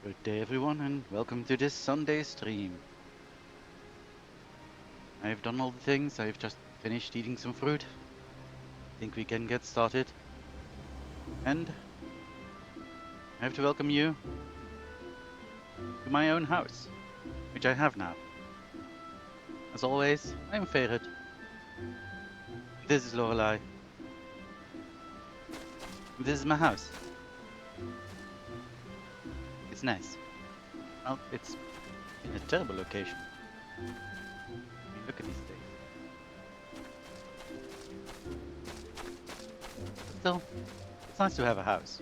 Good day everyone and welcome to this Sunday stream. I've done all the things, I've just finished eating some fruit. Think we can get started. And I have to welcome you to my own house, which I have now. As always, I'm Fae'ret. This is Lorelei. This is my house. It's nice. Well, it's in a terrible location. I mean, look at these things. But still, it's nice to have a house.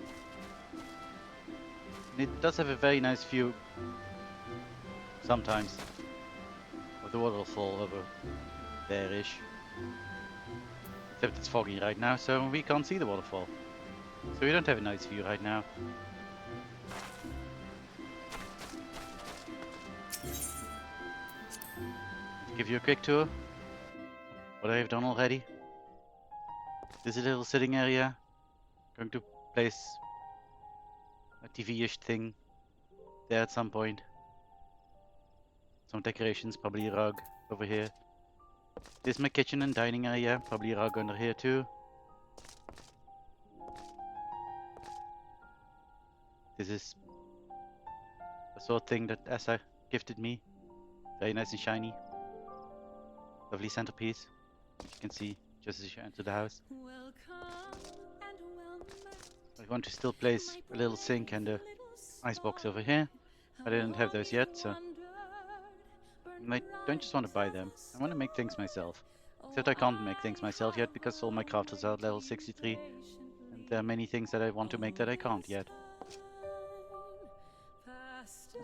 And it does have a very nice view sometimes of the waterfall over there-ish. Except it's foggy right now, so we can't see the waterfall. So we don't have a nice view right now. To give you a quick tour, what I have done already. There's a little sitting area. Going to place a TV-ish thing there at some point. Some decorations, probably a rug over here. This is my kitchen and dining area, probably a rug under here too. This is a sword thing that Asa gifted me. Very nice and shiny. Lovely centerpiece, which you can see just as you enter the house. I want to still place a little sink and a icebox over here. I didn't have those yet, so I don't just want to buy them. I want to make things myself. Except I can't make things myself yet because all my crafters are at level 63. And there are many things that I want to make that I can't yet.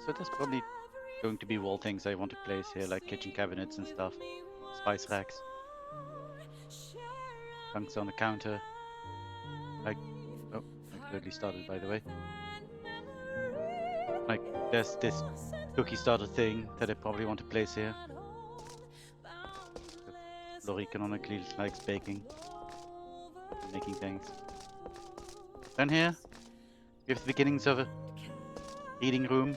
So there's probably going to be wall things I want to place here, like kitchen cabinets and stuff. Spice racks. Bunks on the counter. Like, oh, I totally started by the way. Like, there's this cookie starter thing that I probably want to place here. Lori canonically likes baking. And making things. Then here, we have the beginnings of a reading room.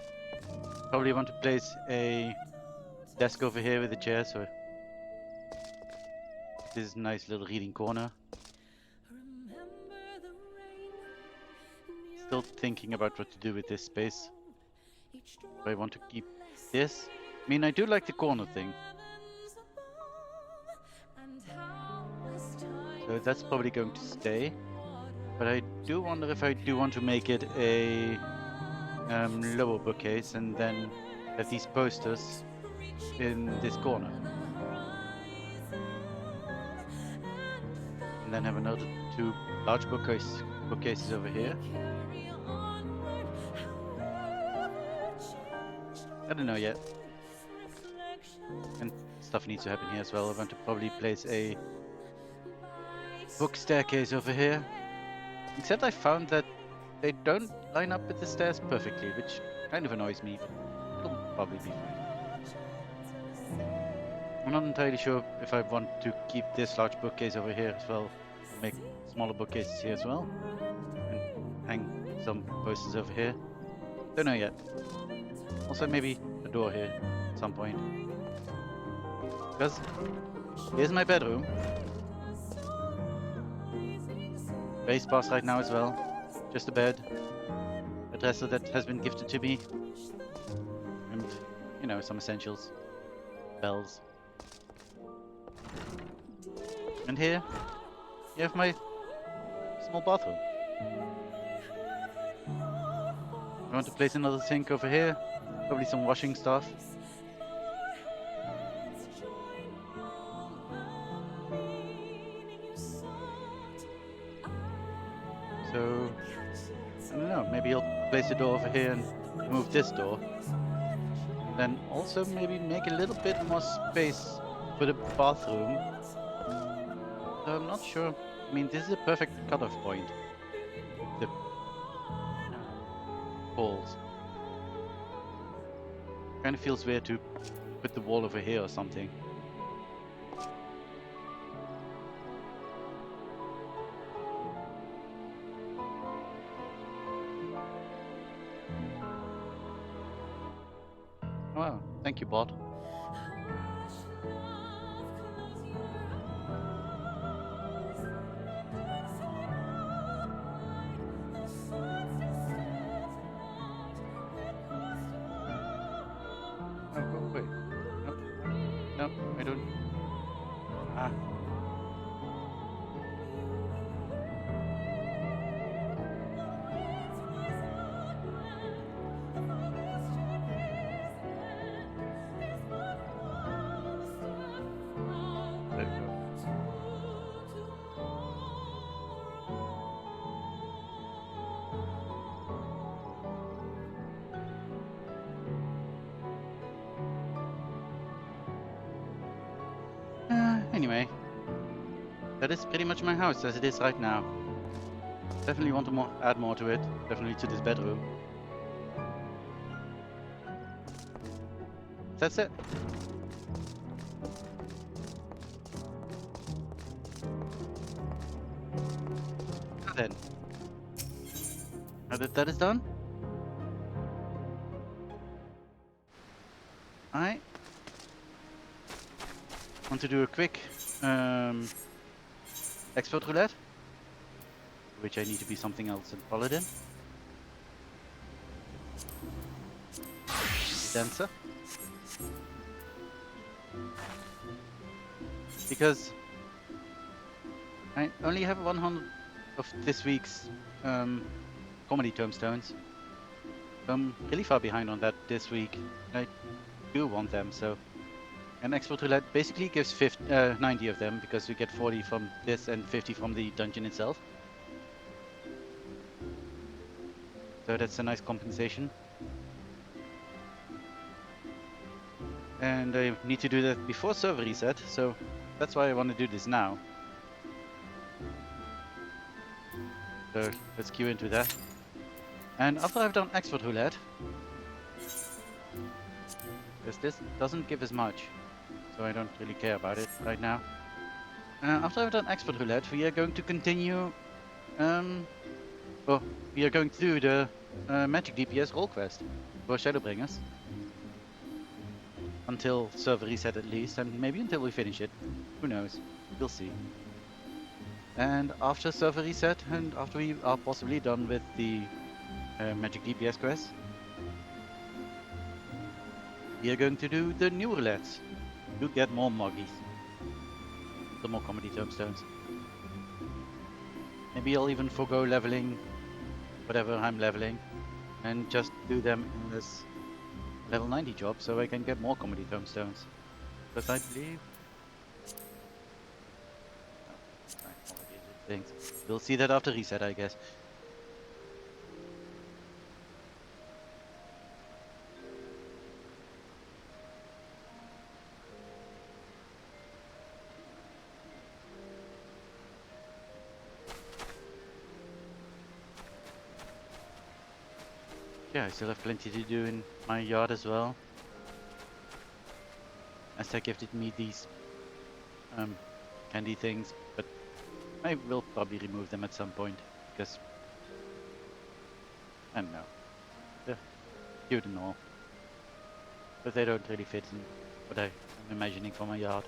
Probably want to place a desk over here with a chair, so this is a nice little reading corner. Still thinking about what to do with this space. Do I want to keep this? I mean, I do like the corner thing. So that's probably going to stay. But I do wonder if I do want to make it a lower bookcase and then have these posters in this corner. And then have another two large bookcases over here. I don't know yet. And stuff needs to happen here as well. I want to probably place a book staircase over here. Except I found that they don't line up with the stairs perfectly, which kind of annoys me, but it'll probably be fine. I'm not entirely sure if I want to keep this large bookcase over here as well, or make smaller bookcases here as well, and hang some posters over here. Don't know yet. Also maybe a door here at some point. Because here's my bedroom. Very sparse right now as well. Just a bed. A dresser that has been gifted to me. And, you know, some essentials. Bells. And here, you have my small bathroom. I want to place another sink over here. Probably some washing stuff. So, I don't know, maybe I'll place a door over here and remove this door. And then also maybe make a little bit more space for the bathroom. So I'm not sure. I mean, this is a perfect cutoff point. The walls. Kind of feels weird to put the wall over here or something. Thank you, bot. Oh, go away. No, no, I don't. Ah. There we go. Anyway, that is pretty much my house as it is right now. Definitely want to add more to it. Definitely to this bedroom. That's it. So then, now that that is done, I want to do a quick expert roulette, which I need to be something else than paladin. Dancer. Because I only have 100 of this week's comedy tombstones. So I'm really far behind on that this week. I do want them, so. And expert roulette basically gives 90 of them because we get 40 from this and 50 from the dungeon itself. So that's a nice compensation. And I need to do that before server reset, so that's why I want to do this now. So let's queue into that. And after I've done expert roulette, because this doesn't give as much, so I don't really care about it right now. After I've done expert roulette, we are going to continue. Well, we are going through the magic DPS role quest for Shadowbringers until server reset at least, and maybe until we finish it. Who knows? We'll see. And after server reset, and after we are possibly done with the magic DPS quest, we are going to do the new roulettes to get more moggies, the more comedy tombstones. Maybe I'll even forgo leveling whatever I'm leveling and just do them as level 90 job so I can get more comedy tombstones. Because I believe... Oh, things. We'll see that after reset, I guess. Yeah, I still have plenty to do in my yard as well. Aztec gifted me these candy things, but I will probably remove them at some point because I don't know. They're cute and all, but they don't really fit in what I'm imagining for my yard.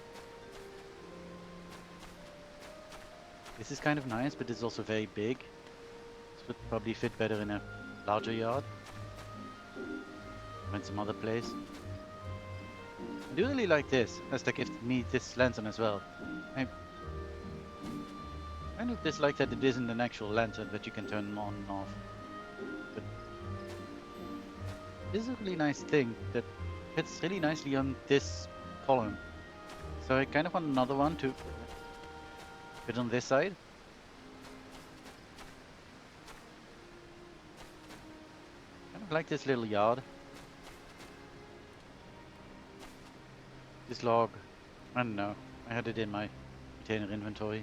This is kind of nice, but it's also very big. This would probably fit better in a larger yard. Find some other place. I do really like this. Aztec gifted me this lantern as well. I kind of dislike that it isn't an actual lantern that you can turn on and off. But this is a really nice thing that fits really nicely on this column. So I kind of want another one to fit on this side. Kind of like this little yard. This log, I don't know, I had it in my container inventory.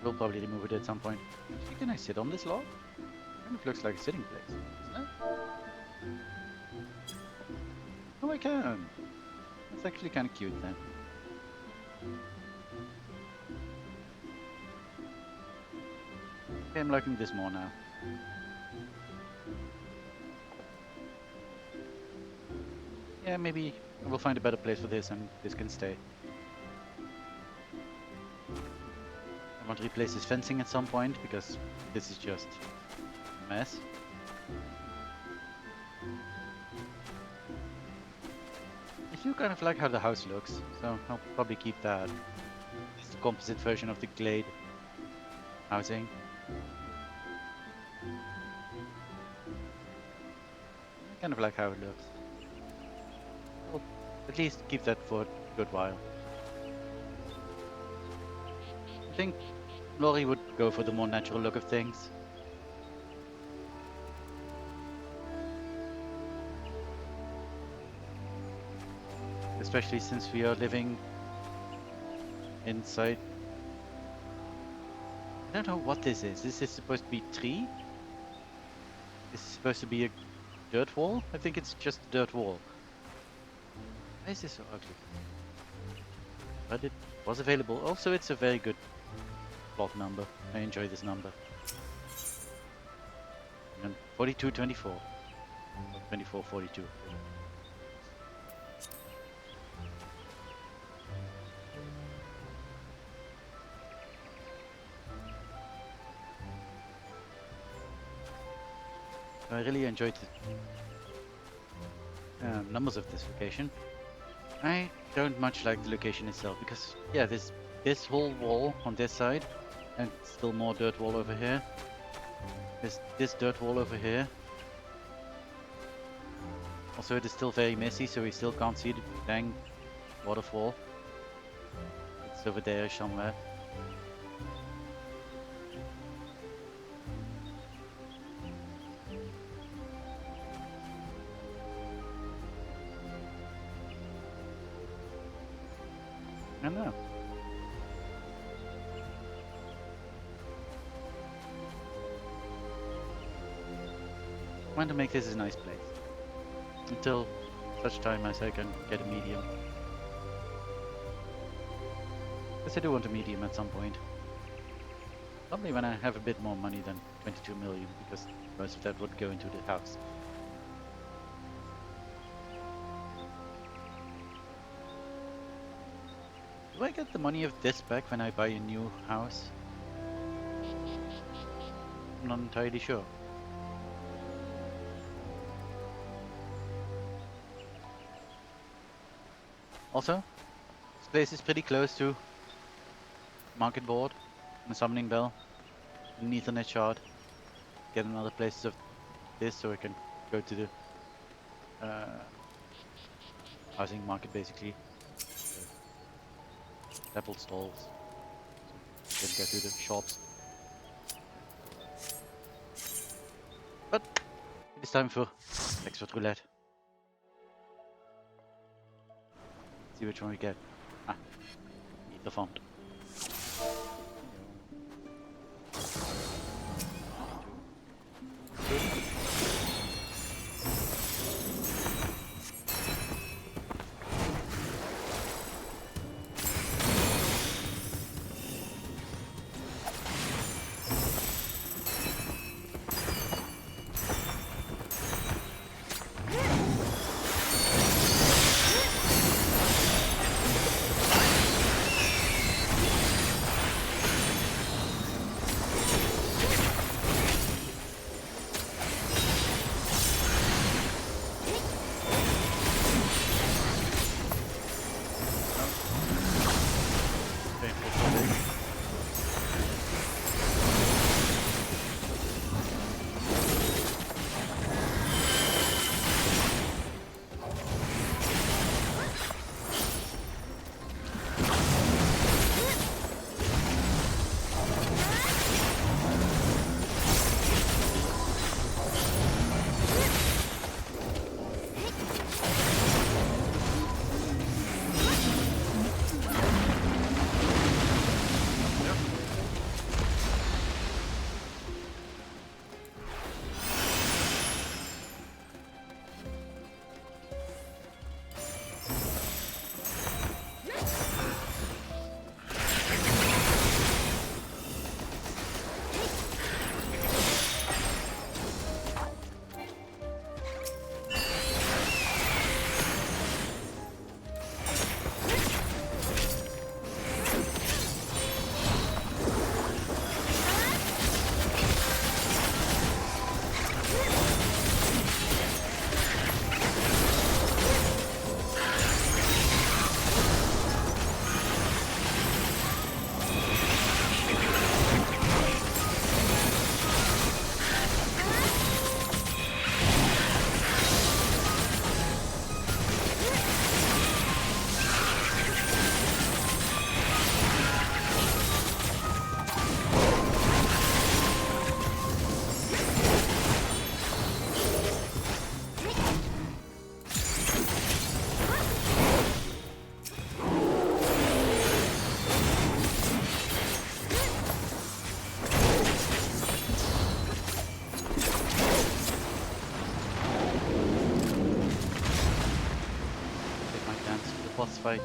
We'll probably remove it at some point. Actually, can I sit on this log? Kind of looks like a sitting place, doesn't it? Oh, I can! That's actually kind of cute then. Okay, I'm liking this more now. Yeah, maybe I will find a better place for this and this can stay. I want to replace this fencing at some point because this is just a mess. I do kind of like how the house looks, so I'll probably keep that. It's the composite version of the Glade housing. I kind of like how it looks. I'll at least keep that for a good while. I think Laurie would go for the more natural look of things. Especially since we are living inside. I don't know what this is. This is supposed to be tree? This is supposed to be a dirt wall? I think it's just a dirt wall. Why is this so ugly? But it was available. Also, it's a very good plot number. I enjoy this number. And 4224. 2442. I really enjoyed the numbers of this location. I don't much like the location itself because, yeah, there's this whole wall on this side and still more dirt wall over here. There's this dirt wall over here. Also, it is still very messy, so we still can't see the dang waterfall. It's over there somewhere. I don't know. I want to make this a nice place. Until such time as I can get a medium. Because I do want a medium at some point. Probably when I have a bit more money than 22 million, because most of that would go into the house. Do I get the money of this back when I buy a new house? I'm not entirely sure. Also, this place is pretty close to market board and a summoning bell, an Ethernet shard. Get another places of this so I can go to the housing market basically. Apple stalls. So can go to the shops. But it is time for expert roulette. See which one we get. Ah, need the font. fight.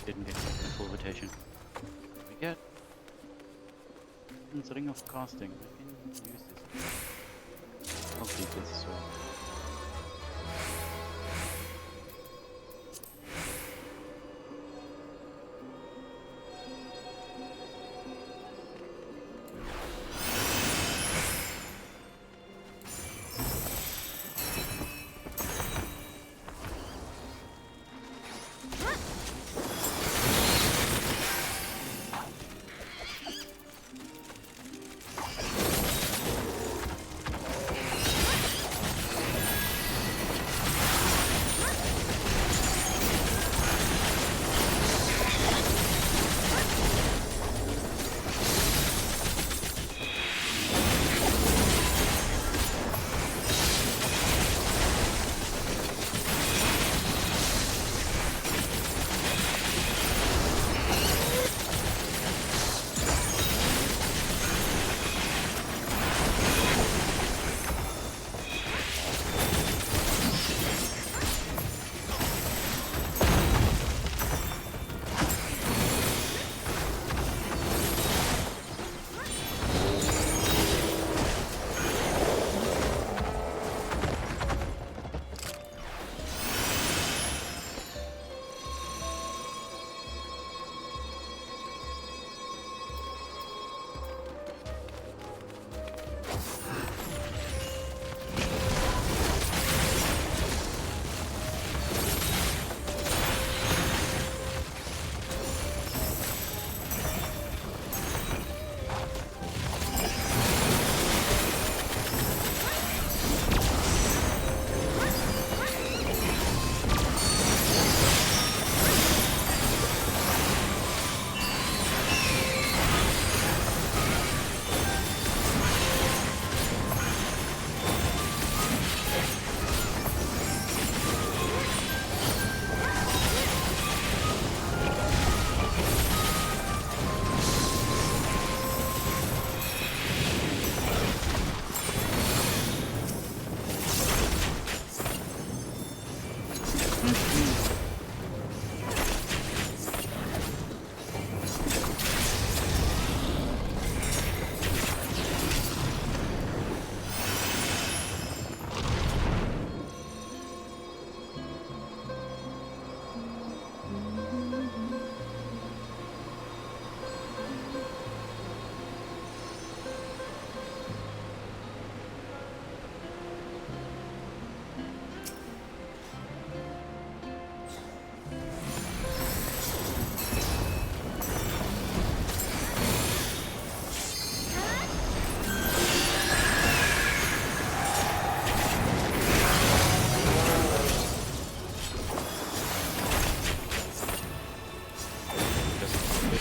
Didn't get the full rotation. We get Ring of Casting. I can use this. I'll keep this as well.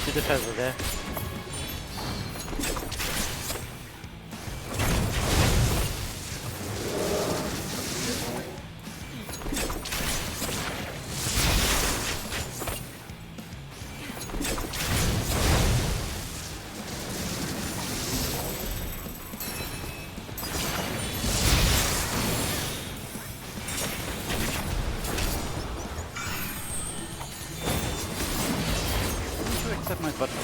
to the feather there. Accept my button.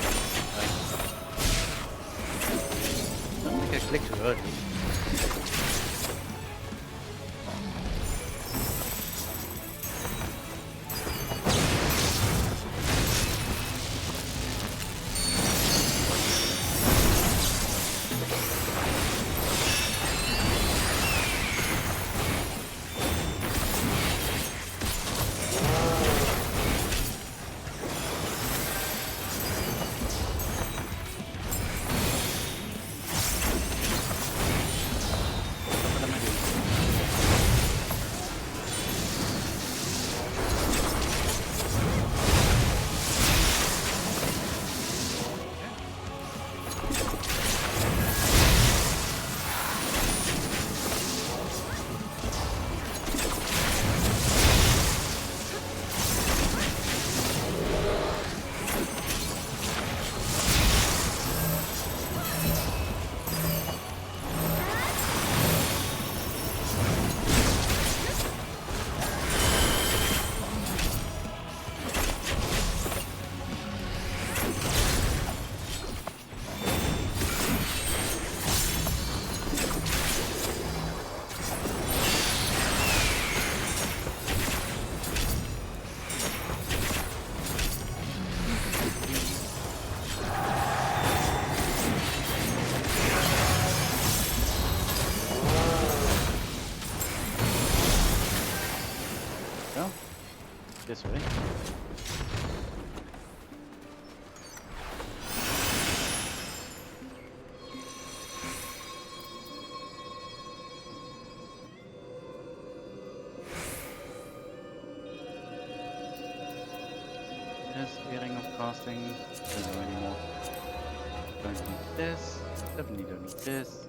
I don't think I clicked too early. This way. This earring of casting doesn't do anymore. Don't need this. Definitely don't need this.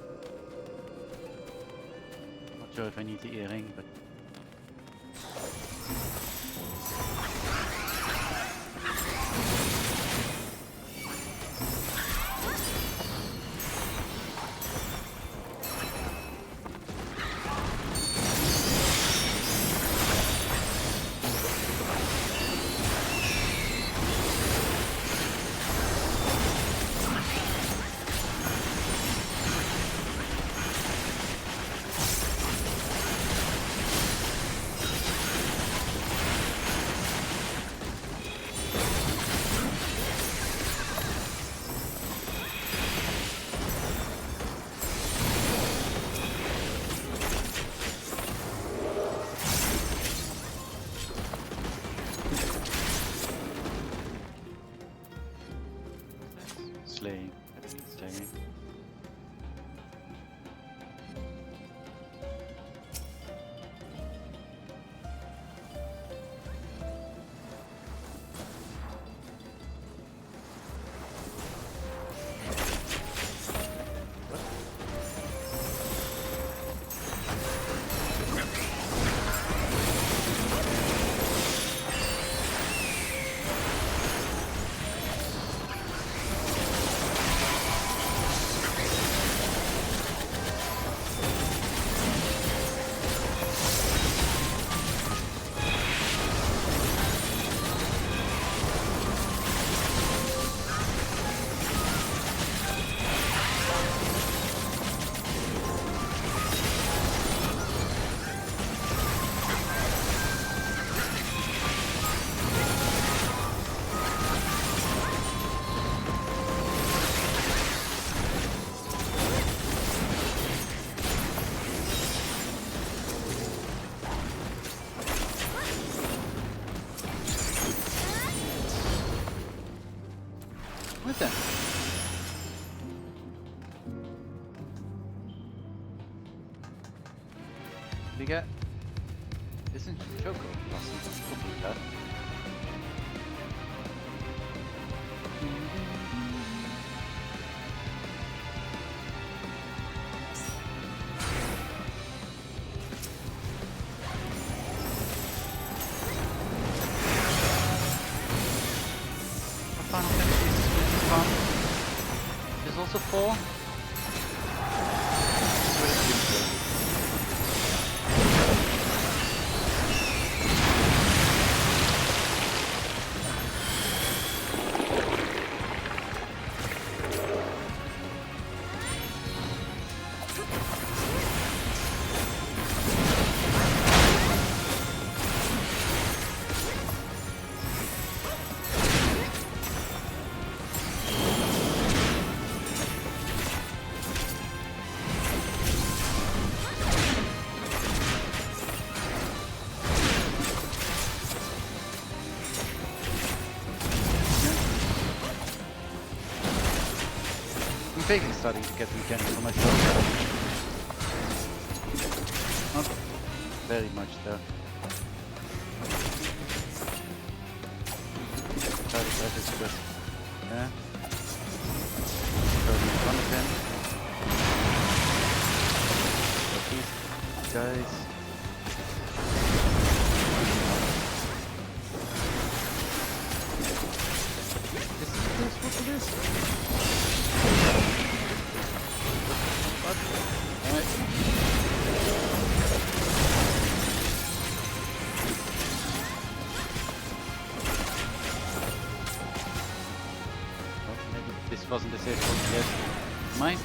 Not sure if I need the earring, but slaying. I don't need slaying. What the? We got isn't Choco blossom cookie cut. also fall? Vaguely starting to get mechanics for myself. Not very much though. Try to try this just yeah. Go in front of him. But these guys. What is this? This wasn't the safe one yet. Mine?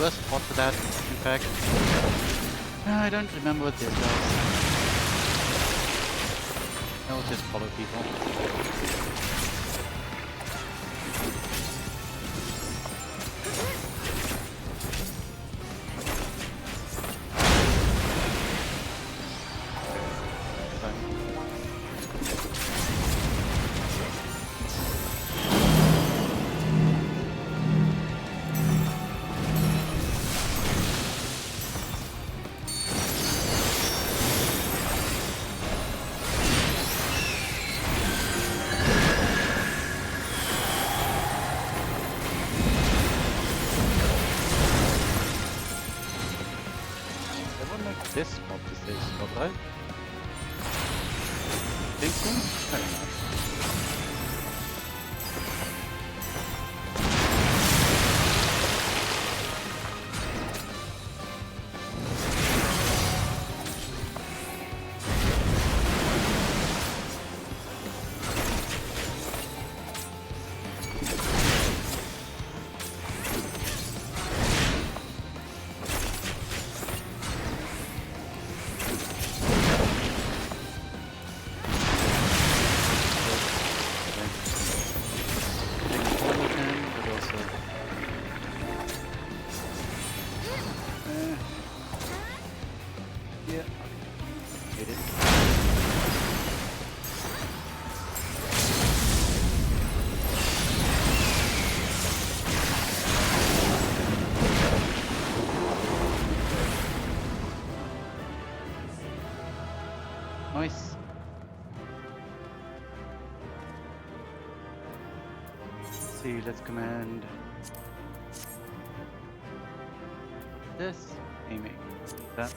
Worst spot for that, in fact. I don't remember what this does. I'll just follow people. This spot is the spot, right? Think so? Very nice. Nice. Let's see, let's command this, aiming, that.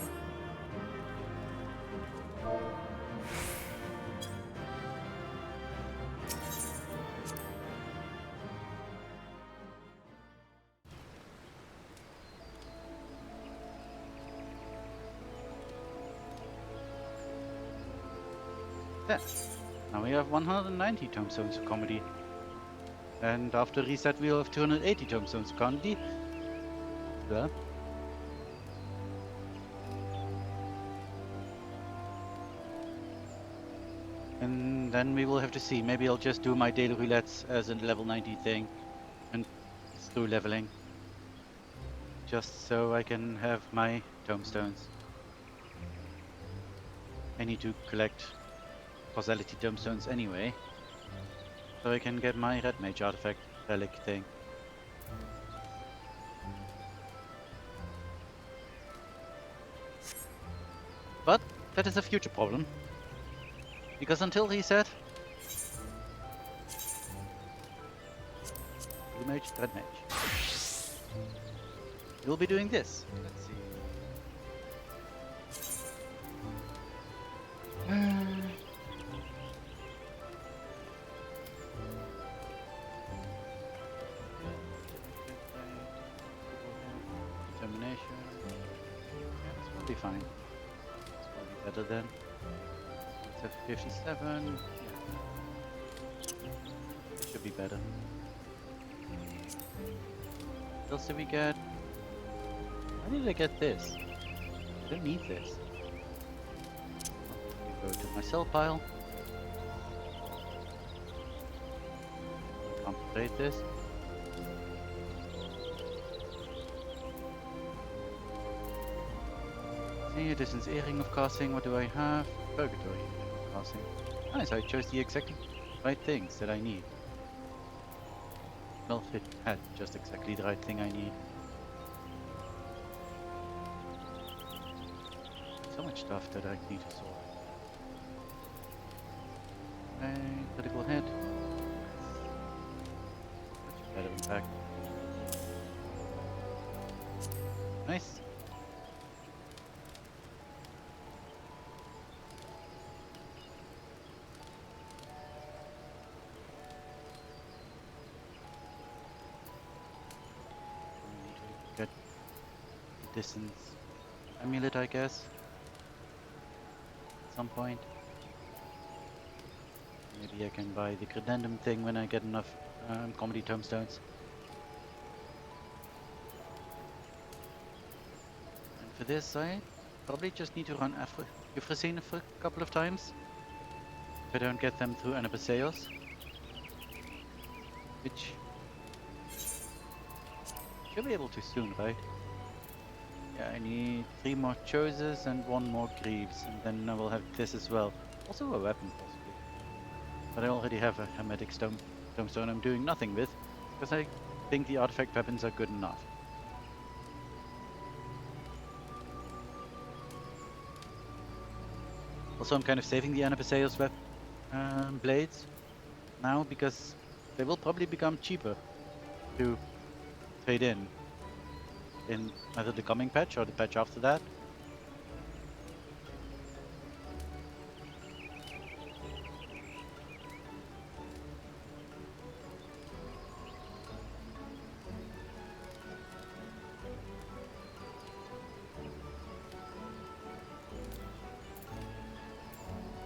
Now we have 190 tombstones of comedy. And after reset we'll have 280 tombstones of comedy. Yeah. And then we will have to see. Maybe I'll just do my daily roulettes as a level 90 thing. And through leveling. Just so I can have my tombstones. I need to collect causality tombstones anyway, so I can get my red mage artifact relic thing. But that is a future problem, because until reset, blue mage, red mage, we'll be doing this. Let's see. Illumination. Yeah, this will be fine. This will be better then. Let's have 57. Yeah. It should be better. What else did we get? Why did I get this? I don't need this. Go to my sell pile. Compensate this. See, distance earring of casting. What do I have? Purgatory of casting. Nice, I chose the exact right things that I need. Well, it had just exactly the right thing I need. So much stuff that I need to sort. Critical hit. Much better impact. Nice. Get the distance amulet, I guess. At some point. Maybe I can buy the credendum thing when I get enough comedy tombstones. And for this, I probably just need to run FFXIV for a couple of times. If I don't get them through Anapaseos. Which should be able to soon, right? Yeah, I need 3 more Choses and 1 more Greaves, and then I will have this as well. Also a weapon, possibly. But I already have a Hermetic Tombstone I'm doing nothing with, because I think the artifact weapons are good enough. Also, I'm kind of saving the Anapaseos blades now, because they will probably become cheaper to trade in either the coming patch or the patch after that.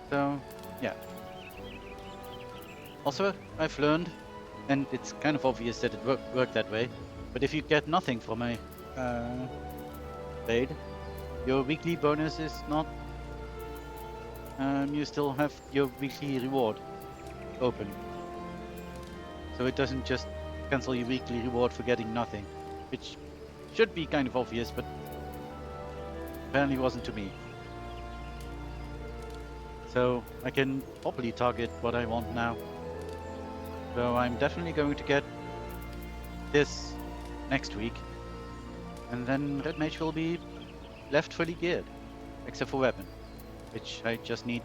So, yeah. Also, I've learned, and it's kind of obvious that it worked that way, but if you get nothing from a raid, your weekly bonus is not... you still have your weekly reward open. So it doesn't just cancel your weekly reward for getting nothing, which should be kind of obvious, but apparently wasn't to me. So I can properly target what I want now. So I'm definitely going to get this next week, and then Red Mage will be left fully geared, except for weapon, which I just need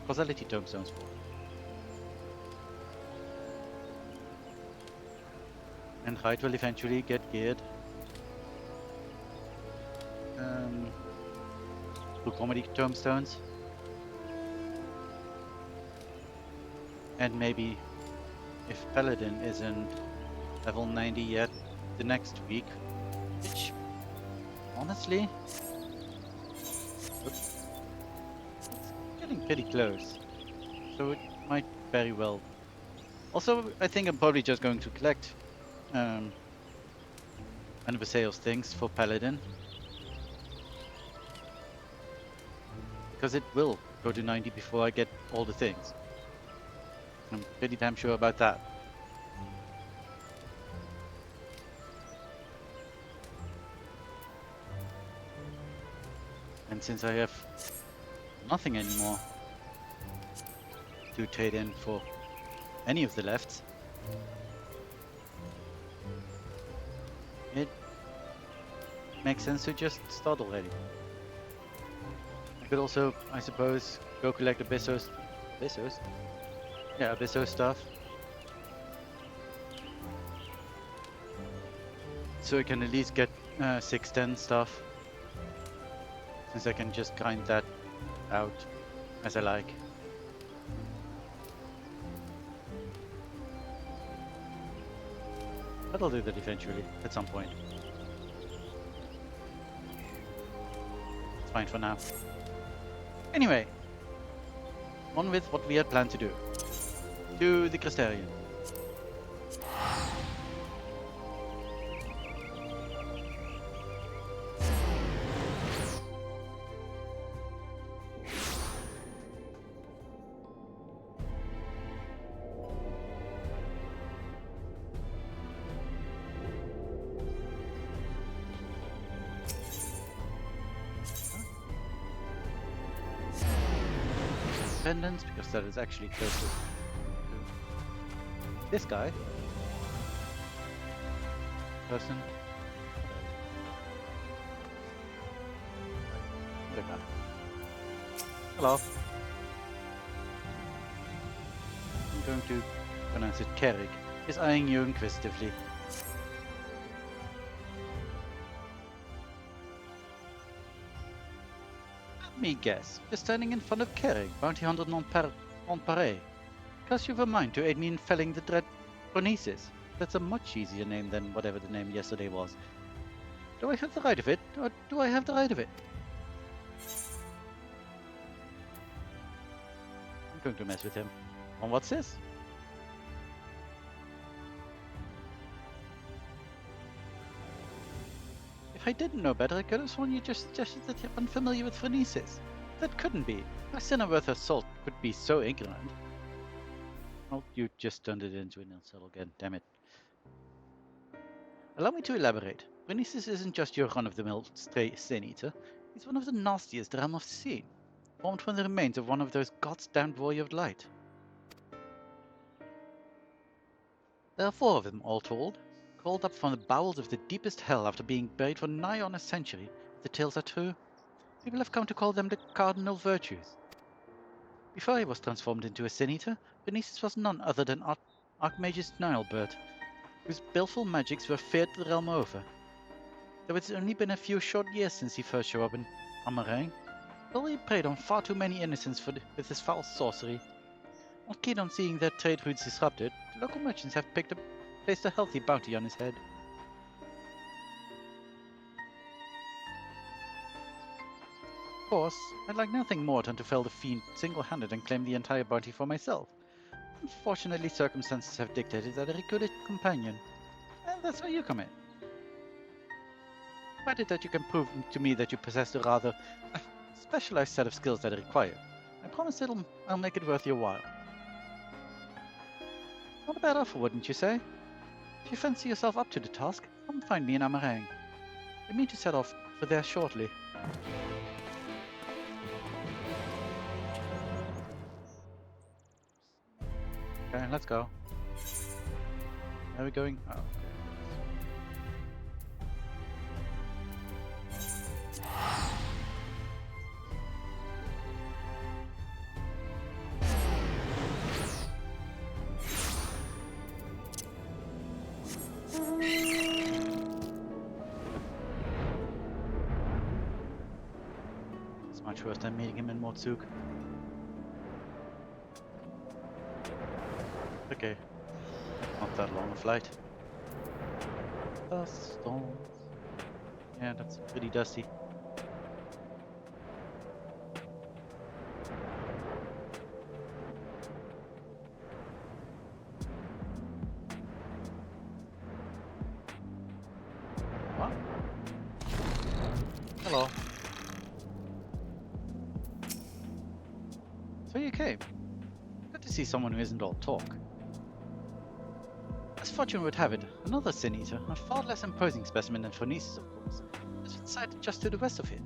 causality tombstones for. And Hyde will eventually get geared through comedy tombstones. And maybe if Paladin isn't level 90 yet the next week, which honestly, it's getting pretty close, so it might very well. Also, I think I'm probably just going to collect Anapaseos things for Paladin, because it will go to 90 before I get all the things. I'm pretty damn sure about that. And since I have nothing anymore to trade in for any of the lefts, it makes sense to just start already. I could also, I suppose, go collect Abyssos? Yeah, Abyssos stuff. So I can at least get 610 stuff. Since I can just grind that out as I like. But I'll do that eventually, at some point. fine for now. Anyway, on with what we had planned to do. To the Crystarian. Because that is actually closer to this guy. Person. Hello. I'm going to pronounce it Kerig. He's eyeing you inquisitively. Let me guess. You're standing in front of Kerig, bounty hunter non-paré. Because you've a mind to aid me in felling the dread Phronesis. That's a much easier name than whatever the name yesterday was. Do I have the right of it, or do I have the right of it? I'm going to mess with him. And what's this? If I didn't know better, I could have sworn you just suggested that you're unfamiliar with Phronesis. That couldn't be. A sinner worth her salt could be so ignorant. Oh, you just turned it into an insult again, damn it. Allow me to elaborate. Phronesis isn't just your run-of-the-mill Stain Eater. He's one of the nastiest the realm has seen. Formed from the remains of one of those gods-damned warrior of light. There are 4 of them, all told, called up from the bowels of the deepest hell after being buried for nigh on a century. If the tales are true, people have come to call them the cardinal virtues. Before he was transformed into a Sin Eater, Phronesis was none other than Archmage's Nilebird, whose baleful magics were feared the realm over. Though it's only been a few short years since he first showed up in Amarang, he preyed on far too many innocents with his foul sorcery. Not keen on seeing their trade routes disrupted, the local merchants have placed a healthy bounty on his head. Of course, I'd like nothing more than to fell the fiend single-handed and claim the entire bounty for myself. Unfortunately, circumstances have dictated that I recruit a companion, and that's where you come in. Provided that you can prove to me that you possess a rather specialized set of skills that I require, I promise I'll make it worth your while. Not a bad offer, wouldn't you say? If you fancy yourself up to the task, come find me in Amarang. I mean to set off for there shortly. Okay, let's go. Where are we going? Oh, okay. It's much worse than meeting him in Motsuk. Okay, not that long a flight. Dust storms. Yeah, that's pretty dusty. What? Hello. So you came. Good to see someone who isn't all talk. As fortune would have it, another Sin Eater, a far less imposing specimen than Phronesis, of course, is sighted just to the west of here.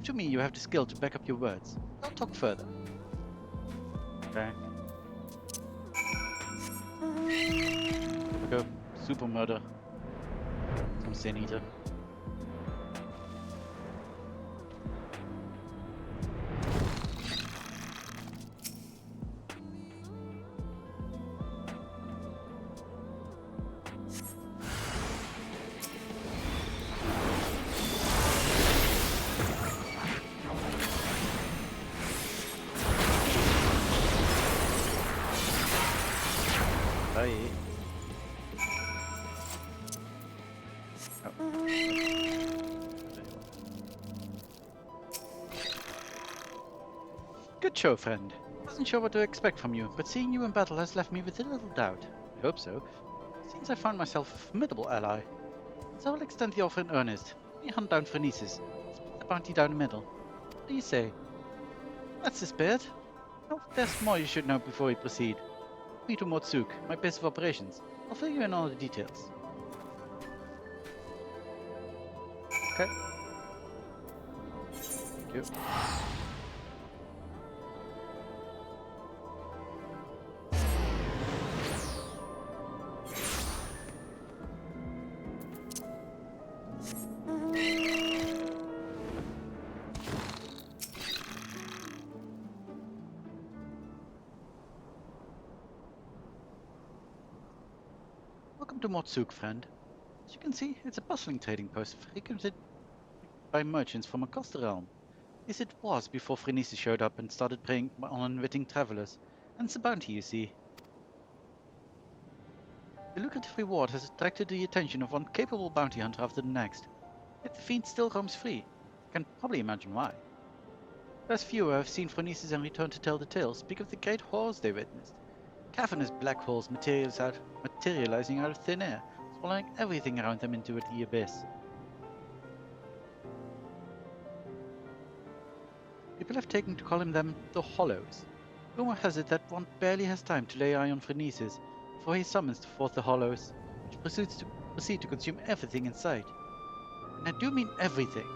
To me, you have the skill to back up your words. I'll talk further. Okay. Here we go. Super murder. Some Sin Eater. Good show, friend. Wasn't sure what to expect from you, but seeing you in battle has left me with a little doubt. I hope so. Seems I found myself a formidable ally. So I'll extend the offer in earnest. Let me hunt down Phronesis. Split the bounty down the middle. What do you say? That's the spirit. Now, there's more you should know before we proceed. Me to Motsuk, my base of operations. I'll fill you in all the details. Okay. Thank you. Welcome to Motsuk, friend. As you can see, it's a bustling trading post frequented by merchants from across the realm. This it was before Phronesis showed up and started preying on unwitting travelers. And it's a bounty, you see. The lucrative reward has attracted the attention of one capable bounty hunter after the next. Yet the fiend still roams free. You can probably imagine why. Those few who have seen Phronesis and returned to tell the tale speak of the great horrors they witnessed. Cavernous black holes materializing out of thin air, swallowing everything around them into the abyss. People have taken to calling them the Hollows. Rumor has it that one barely has time to lay eye on Phronesis before he summons forth the Hollows, which proceed to consume everything in sight. And I do mean everything.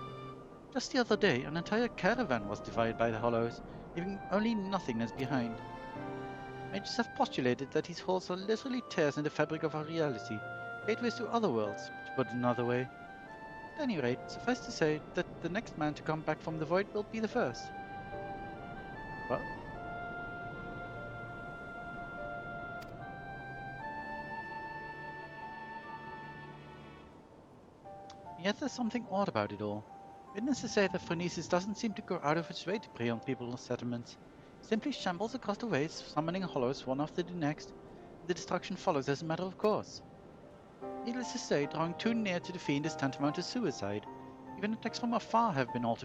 Just the other day, an entire caravan was devoured by the Hollows, leaving only nothingness behind. Mages have postulated that these holes are literally tears in the fabric of our reality, gateways to other worlds, to put it another way. At any rate, suffice to say that the next man to come back from the void will be the first. What? Yet there's something odd about it all. Witnesses say that Phronesis doesn't seem to go out of its way to prey on people's settlements. It simply shambles across the waves, summoning hollows one after the next, and the destruction follows as a matter of course. Needless to say, drawing too near to the fiend is tantamount to suicide. Even attacks from afar have been all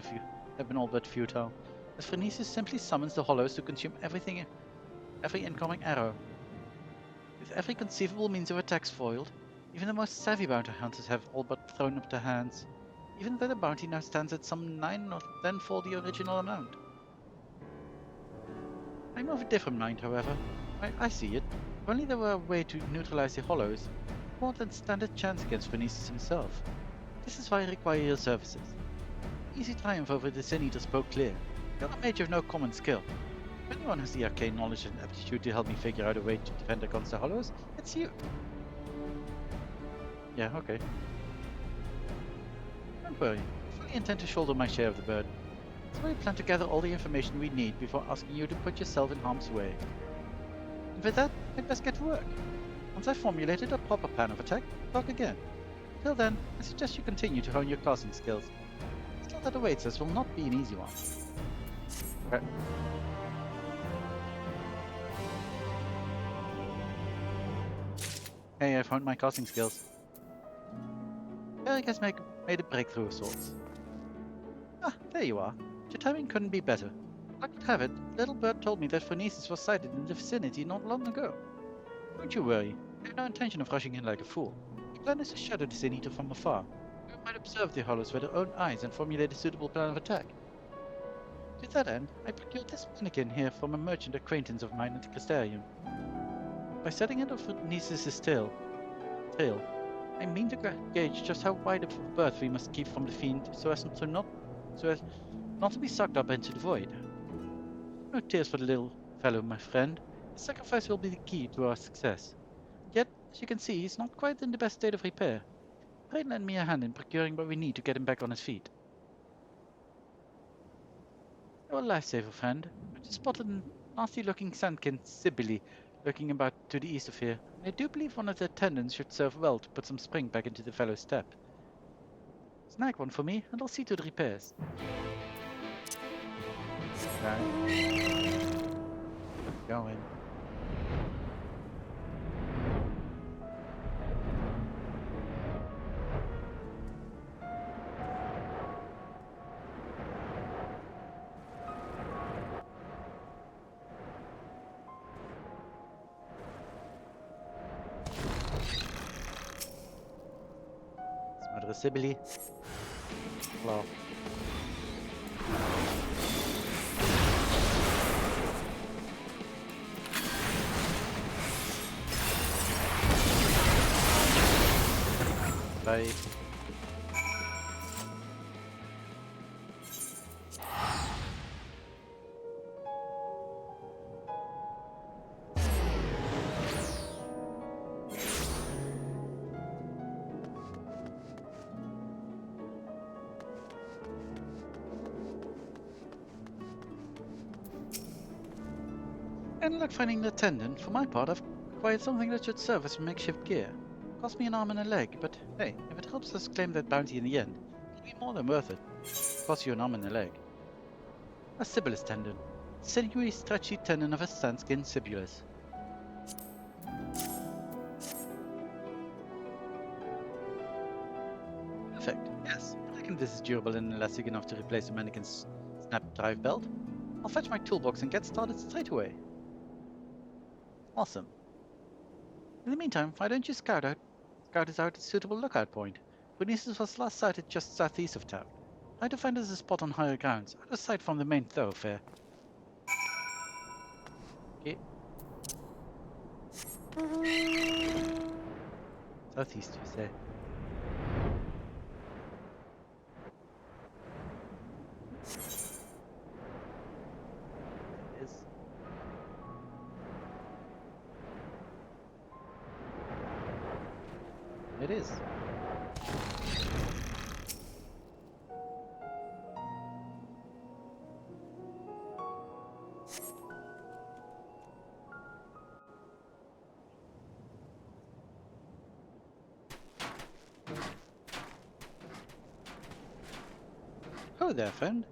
but futile, as Phronesis simply summons the hollows to consume every incoming arrow. With every conceivable means of attacks foiled, even the most savvy bounty hunters have all but thrown up their hands, even though the bounty now stands at some 9 or 10-fold the original amount. I'm of a different mind, however. I see it. If only there were a way to neutralize the hollows, more than stand a chance against Phronesis himself. This is why I require your services. Easy triumph over the Sin Eater spoke clear. You're a mage of no common skill. If anyone has the arcane knowledge and aptitude to help me figure out a way to defend against the hollows, it's you. Yeah, okay. Don't worry, I fully intend to shoulder my share of the burden. So I plan to gather all the information we need before asking you to put yourself in harm's way. And with that, I'd best get to work. Once I've formulated a proper plan of attack, talk again. Till then, I suggest you continue to hone your casting skills. The skill that awaits us will not be an easy one. Okay. Hey, I've honed my casting skills. Eric has made a breakthrough of sorts. Ah, there you are. Your timing couldn't be better. Luck would have it, Little Bird told me that Phronesis was sighted in the vicinity not long ago. Don't you worry. I have no intention of rushing in like a fool. The plan is to shadow the Sin Eater from afar. We might observe the hollows with our own eyes and formulate a suitable plan of attack. To that end, I procured this mannequin here from a merchant acquaintance of mine at the Crystarium. By setting it off Phronesis' tail, I mean to gauge just how wide of a berth we must keep from the fiend so as not to be sucked up into the void. No tears for the little fellow, my friend. His sacrifice will be the key to our success. Yet, as you can see, he's not quite in the best state of repair. Pray lend me a hand in procuring what we need to get him back on his feet. You're a lifesaver, friend. I just spotted a nasty-looking sandkin Sibylle lurking about to the east of here, and I do believe one of the attendants should serve well to put some spring back into the fellow's step. Snag one for me, and I'll see to the repairs. Okay. Going. Another Sibylle. Hello. Bye. And like finding the tendon, for my part, I've acquired something that should serve as a makeshift gear. Cost me an arm and a leg, but hey, if it helps us claim that bounty in the end, it'll be more than worth it. Cost you an arm and a leg. A Sibylus tendon. Sinewy, stretchy tendon of a sandskin Sibylus. Perfect, yes. I reckon this is durable and elastic enough to replace a mannequin's snap drive belt. I'll fetch my toolbox and get started straight away. Awesome. In the meantime, why don't you scout us out a suitable lookout point? Bernice's was last sighted just southeast of town. Try to find us a spot on higher grounds, out of sight from the main thoroughfare. Okay. Southeast, you say? It is. It is. Hello there, friend.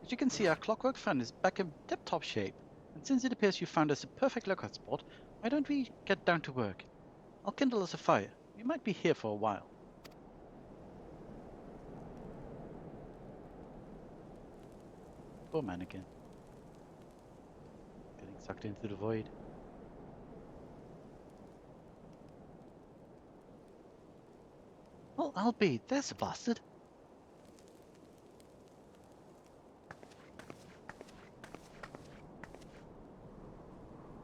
As you can see, our clockwork friend is back in tip-top shape, and since it appears you found us a perfect lookout spot, why don't we get down to work? I'll kindle us a fire. We might be here for a while. Poor mannequin. Getting sucked into the void. Well, I'll be. There's a bastard.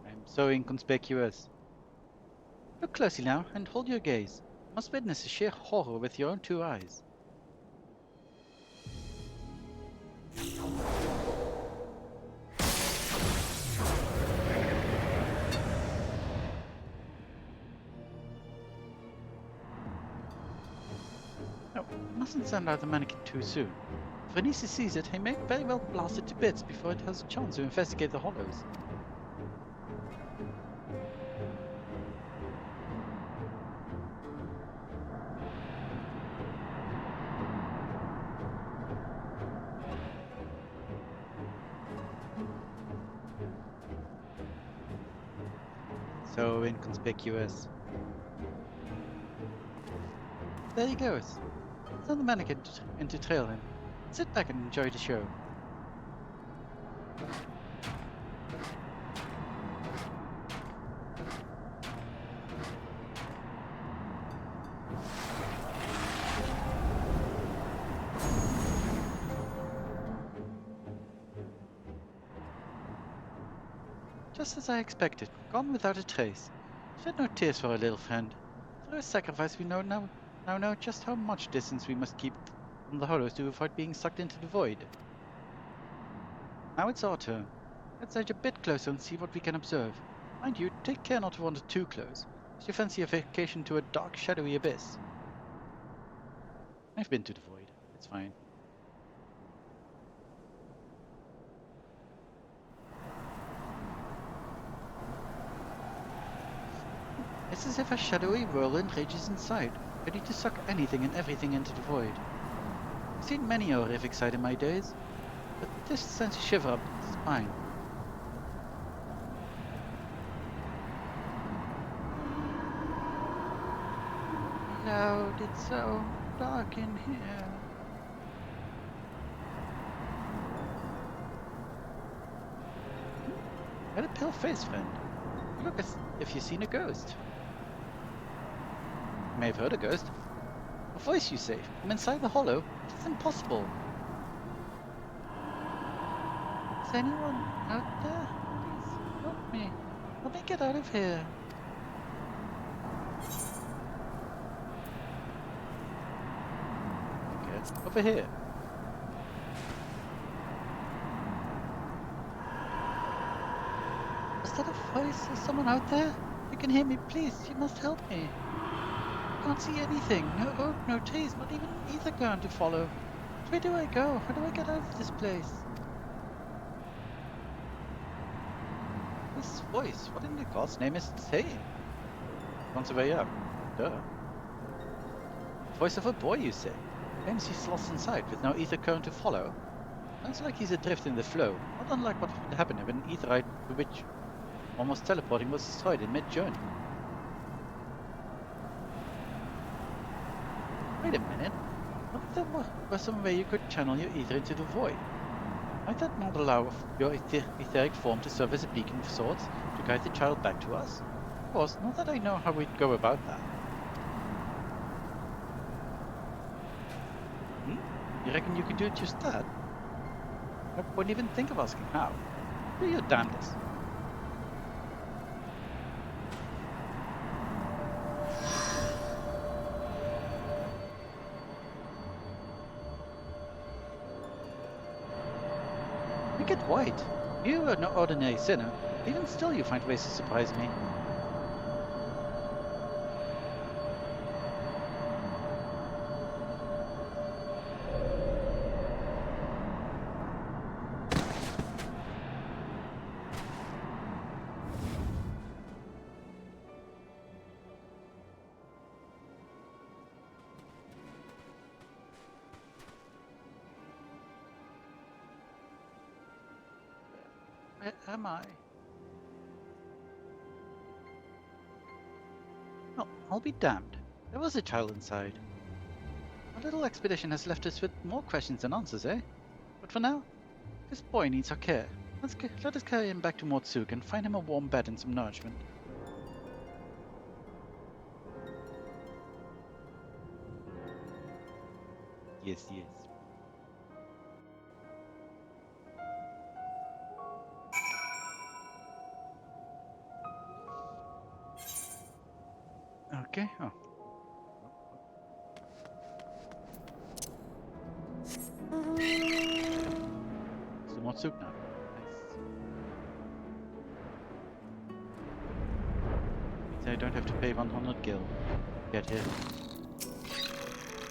I'm so inconspicuous. Look closely now and hold your gaze. You must witness the sheer horror with your own two eyes. No, we mustn't send out the mannequin too soon. If Venice sees it, he may very well blast it to bits before it has a chance to investigate the hollows. So inconspicuous. There he goes. Send the mannequin in to trail him. Sit back and enjoy the show. Just as I expected, gone without a trace. Shed no tears for our little friend. Through a sacrifice we now know just how much distance we must keep from the hollows to avoid being sucked into the void. Now it's our turn. Let's edge a bit closer and see what we can observe. Mind you, take care not to wander too close, as you fancy a vacation to a dark, shadowy abyss. I've been to the void. It's fine. It's as if a shadowy whirlwind rages inside, ready to suck anything and everything into the void. I've seen many a horrific sight in my days, but this sends a shiver up the spine. Loud, it's so dark in here. Got a pale face, friend. You look as if you've seen a ghost. You may have heard a ghost. A voice, you say? From inside the hollow? It's impossible. Is anyone out there? Please, help me. Let me get out of here. Okay, over here. Is that a voice? Is someone out there? You can hear me, please. You must help me. I can't see anything. No road, no taste, not even an ether current to follow. Where do I go? How do I get out of this place? This voice, what in the God's name is it saying? Wants a way out. Duh. Voice of a boy, you say? Claims he's lost inside with no ether current to follow. Sounds like he's adrift in the flow, not unlike what would happen if an etherite which almost teleporting was destroyed in mid-journey. Wait a minute. What if there were some way you could channel your ether into the void? Might that not allow your etheric form to serve as a beacon of sorts to guide the child back to us? Of course, not that I know how we'd go about that. You reckon you could do just that? I wouldn't even think of asking how. Do your damnedest. Make it white. You are no ordinary sinner. Even still you find ways to surprise me. Where am I? Well, I'll be damned. There was a child inside. Our little expedition has left us with more questions than answers, eh? But for now, this boy needs our care. Let us carry him back to Mortsuk and find him a warm bed and some nourishment. Yes, yes. Okay. Oh. So Mortsuk now. Nice. Means I don't have to pay 100 gil. Get here.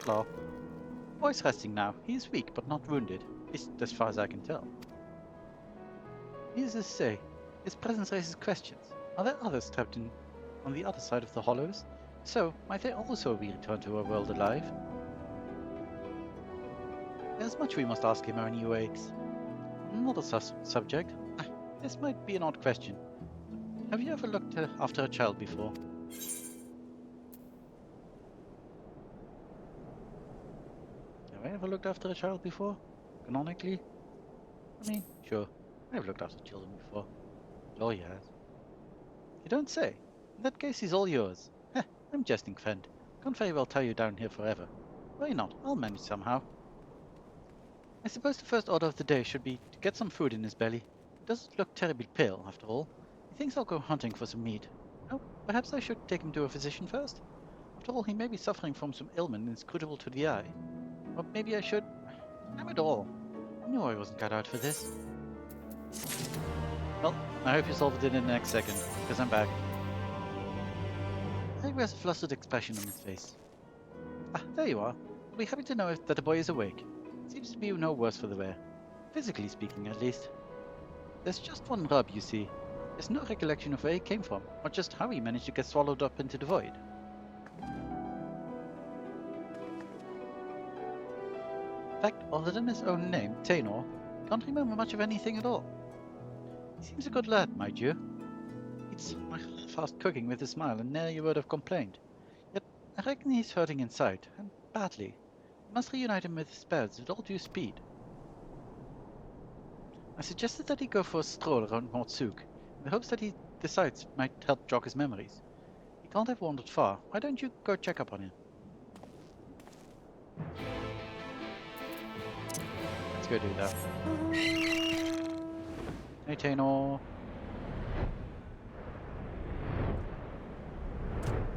Hello. Boy's resting now. He is weak, but not wounded. At least as far as I can tell. Needless to say, his presence raises questions. Are there others trapped on the other side of the hollows? So, might they also be returned to our world alive? There's much we must ask him when he wakes. Another subject. This might be an odd question. Have you ever looked after a child before? Have I ever looked after a child before? Canonically? I mean, sure. I've looked after children before. Oh, yes. You don't say. In that case, he's all yours. Heh, I'm jesting, friend. Can't very well tie you down here forever. Worry not, I'll manage somehow. I suppose the first order of the day should be to get some food in his belly. He doesn't look terribly pale, after all. He thinks I'll go hunting for some meat. Oh, perhaps I should take him to a physician first? After all, he may be suffering from some ailment inscrutable to the eye. Or maybe I should... Damn it all. I knew I wasn't cut out for this. Well, I hope you solve it in the next second, because I'm back. He wears a flustered expression on his face. Ah, there you are. I'll be happy to know that the boy is awake. Seems to be no worse for the wear. Physically speaking, at least. There's just one rub, you see. There's no recollection of where he came from, or just how he managed to get swallowed up into the void. In fact, other than his own name, Tainor, I can't remember much of anything at all. He seems a good lad, mind you. Eats my fast cooking with a smile and nary a word of complaint. Yet I reckon he's hurting inside, and badly. I must reunite him with his pals with all due speed. I suggested that he go for a stroll around Mortsuk, in the hopes that he decides might help jog his memories. He can't have wandered far. Why don't you go check up on him? go do that. Hey, Tainor.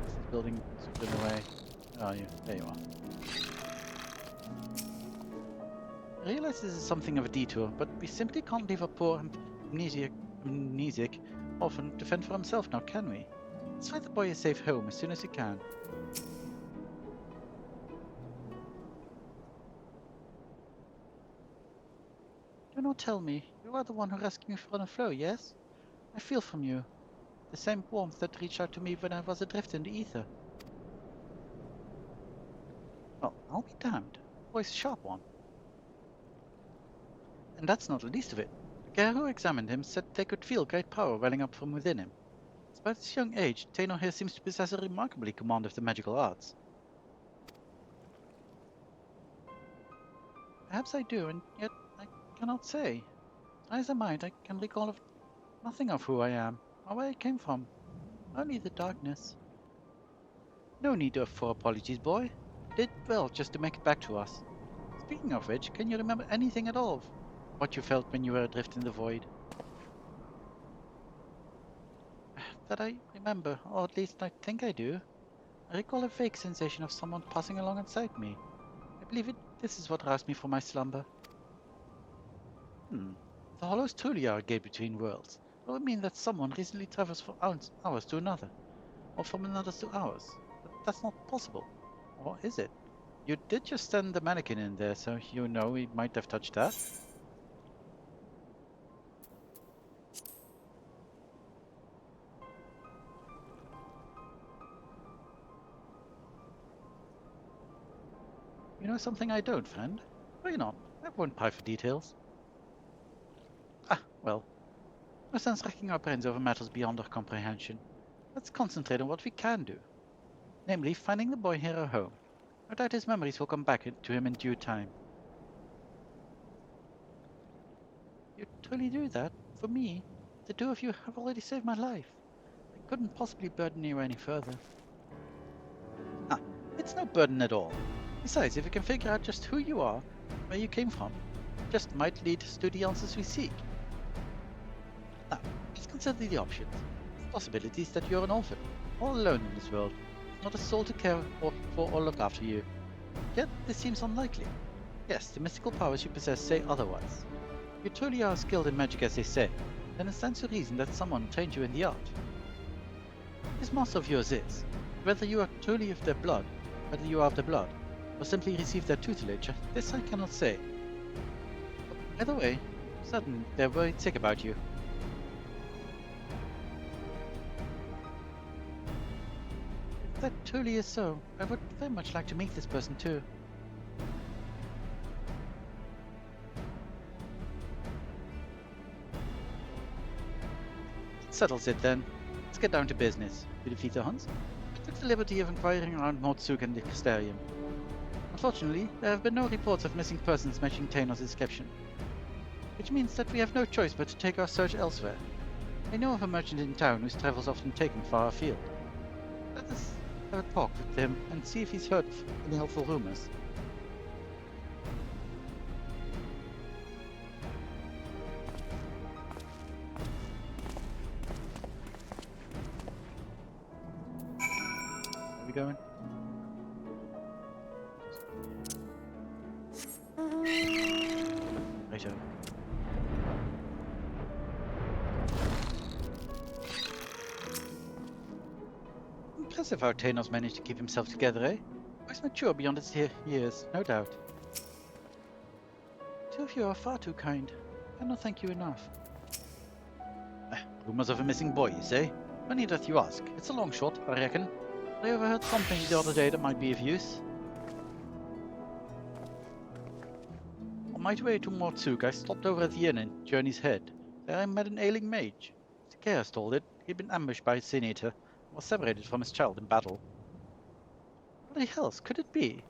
This building is in the way. Where are you? There you are. I realize this is something of a detour, but we simply can't leave a poor amnesiac orphan to fend for himself now, can we? Let's find the boy a safe home as soon as we can. Do not tell me. You are the one who rescued me from the flow, yes? I feel from you. The same warmth that reached out to me when I was adrift in the ether. Well, I'll be damned. The boy's a sharp one. And that's not the least of it. The guy who examined him said they could feel great power welling up from within him. Despite his young age, Tainor here seems to possess a remarkably command of the magical arts. Perhaps I do, and yet I cannot say. As a mind, I can recall nothing of who I am, or where I came from. Only the darkness. No need for apologies, boy. You did well just to make it back to us. Speaking of which, can you remember anything at all of what you felt when you were adrift in the void? That I remember, or at least I think I do. I recall a vague sensation of someone passing along inside me. I believe this is what roused me from my slumber. The hollows truly are a gate between worlds. It would mean that someone recently travels from ours to another, or from another to ours. But that's not possible. Or is it? You did just send the mannequin in there, so you know he might have touched that. You know something I don't, friend? Why not? I won't pry for details. Ah, well. No sense racking our brains over matters beyond our comprehension. Let's concentrate on what we can do. Namely, finding the boy here a home. No doubt his memories will come back to him in due time. You truly do that? For me? The two of you have already saved my life. I couldn't possibly burden you any further. Ah, it's no burden at all. Besides, if we can figure out just who you are, where you came from, it just might lead us to the answers we seek. Now, let's consider the options. The possibilities that you're an orphan, all alone in this world, not a soul to care for or look after you. Yet, this seems unlikely. Yes, the mystical powers you possess say otherwise. If you truly are skilled in magic as they say, then it stands to reason that someone trained you in the art. This master of yours is, whether you are truly of their blood, or simply received their tutelage, this I cannot say. But by the way, certain they're worried sick about you. If that truly is so, I would very much like to meet this person too. Settles it then. Let's get down to business. To defeat the Huns, I took the liberty of inquiring around Mortsuk and the Casterium. Unfortunately, there have been no reports of missing persons matching Tainor's description, which means that we have no choice but to take our search elsewhere. I know of a merchant in town whose travels often take him far afield. Let us have a talk with him and see if he's heard any helpful rumors. Where are we going? Righto. Impressive how Tainor's managed to keep himself together, eh? He's mature beyond his years, no doubt. Two of you are far too kind. I cannot thank you enough. Rumors of a missing boy, you say? Funny that you ask. It's a long shot, I reckon. I overheard something the other day that might be of use. On my way to Mortsuk, I stopped over at the inn in Journey's Head. There I met an ailing mage. The chaos told it. He'd been ambushed by a senator and was separated from his child in battle. What the else could it be?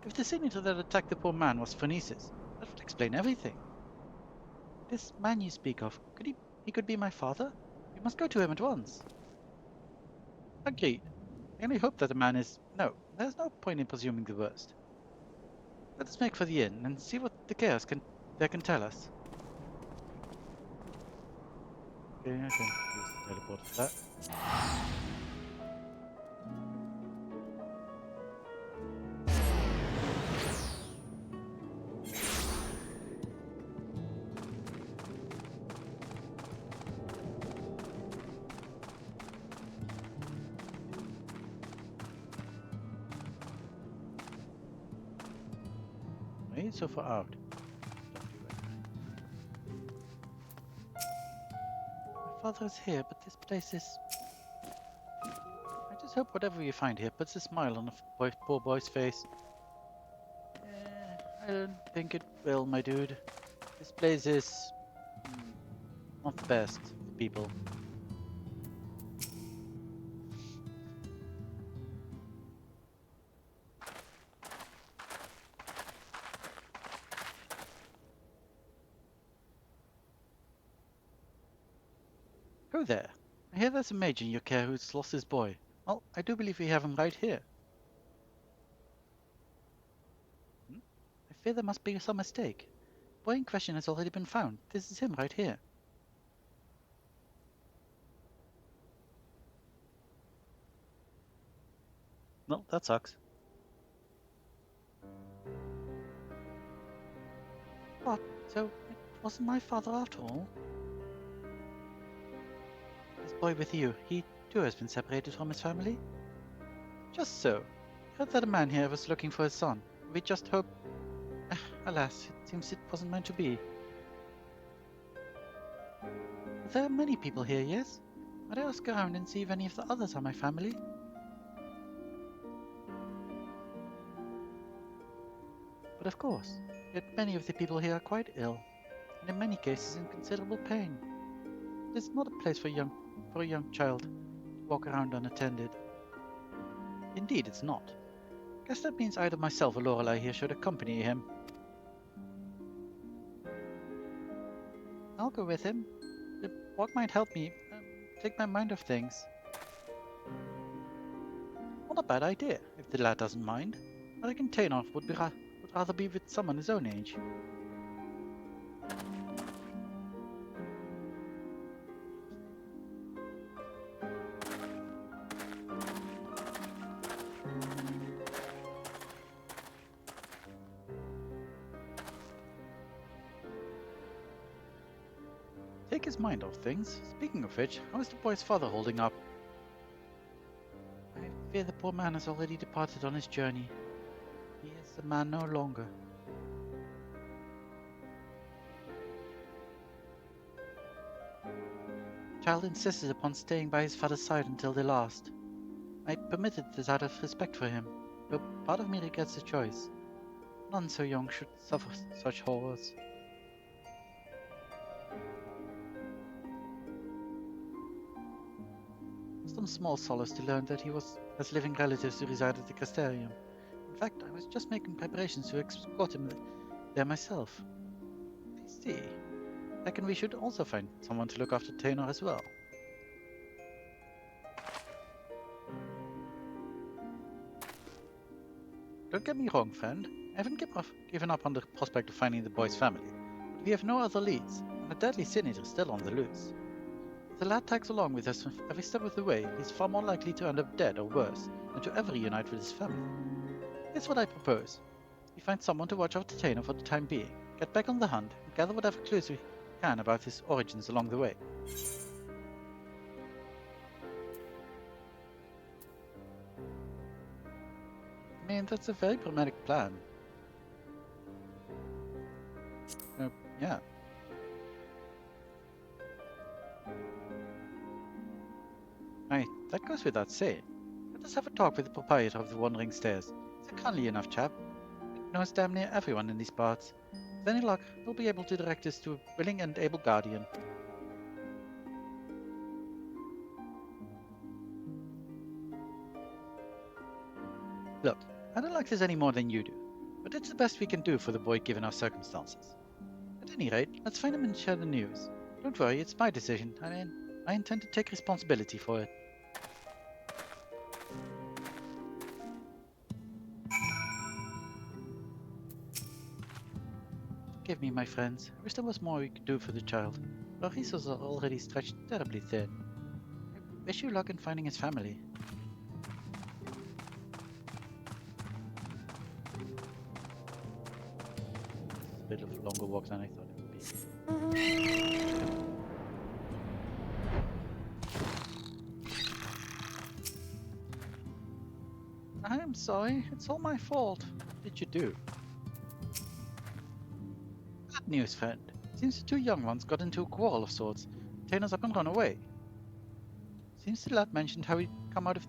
If the senator that attacked the poor man was Phoenicis, that would explain everything. This man you speak of, he could be my father? We must go to him at once. Agreed. I only hope that the man is... No, there's no point in presuming the worst. Let us make for the inn and see what the chaos can They can tell us. Okay, I can use the teleport for that. Why are you so far out? My father is here, but this place is... I just hope whatever you find here puts a smile on the poor boy's face. I don't think it will, my dude. This place is... not the best for people. Who there? I hear there's a mage in your care who's lost his boy. Well, I do believe we have him right here. I fear there must be some mistake. The boy in question has already been found. This is him right here. Well, that sucks. What? So, it wasn't my father after all? This boy with you, he too has been separated from his family? Just so. I heard that a man here was looking for his son. We just hope... Alas, it seems it wasn't meant to be. There are many people here, yes? Might I ask around and see if any of the others are my family? But of course, yet many of the people here are quite ill, and in many cases in considerable pain. It is not a place for a young child to walk around unattended. Indeed, it's not. Guess that means either myself or Lorelei here should accompany him. I'll go with him. The walk might help me take my mind off things. Not a bad idea, if the lad doesn't mind. I reckon Taynor would rather be with someone his own age. Take his mind off things. Speaking of which, how is the boy's father holding up? I fear the poor man has already departed on his journey. He is a man no longer. The child insisted upon staying by his father's side until the last. I permitted this out of respect for him, though part of me regrets the choice. None so young should suffer such horrors. Some small solace to learn that he has living relatives who reside at the Castellium. In fact, I was just making preparations to escort him there myself. I see. I reckon we should also find someone to look after Taynor as well. Don't get me wrong, friend. I haven't given up on the prospect of finding the boy's family, but we have no other leads, and a deadly sin eater is still on the loose. If the lad tags along with us every step of the way, he's far more likely to end up dead or worse than to ever reunite with his family. Here's what I propose. We find someone to watch after Taynor for the time being, get back on the hunt, and gather whatever clues we can about his origins along the way. I mean, that's a very pragmatic plan. Yeah. Right, that goes without saying. Let us have a talk with the proprietor of the Wandering Stairs. He's a kindly enough chap. He knows damn near everyone in these parts. With any luck, he'll be able to direct us to a willing and able guardian. Look, I don't like this any more than you do, but it's the best we can do for the boy given our circumstances. At any rate, let's find him and share the news. Don't worry, it's my decision. I mean, I intend to take responsibility for it. Forgive me, my friends. I wish there was more we could do for the child. Our resources are already stretched terribly thin. I wish you luck in finding his family. It's a bit of a longer walk than I thought it would be. I am sorry. It's all my fault. What did you do? Bad news, friend. Seems the two young ones got into a quarrel of sorts. Tanor's up and run away. Seems the lad mentioned how he'd come out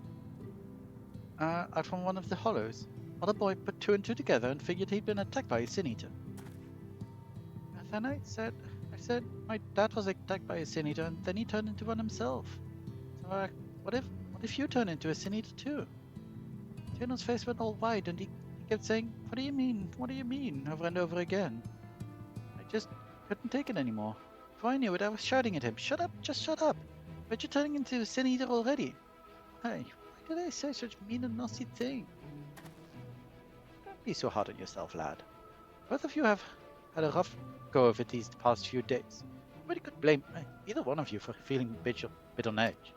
from one of the hollows. Other boy put two and two together and figured he'd been attacked by a sin eater. And then I said my dad was attacked by a sin eater and then he turned into one himself. So what if you turn into a sin eater too? Tanor's face went all white and he kept saying, "What do you mean? What do you mean?" over and over again. I just couldn't take it anymore. Before I knew it, I was shouting at him, "Shut up! Just shut up! But you're turning into a sin eater already." Hey, why did I say such mean and nasty thing? Don't be so hard on yourself, lad. Both of you have had a rough go of it these past few days. Nobody could blame either one of you for feeling a bit on edge.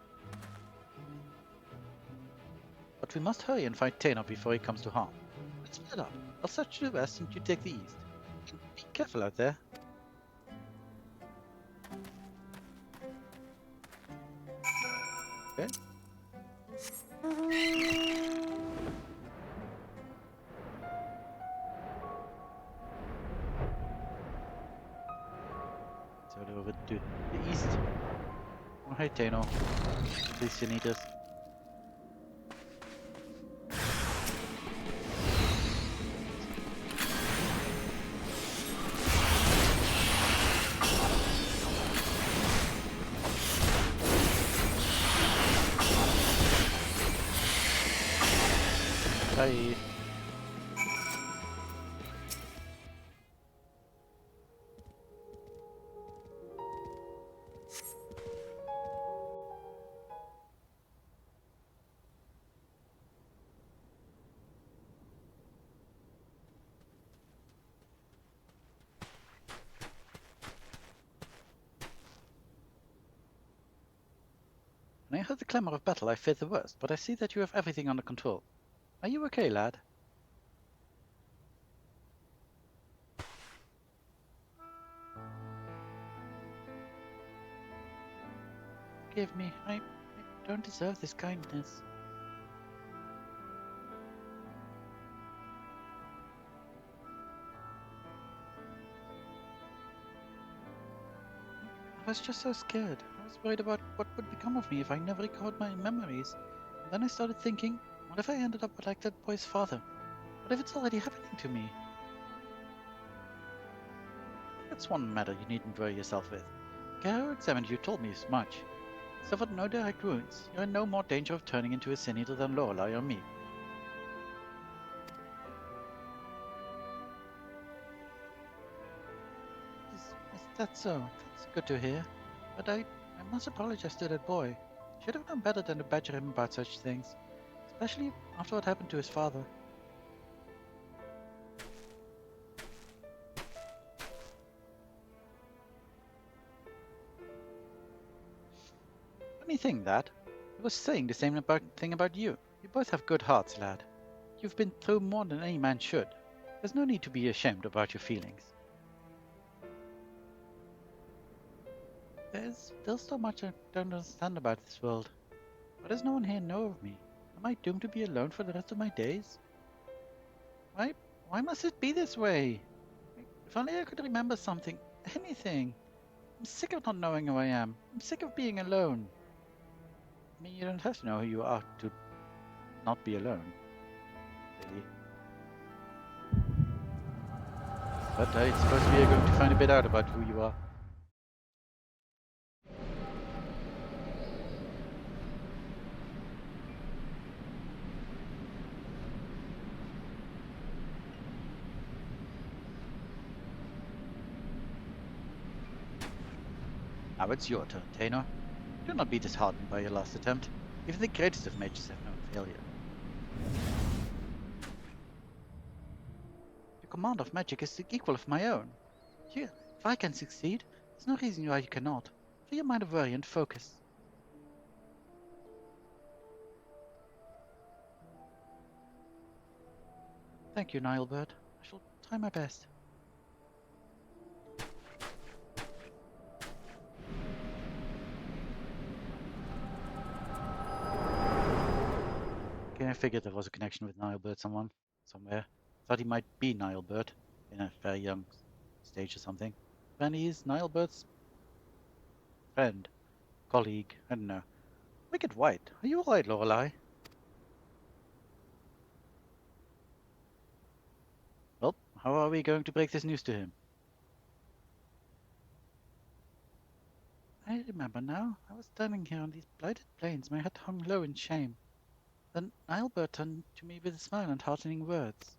But we must hurry and find Tanner before he comes to harm. Let's split up. I'll search to the west and you take the east. Be careful out there. Okay. So over to the east. Oh, hey Tano. Please, you need us. Bye. When I heard the clamor of battle, I feared the worst, but I see that you have everything under control. Are you okay, lad? Forgive me, I don't deserve this kindness. I was just so scared. I was worried about what would become of me if I never recalled my memories. And then I started thinking, what if I ended up like that boy's father? What if it's already happening to me? That's one matter you needn't worry yourself with. Care who examined you told me as much. You suffered no direct wounds. You're in no more danger of turning into a sin eater than Lorelei or me. Is that so? That's good to hear. But I must apologize to that boy. Should have done better than to badger him about such things. Especially after what happened to his father. Funny thing that. I was saying the same thing about you. You both have good hearts, lad. You've been through more than any man should. There's no need to be ashamed about your feelings. There's still so much I don't understand about this world. Why does no one here know of me? Am I doomed to be alone for the rest of my days? Why must it be this way? If only I could remember something, anything. I'm sick of not knowing who I am. I'm sick of being alone. I mean, you don't have to know who you are to not be alone, really. But I suppose we are going to find a bit out about who you are. Now it's your turn, Taynor. Do not be disheartened by your last attempt. Even the greatest of mages have known failure. Your command of magic is the equal of my own. If I can succeed, there's no reason why you cannot. Free your mind of worry and focus. Thank you, Nilebird. I shall try my best. Okay, I figured there was a connection with Nilebird somewhere. Thought he might be Nilebird in a very young stage or something. Then he is Nilebird's friend, colleague, I don't know. Wicked White, are you alright, Lorelei? Well, how are we going to break this news to him? I remember now. I was standing here on these blighted plains, my head hung low in shame. Then Nilebird turned to me with a smile and heartening words.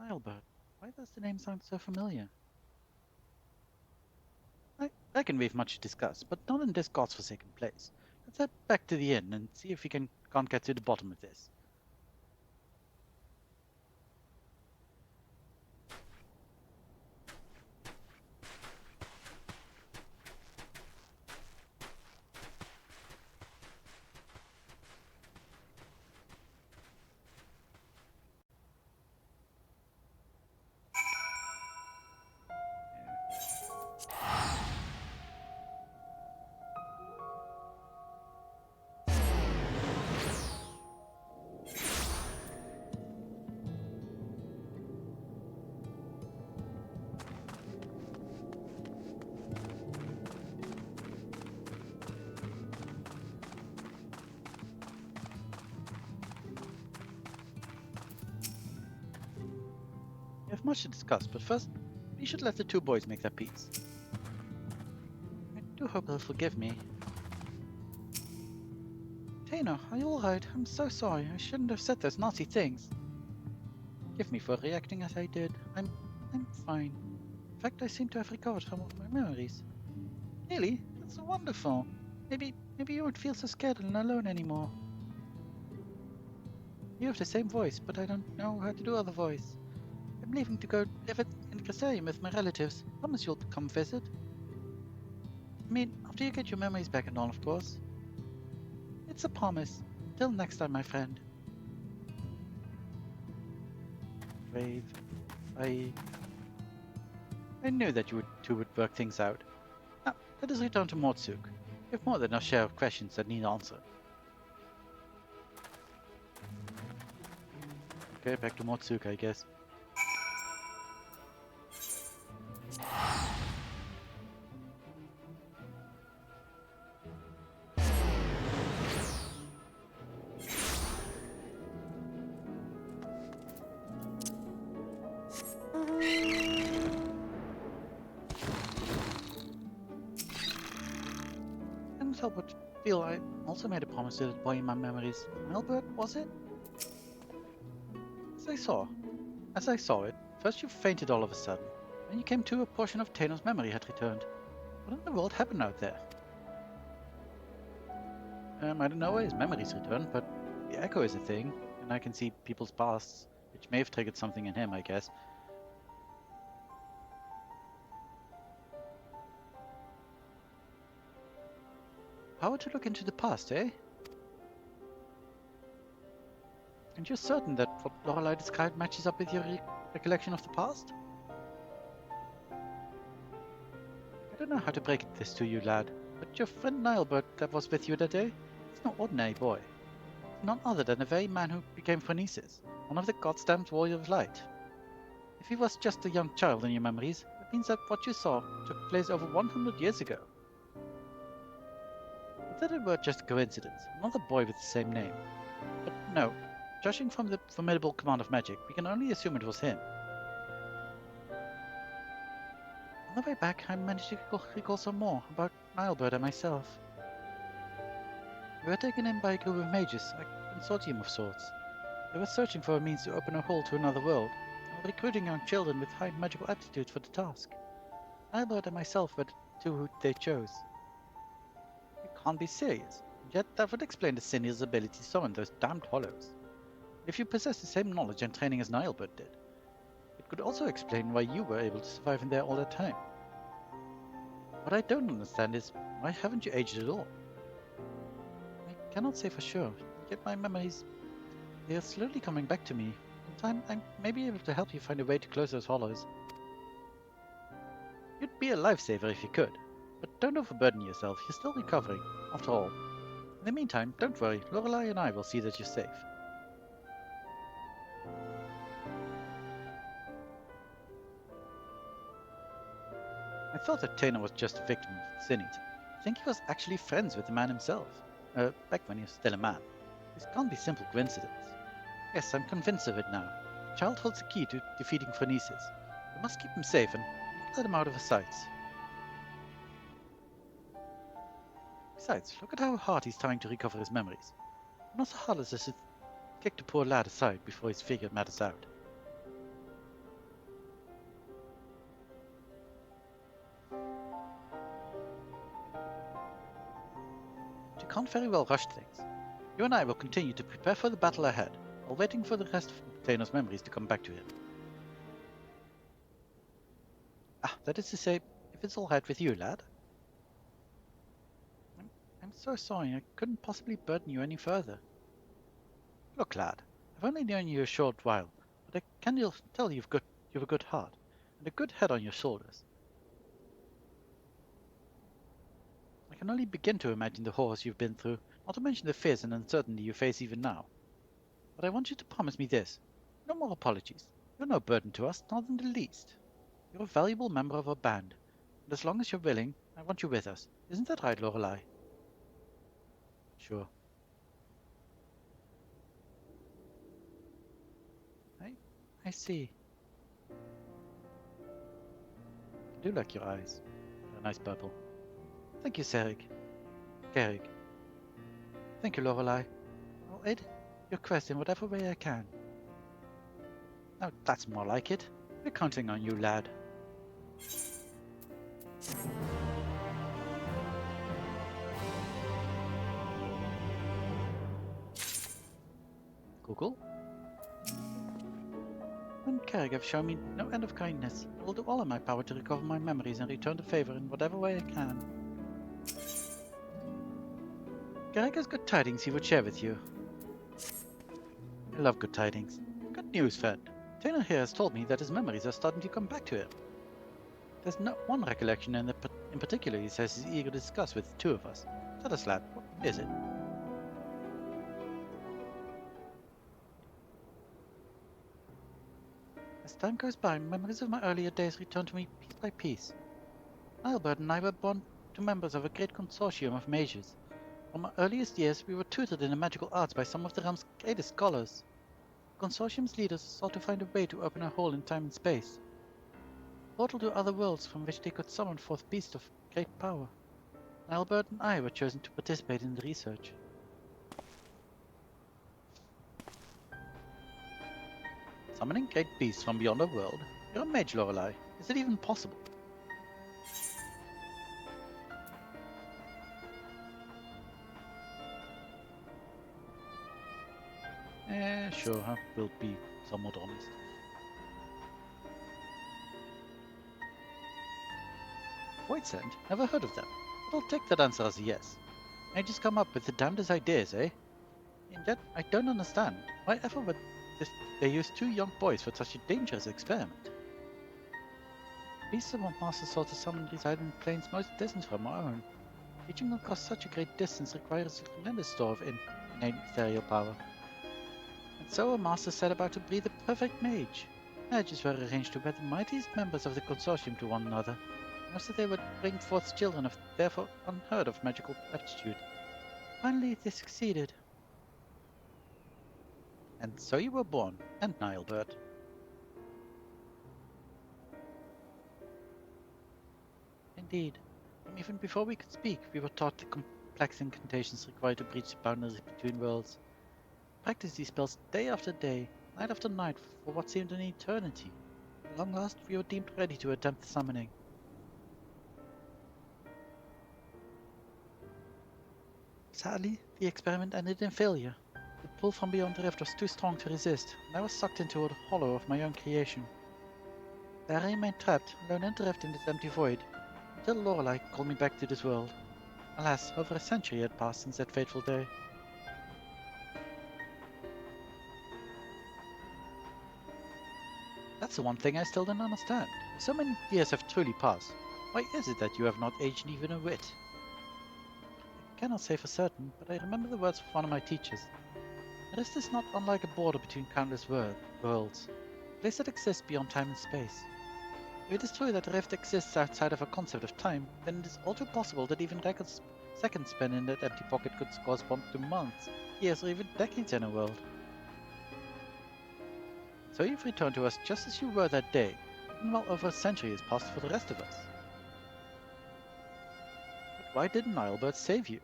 Nilebird, why does the name sound so familiar? I can weave much to discuss, but not in this godforsaken place. Let's head back to the inn and see if we can't get to the bottom of this. We have much to discuss, but first, we should let the two boys make their peace. I do hope they'll forgive me. Tano, are you alright? I'm so sorry. I shouldn't have said those nasty things. Forgive me for reacting as I did. I'm fine. In fact, I seem to have recovered some of my memories. Really? That's wonderful. Maybe you won't feel so scared and alone anymore. You have the same voice, but I don't know how to do other voice. I'm leaving to go live in Castellium with my relatives. Promise you'll come visit. I mean, after you get your memories back and all, of course. It's a promise. Till next time, my friend. Brave. I knew that you two would work things out. Now, let us return to Mortsuk. We have more than our share of questions that need answered. Okay, back to Mortsuk, I guess. Couldn't help but feel I also made a promise to that boy in my memories. Albert, was it? As I saw it, first you fainted all of a sudden. When you came to, a portion of Tano's memory had returned. What in the world happened out there? I don't know why his memories returned, but the echo is a thing, and I can see people's pasts, which may have triggered something in him, I guess. Power to look into the past, eh? And you're certain that what Lorelei described matches up with your recollection of the past? I don't know how to break this to you, lad, but your friend Nilebird that was with you that day, he's no ordinary boy. He's none other than the very man who became Phronesis, one of the god-stamped warrior of light. If he was just a young child in your memories, it means that what you saw took place over 100 years ago. If that were just a coincidence, another boy with the same name. But no, judging from the formidable command of magic, we can only assume it was him. On the way back, I managed to recall some more about Nilebird and myself. We were taken in by a group of mages, a consortium of sorts. They were searching for a means to open a hole to another world, and were recruiting young children with high magical aptitudes for the task. Nilebird and myself were the two who they chose. You can't be serious. Yet that would explain the Sinir's ability to summon those damned hollows. If you possess the same knowledge and training as Nilebert did, it could also explain why you were able to survive in there all that time. What I don't understand is, why haven't you aged at all? I cannot say for sure, yet my memories, they are slowly coming back to me. In time, I may be able to help you find a way to close those hollows. You'd be a lifesaver if you could, but don't overburden yourself, you're still recovering, after all. In the meantime, don't worry, Lorelei and I will see that you're safe. I thought that Tainer was just a victim of the Sinit. I think he was actually friends with the man himself. Back when he was still a man. This can't be simple coincidence. Yes, I'm convinced of it now. The child holds the key to defeating Phronesis. We must keep him safe and let him out of our sights. Besides, look at how hard he's trying to recover his memories. Not so hard as to kick the poor lad aside before he's figured matters out. But you can't very well rush things. You and I will continue to prepare for the battle ahead, while waiting for the rest of Tainer's memories to come back to him. That is to say, if it's all right with you, lad. I'm so sorry, I couldn't possibly burden you any further. Look, lad, I've only known you a short while, but I can tell you've a good heart, and a good head on your shoulders. I can only begin to imagine the horrors you've been through, not to mention the fears and uncertainty you face even now. But I want you to promise me this. No more apologies. You're no burden to us, not in the least. You're a valuable member of our band, and as long as you're willing, I want you with us. Isn't that right, Lorelei? Sure. I see. I do like your eyes. They're a nice purple. Thank you, Kerig. Thank you, Lorelei. I'll aid your quest in whatever way I can. Now that's more like it. We're counting on you, lad. Google? And Kerig have shown me no end of kindness. I will do all in my power to recover my memories and return the favor in whatever way I can. Kerig has good tidings he would share with you. I love good tidings. Good news, friend. Tainer here has told me that his memories are starting to come back to him. There's not one recollection in particular he says he's eager to discuss with the two of us. Tell us, lad, what is it? As time goes by, memories of my earlier days return to me piece by piece. Nilebert and I were born to members of a great consortium of mages. From our earliest years, we were tutored in the magical arts by some of the realm's greatest scholars. The consortium's leaders sought to find a way to open a hole in time and space. A portal to other worlds from which they could summon forth beasts of great power. Nilebert and I were chosen to participate in the research. Summoning great beasts from beyond our world? You're a mage, Lorelei. Is it even possible? Sure, huh? We'll be somewhat honest. Voidsend? Never heard of them. But I'll take that answer as a yes. I just come up with the damnedest ideas, eh? And yet, I don't understand. Why ever would they use two young boys for such a dangerous experiment? Beasts of our master sought to summon reside in planes most distant from our own. Reaching across such a great distance requires a tremendous store of innate ethereal power. And so our master set about to breed the perfect mage. Marriages were arranged to wed the mightiest members of the consortium to one another, and so they would bring forth children of therefore unheard of magical aptitude. Finally, they succeeded. And so you were born, and Nilebert. Indeed. And even before we could speak, we were taught the complex incantations required to breach the boundaries between worlds. Practice these spells day after day, night after night, for what seemed an eternity. At long last, we were deemed ready to attempt the summoning. Sadly, the experiment ended in failure. The pull from beyond the rift was too strong to resist, and I was sucked into a hollow of my own creation. There I remained trapped, alone in the rift in this empty void, until Lorelei called me back to this world. Alas, over a century had passed since that fateful day. That's the one thing I still don't understand. So many years have truly passed. Why is it that you have not aged even a whit? I cannot say for certain, but I remember the words of one of my teachers. The rift is not unlike a border between countless worlds, a place that exists beyond time and space. If it is true that the rift exists outside of a concept of time, then it is all too possible that even seconds spent in that empty pocket could correspond to months, years, or even decades in a world. So you've returned to us just as you were that day, even well over a century has passed for the rest of us. But why didn't Nilebird save you?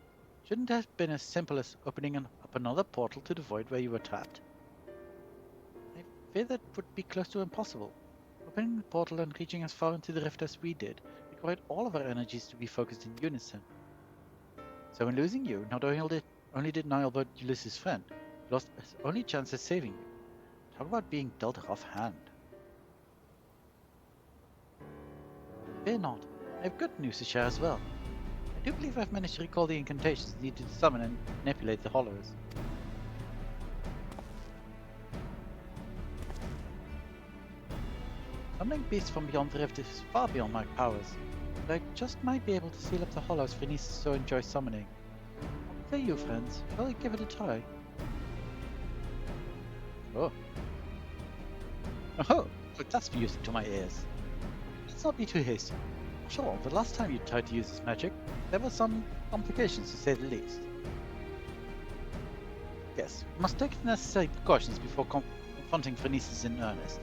Shouldn't it have been as simple as opening up another portal to the void where you were trapped? I fear that would be close to impossible. Opening the portal and reaching as far into the rift as we did required all of our energies to be focused in unison. So in losing you, not only did Nilebird lose his friend, he lost his only chance at saving you. Talk about being dealt a rough hand. Fear not. I have good news to share as well. I do believe I've managed to recall the incantations needed to summon and manipulate the hollows. Summoning beasts from beyond the rift is far beyond my powers, but I just might be able to seal up the hollows Rhaenys so enjoys summoning. What say you, friends? Shall I give it a try? Oh. Oh, look, that's music to my ears. Let's not be too hasty. After all, the last time you tried to use this magic, there were some complications to say the least. Yes, we must take the necessary precautions before confronting Rhaenys in earnest.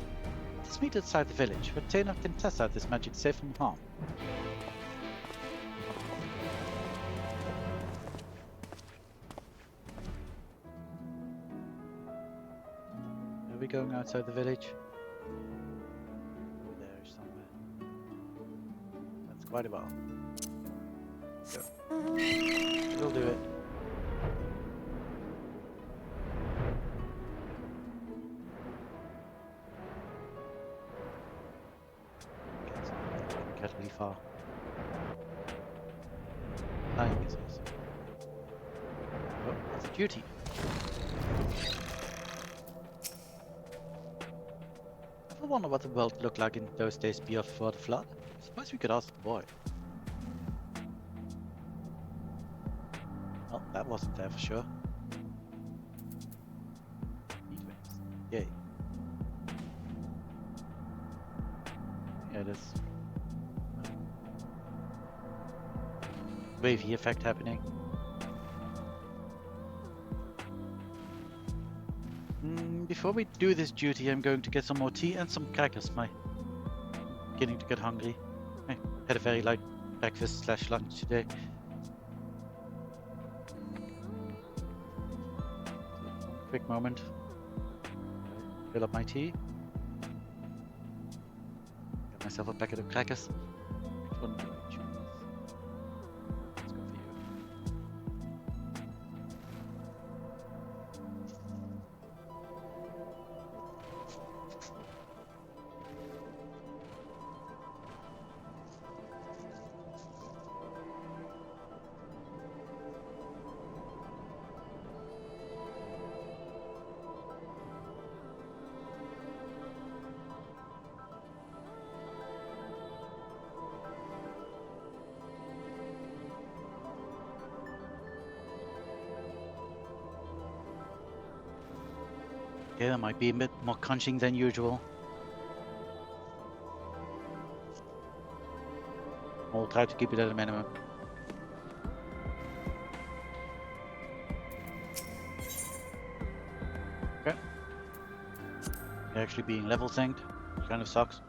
Let us meet outside the village, where Taylor can test out this magic safe from harm. Are we going outside the village? Over there somewhere. That's quite a while. Go. We'll do it. Incredibly far. Dying is awesome. Oh, that's a duty. I wonder what the world looked like in those days before the flood. I suppose we could ask the boy. Well, that wasn't there for sure. Yay. Yeah, there's wavy effect happening. Before we do this duty, I'm going to get some more tea and some crackers. I'm beginning to get hungry. I had a very light breakfast / lunch today. Quick moment. Fill up my tea. Get myself a packet of crackers. Which one do I choose? Let's go for you. Okay, that might be a bit more crunching than usual. I'll try to keep it at a minimum. Okay. They're actually being level synced, which kind of sucks.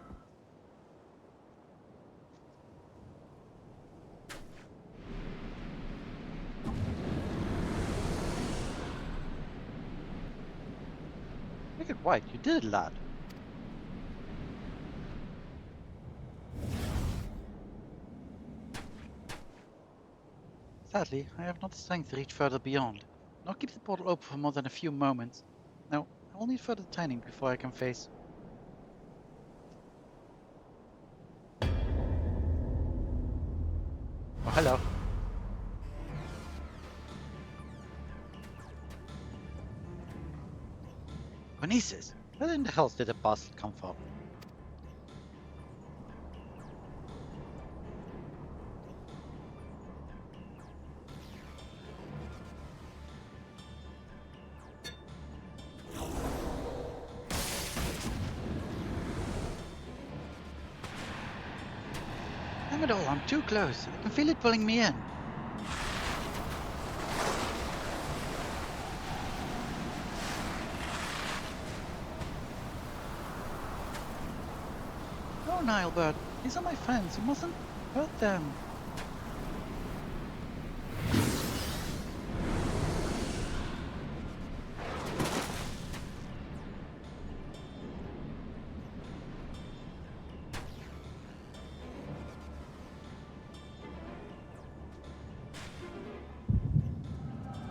Make it white, you did it, lad. Sadly, I have not the strength to reach further beyond. Nor keep the portal open for more than a few moments. No, I will need further training before I can face... Oh, hello. Kinesis? Where in the hell did the bastard come from? Damn it all, I'm too close. I can feel it pulling me in. No, Nilebird. These are my friends. You mustn't hurt them.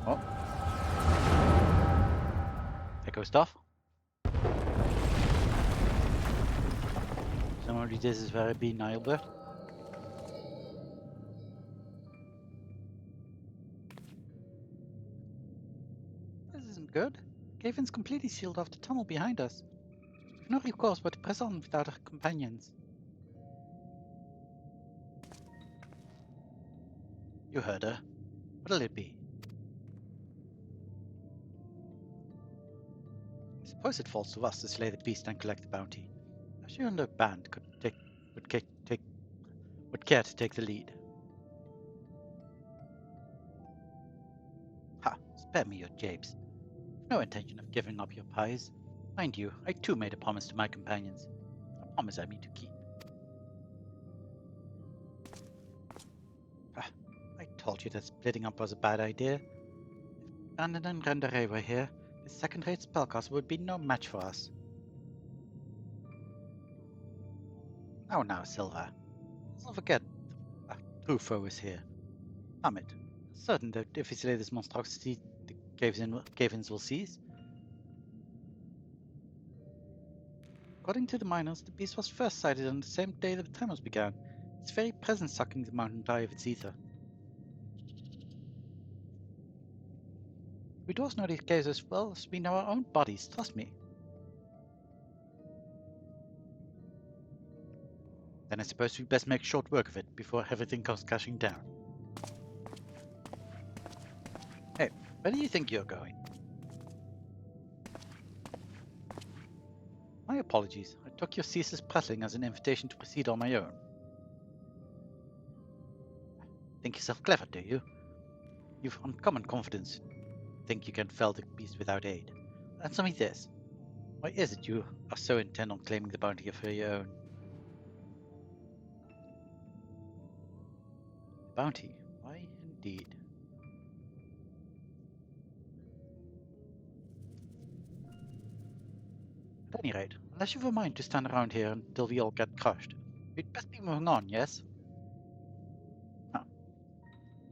Oh. Echo stuff. Somebody this is where I be Nilebird. This isn't good. Gavin's completely sealed off the tunnel behind us. We've no recourse but to press on without our companions. You heard her. What'll it be? I suppose it falls to us to slay the beast and collect the bounty. As you and the band would care to take the lead. Ha! Spare me your japes. No intention of giving up your pies. Mind you, I too made a promise to my companions. A promise I mean to keep. Ah, I told you that splitting up was a bad idea. If Brandon and Rendere were here, this second-rate spellcaster would be no match for us. Now, Silva. Let's not forget our true foe is here. Damn it. Certain that if we slay this monstrosity, the Gavins will cease. According to the miners, the beast was first sighted on the same day that the tremors began. Its very presence sucking the mountain dry of its ether. We dwarves know these caves as well as we know our own bodies, trust me. Then I suppose we best make short work of it before everything comes crashing down. Hey, where do you think you're going? My apologies. I took your ceaseless prattling as an invitation to proceed on my own. Think yourself clever, do you? You've uncommon confidence. Think you can fell the beast without aid. Answer me this. Why is it you are so intent on claiming the bounty for your own? Bounty? Why indeed? At any rate, unless you've a mind to stand around here until we all get crushed, we'd best be moving on, yes? Oh.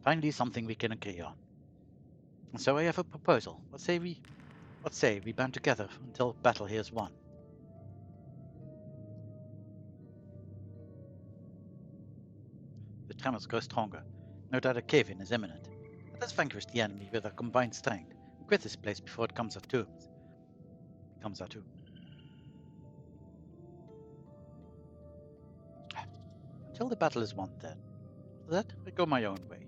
Finally something we can agree on. And so I have a proposal. What say we band together until battle here is won? The tremors grow stronger. No doubt a cave-in is imminent. Let us vanquish the enemy with our combined strength and quit this place before it becomes our tomb. Until the battle is won, then. After that, I go my own way.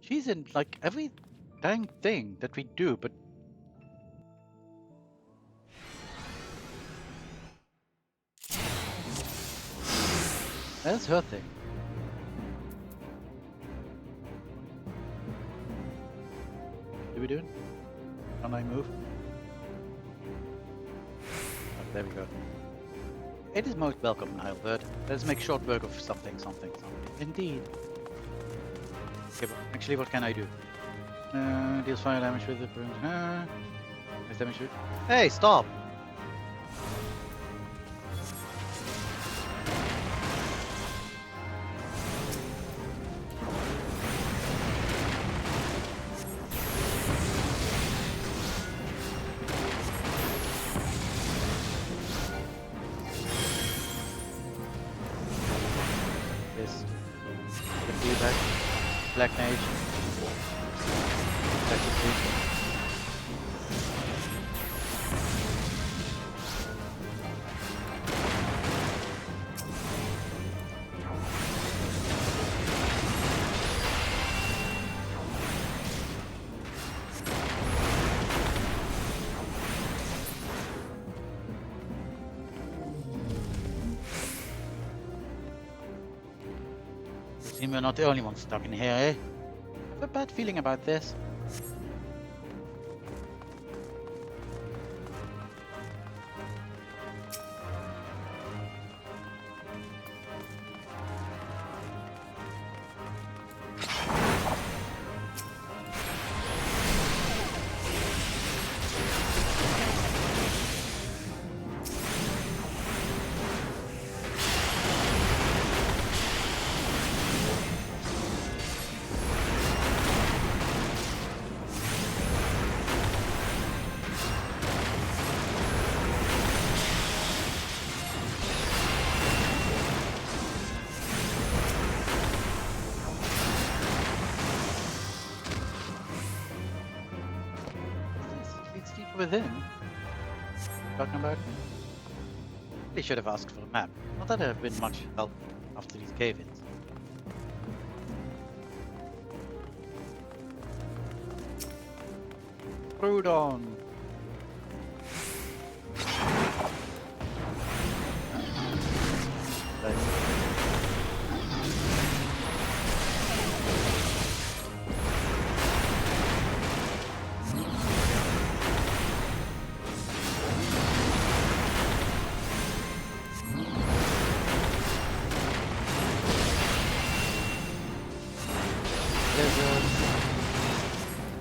She's in, like, every dang thing that we do, but... That's her thing. What are we doing? Can I move? Oh, there we go. It is most welcome, Nilebird. Let's make short work of something. Indeed. Okay, but actually, what can I do? Deals fire damage with the... Nice damage with... Hey, stop! Black Mage. Effectively. Seem we're not the only ones stuck in here, eh? I have a bad feeling about this. It's deep within. Talking about? They should have asked for a map. Not that there have been much help after these cave-ins. Prudon!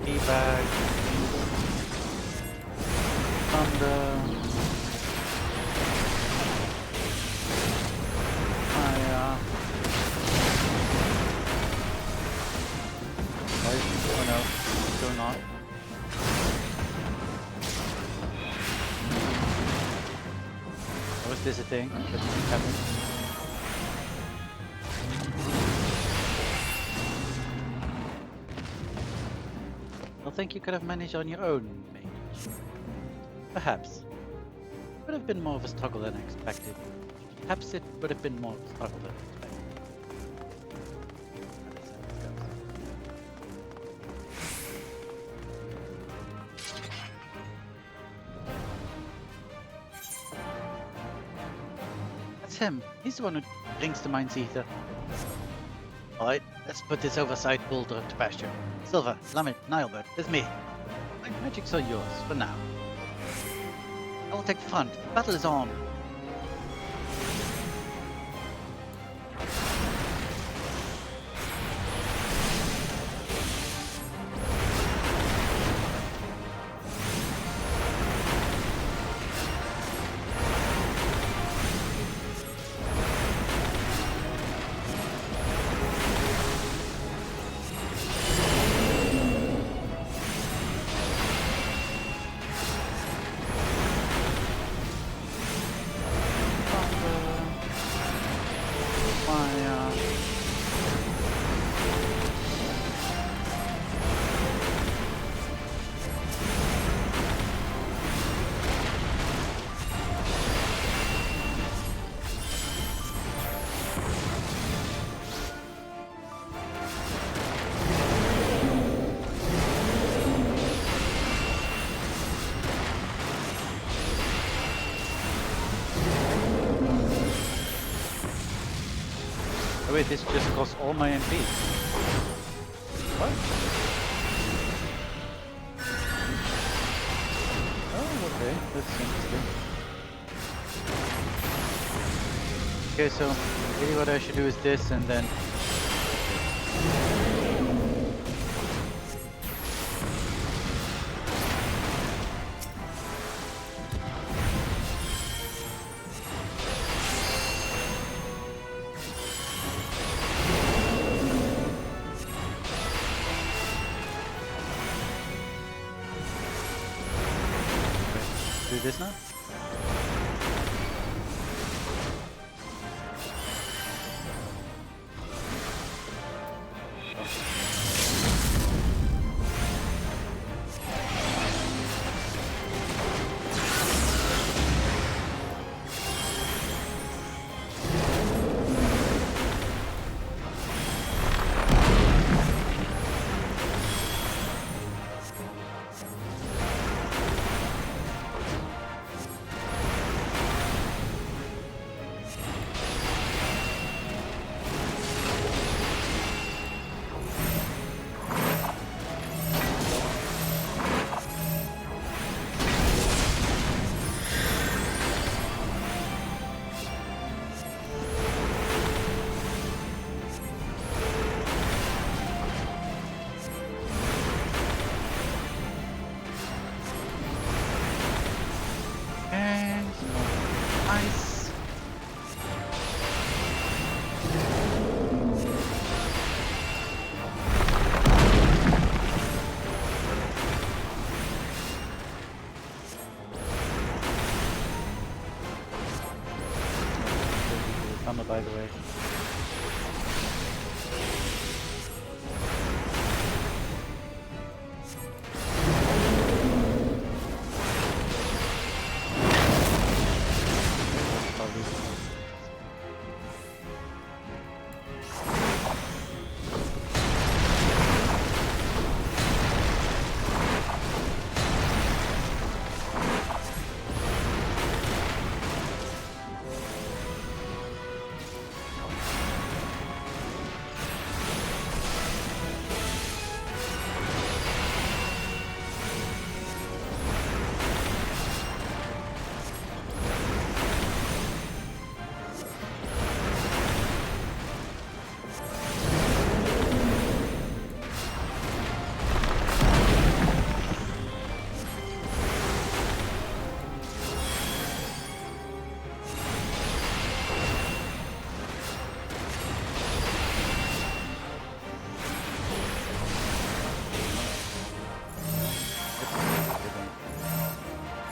Teabag, thunder, fire. Oh no, still not. Was this a thing that didn't happen? I think you could have managed on your own, mage. Perhaps. Would have been more of a struggle than expected. Perhaps it would have been more of a struggle than expected. That's him. He's the one who brings the Mind's Ether. Alright, let's put this oversight boulder to pasture. Silver, Lamet, Nilebird, it's me. My magics are yours, for now. I will take the front. The battle is on. Oh wait, this just costs all my MP. What? Oh, okay, that's interesting. Okay, so really what I should do is this and then... Do this now? armor, by the way.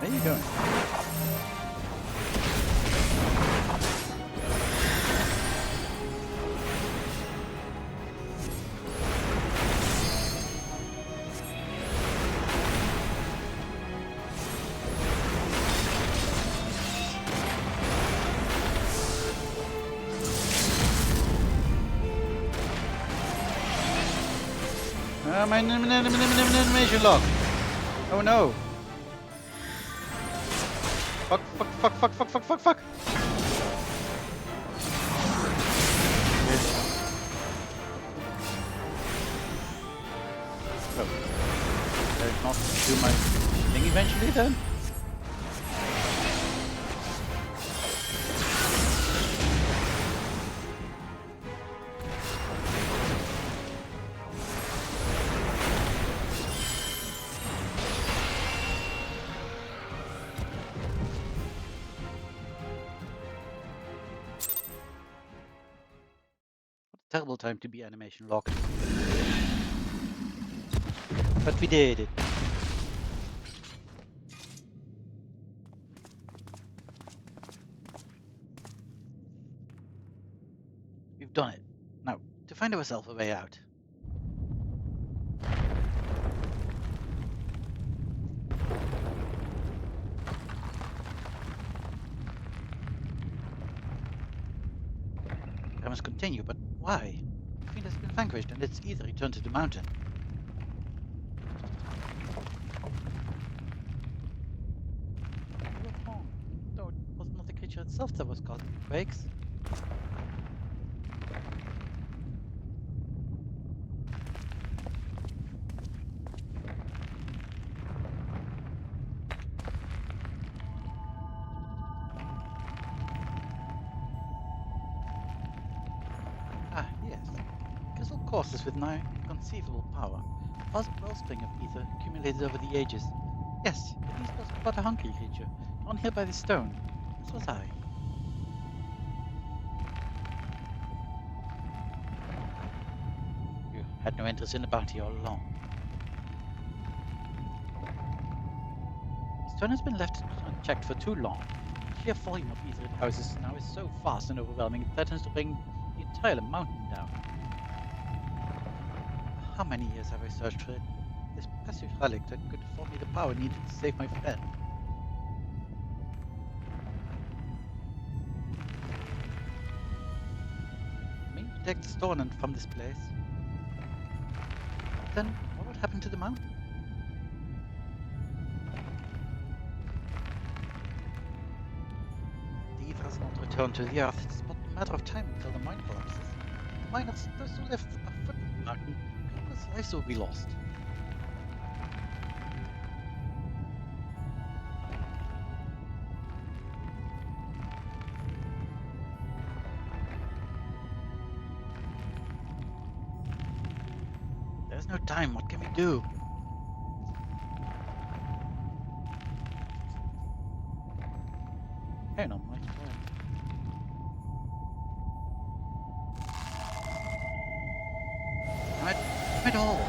Where are you going? My animation lock. Oh no. Fuck. Oh. Did I not do my thing eventually then? Terrible time to be animation locked. But we did it. We've done it. Now, to find ourselves a way out. I must continue, but why? The fiend has been vanquished, and it's either return to the mountain. You were wrong. No, it was not the creature itself that was causing the quakes. Ah, yes. Crystal courses with nigh inconceivable power. A vast wellspring of ether accumulated over the ages. Yes, at least was but a hungry creature, drawn here by the stone. As was I. You had no interest in the bounty all along. The stone has been left unchecked for too long. The sheer volume of ether it houses now is so vast and overwhelming it threatens to bring the entire mountain down. How many years have I searched for it? This passive relic that could afford me the power needed to save my friend. Maybe take the stone and from this place. Then what would happen to the mountain? The ether has not returned to the earth. It's but a matter of time until the mine collapses. The miners, those who live afoot of the mountain, countless lives will be lost. There's no time. What can we do? Hang on, my turn. Damn it all.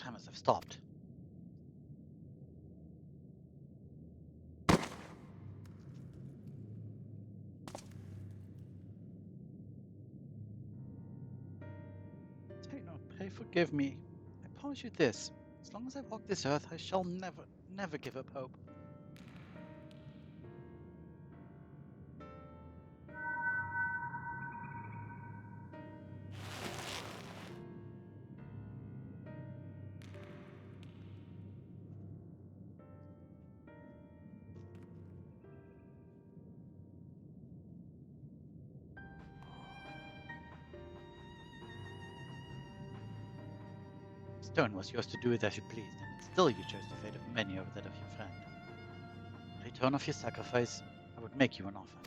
timers have stopped. Taino, pray forgive me. I promise you this. As long as I walk this earth, I shall never give up hope. Stone was yours to do with as you pleased, and still you chose the fate of many over that of your friend. In return of your sacrifice, I would make you an offer.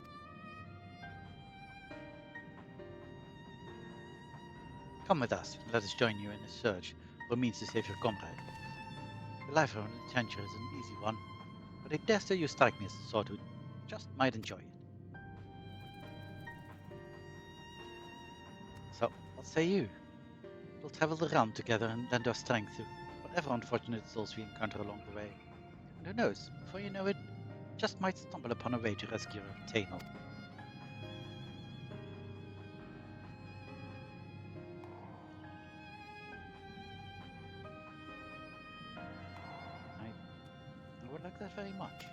Come with us, and let us join you in a search for means to save your comrade. The life of an adventurer is an easy one, but I dare say you strike me as the sort who just might enjoy it. So, what say you? We'll travel the realm together and lend our strength to whatever unfortunate souls we encounter along the way. And who knows, before you know it, just might stumble upon a way to rescue Tainal. I would like that very much.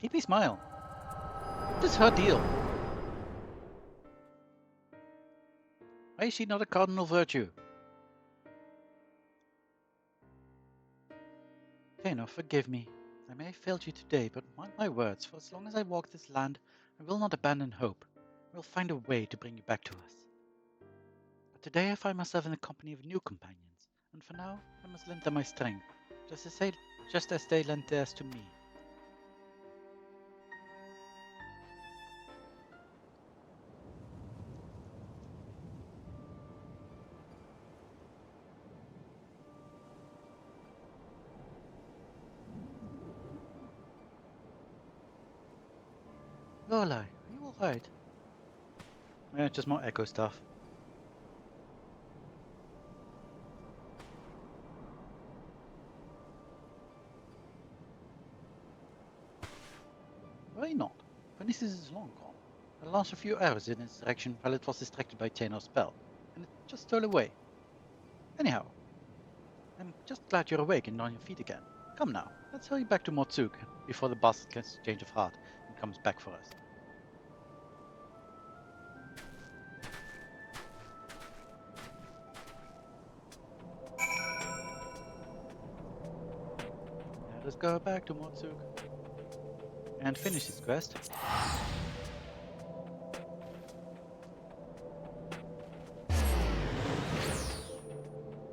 Keepy smile. What is her deal? Why is she not a cardinal virtue? Taino, forgive me. I may have failed you today, but mind my words, for as long as I walk this land, I will not abandon hope. We'll find a way to bring you back to us. But today I find myself in the company of new companions, and for now I must lend them my strength, just as they lent theirs to me. Lorelei, are you alright? Yeah, just more echo stuff. Why not? Venices is long gone. I launched a few arrows in its direction while it was distracted by Taino's spell, and it just stole away. Anyhow, I'm just glad you're awake and on your feet again. Come now, let's hurry back to Motsuk before the bastard gets a change of heart and comes back for us. Let us go back to Motsuk and finish this quest.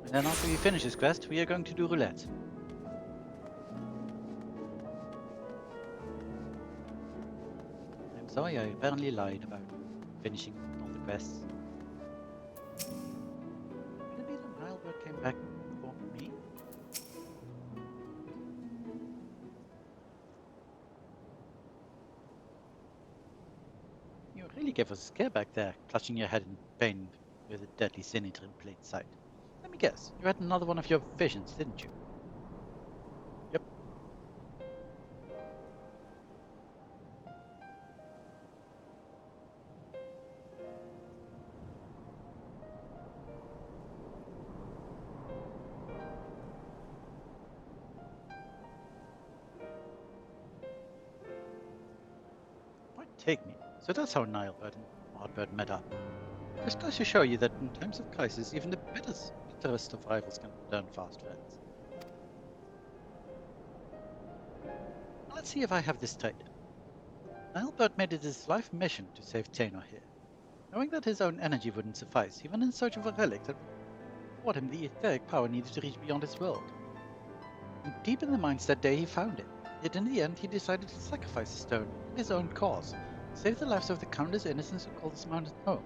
And then after we finish this quest, we are going to do roulette. I'm sorry, I apparently lied about finishing all the quests. Could it be that Nilebird came back for me? You really gave us a scare back there, clutching your head in pain with a deadly sin eater in plain sight. Let me guess, you had another one of your visions, didn't you? Yep. Might take me. So that's how Nilebird and Nilebird met up. This goes to show you that in times of crisis, even the bitterest of rivals can turn fast friends. Let's see if I have this straight. Nilebird made it his life mission to save Tainor here, knowing that his own energy wouldn't suffice, even in search of a relic that brought him the etheric power needed to reach beyond his world. And deep in the mines that day he found it, yet in the end he decided to sacrifice the stone in his own cause, to save the lives of the countless innocents who called this mountain home.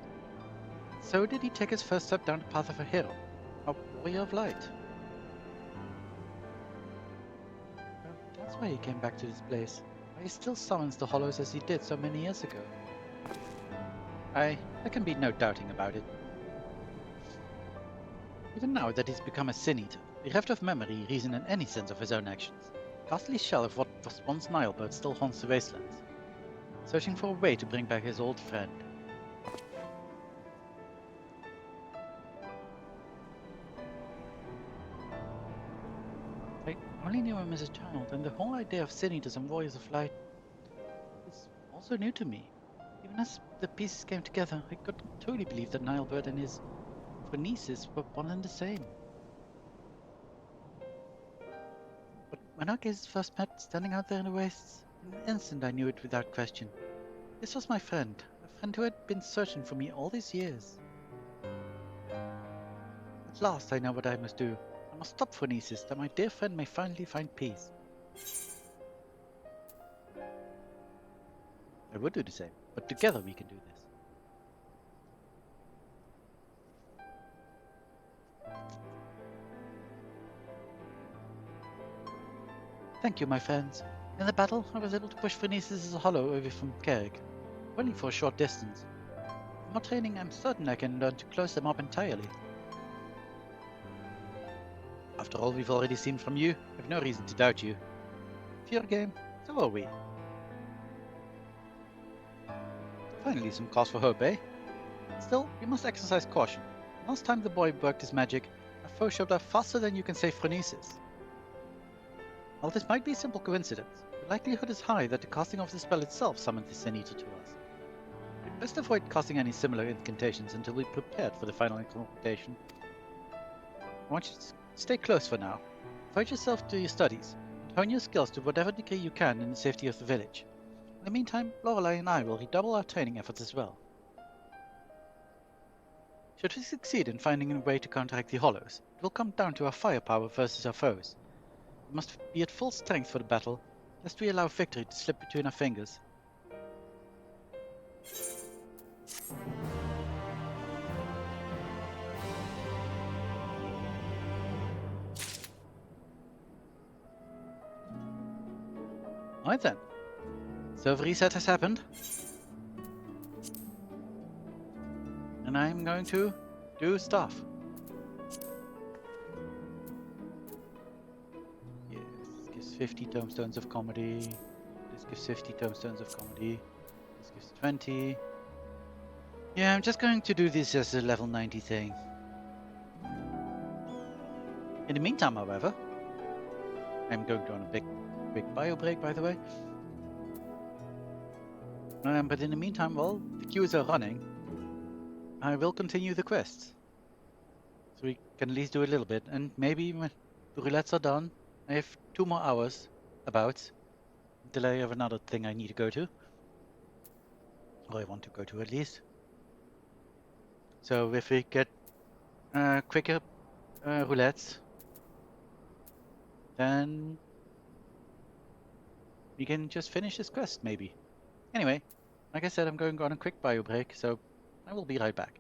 So did he take his first step down the path of a hero, a warrior of light. Well, that's why he came back to this place. he still summons the hollows as he did so many years ago. There can be no doubting about it. Even now that he's become a sin eater, bereft of memory, reason, and any sense of his own actions, the ghastly shell of what was once Nilebird still haunts the wastelands, searching for a way to bring back his old friend. I only knew him as a child, and the whole idea of sin eaters and warriors of light is also new to me. Even as the pieces came together, I couldn't totally believe that Nilebird and his phronesis were one and the same. But when our gazes first met, standing out there in the wastes, in an instant I knew it without question. This was my friend, a friend who had been searching for me all these years. At last I know what I must do. I must stop phronesis, that my dear friend may finally find peace. I would do the same, but together we can do this. Thank you, my friends. In the battle, I was able to push phronesis' hollow away from Carrick, only for a short distance. With more training, I'm certain I can learn to close them up entirely. After all we've already seen from you, I've no reason to doubt you. If you're game, so are we. Finally, some cause for hope, eh? Still, we must exercise caution. Last time the boy worked his magic, our foe showed up faster than you can say phronesis. While this might be a simple coincidence, the likelihood is high that the casting of the spell itself summoned the Sin Eater to us. We'd best avoid casting any similar incantations until we're prepared for the final confrontation. I want you to stay close for now. Devote yourself to your studies, and hone your skills to whatever degree you can in the safety of the village. In the meantime, Lorelei and I will redouble our training efforts as well. Should we succeed in finding a way to counteract the Hollows, it will come down to our firepower versus our foes. We must be at full strength for the battle, lest we allow victory to slip between our fingers. Alright then. Server reset has happened. And I'm going to do stuff. Yes, this gives 50 tomestones of comedy. This gives 50 tomestones of comedy. This gives 20. Yeah, I'm just going to do this as a level 90 thing. In the meantime, however, I'm going on a quick bio break, by the way. But in the meantime, while the queues are running, I will continue the quests. So we can at least do a little bit, and maybe when the roulettes are done, I have 2 more hours about until I have another thing I need to go to. Or I want to go to at least. So if we get quicker roulettes, then we can just finish this quest, maybe. Anyway, like I said, I'm going on a quick bio break, so I will be right back.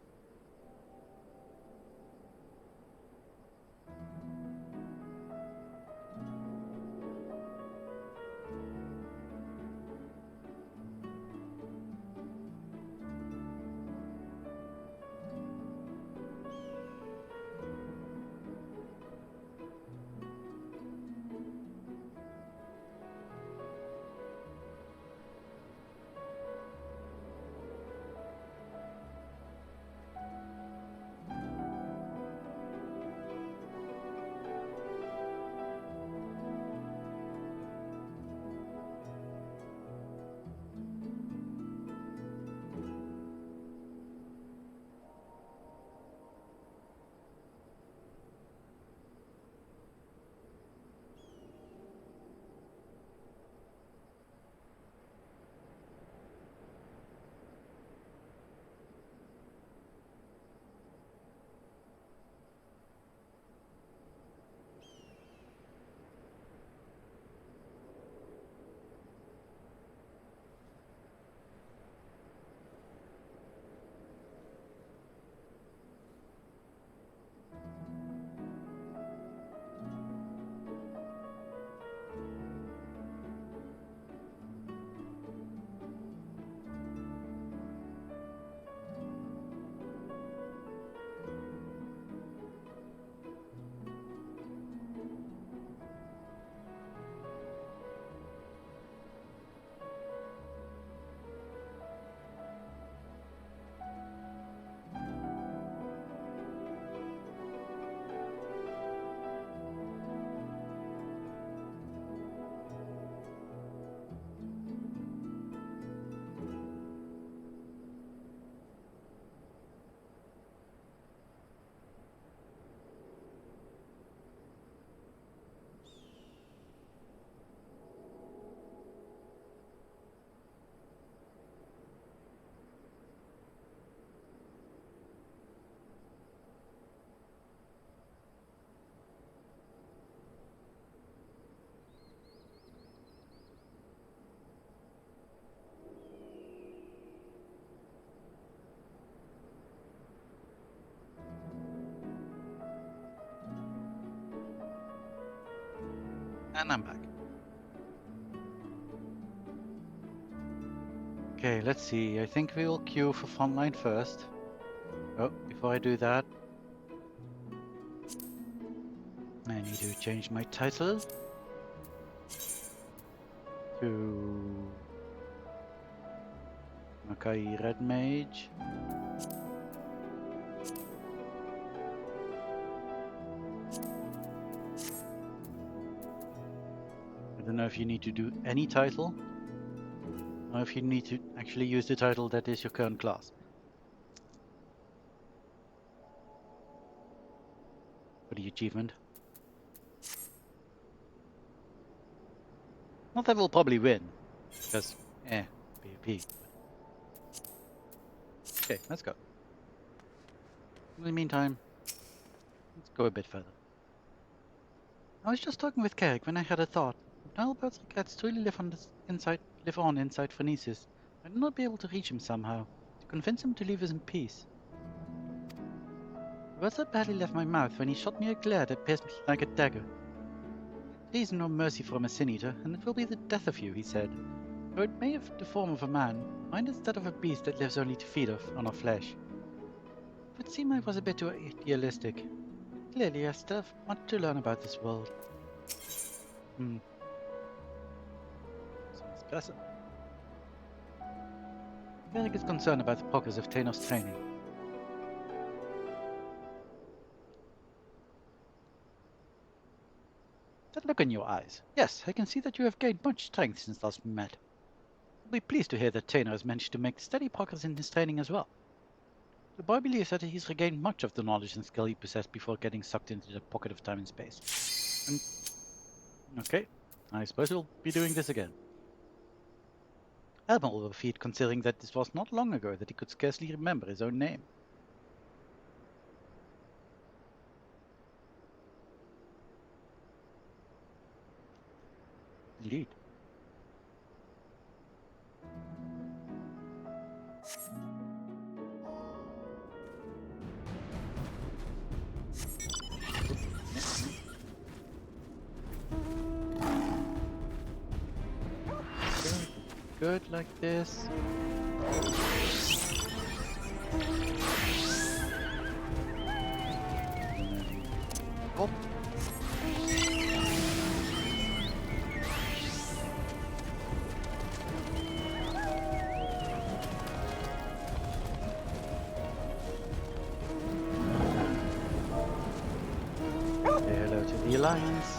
And I'm back. Okay, let's see. I think we'll queue for Frontline first. Oh, before I do that, I need to change my title to Makai Red Mage. I don't know if you need to do any title, or if you need to actually use the title that is your current class. For the achievement. Not that we'll probably win, because, PvP. Okay, let's go. In the meantime, let's go a bit further. I was just talking with Carrick when I had a thought. If Nilbert's regrets truly live on inside Phoenicis, I'd not be able to reach him somehow, to convince him to leave us in peace. The words had barely left my mouth when he shot me a glare that pierced me like a dagger. Reason no mercy from a sin-eater, and it will be the death of you, he said. Though it may have the form of a man, mine is that of a beast that lives only to feed on our flesh. It would seem I was a bit too idealistic. Clearly, I still have much to learn about this world. Sounds pleasant. Carrick is concerned about the progress of Tanos' training. That look in your eyes. Yes, I can see that you have gained much strength since last we met. I'll be pleased to hear that Tanos has managed to make steady progress in his training as well. The boy believes that he's regained much of the knowledge and skill he possessed before getting sucked into the pocket of time and space. Okay, I suppose we'll be doing this again. Admirable feat, considering that this was not long ago that he could scarcely remember his own name. Indeed. Good like this. Oh. Say hello to the Alliance.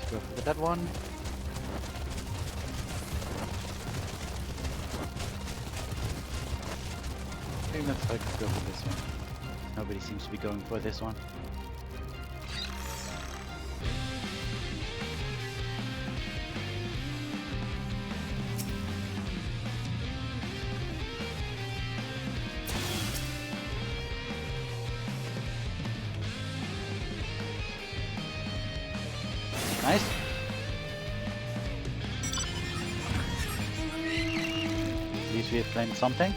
Go for that one. I think let's go for this one. Nobody seems to be going for this one. Nice. At least we have claimed something.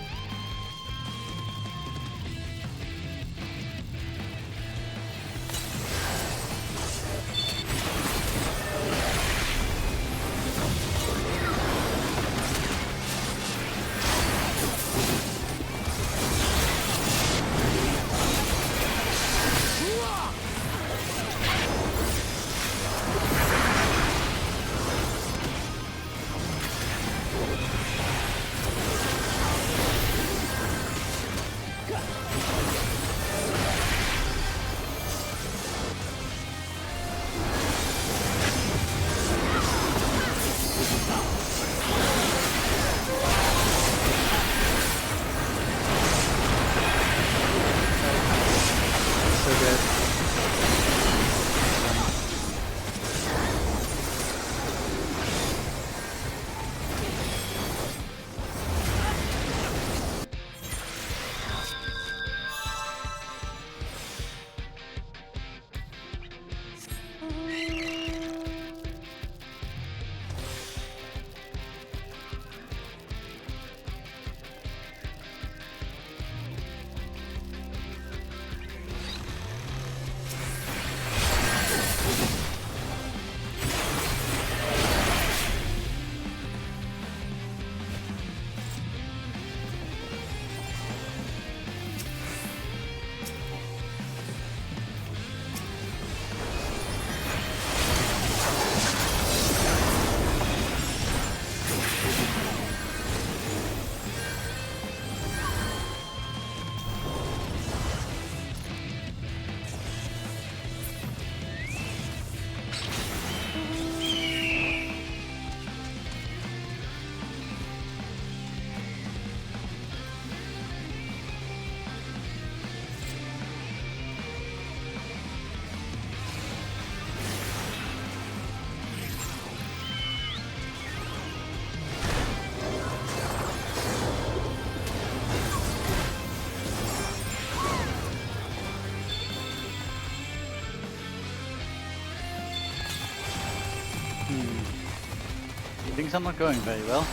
Things are not going very well.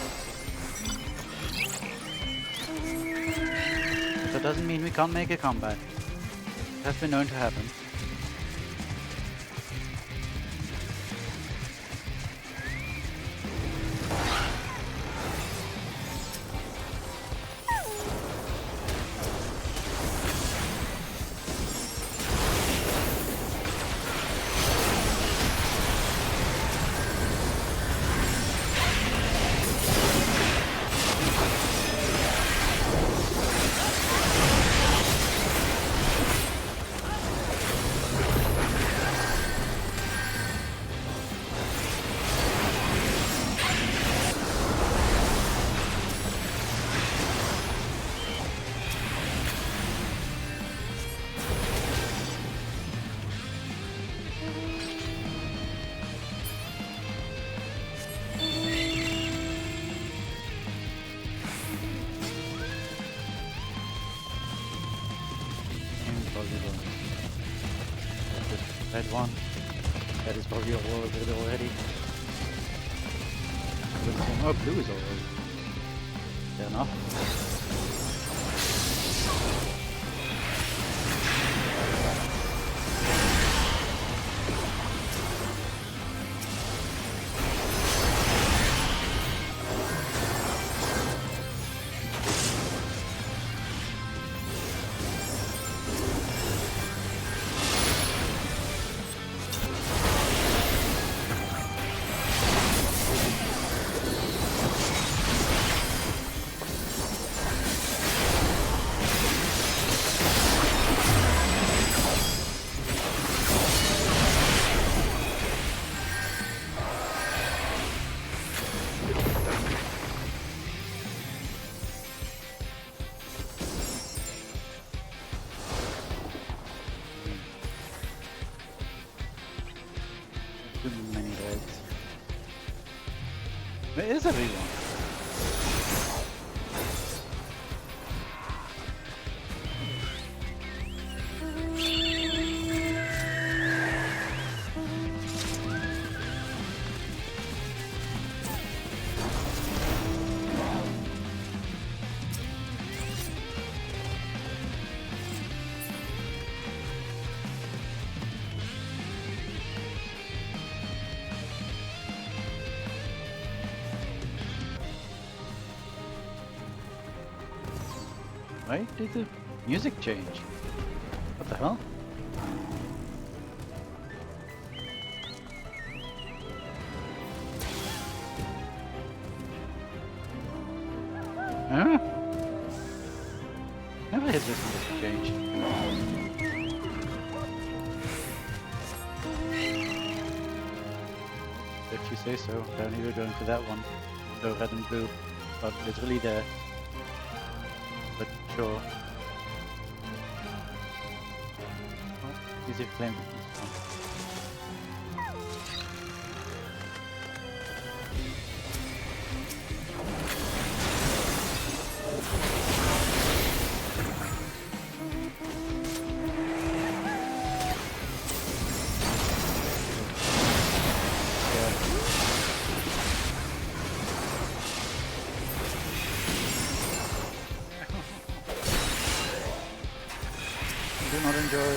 But that doesn't mean we can't make a comeback. It has been known to happen. Red one. That is probably all over it already. Oh, blue is all over. Fair enough. Too many reds. Where is everyone? Why did the music change? What the hell? Huh? Never had this music change. If you say so, apparently we're going for that one. No red and blue, but literally there. But sure. Oh, easy flame. Do not enjoy.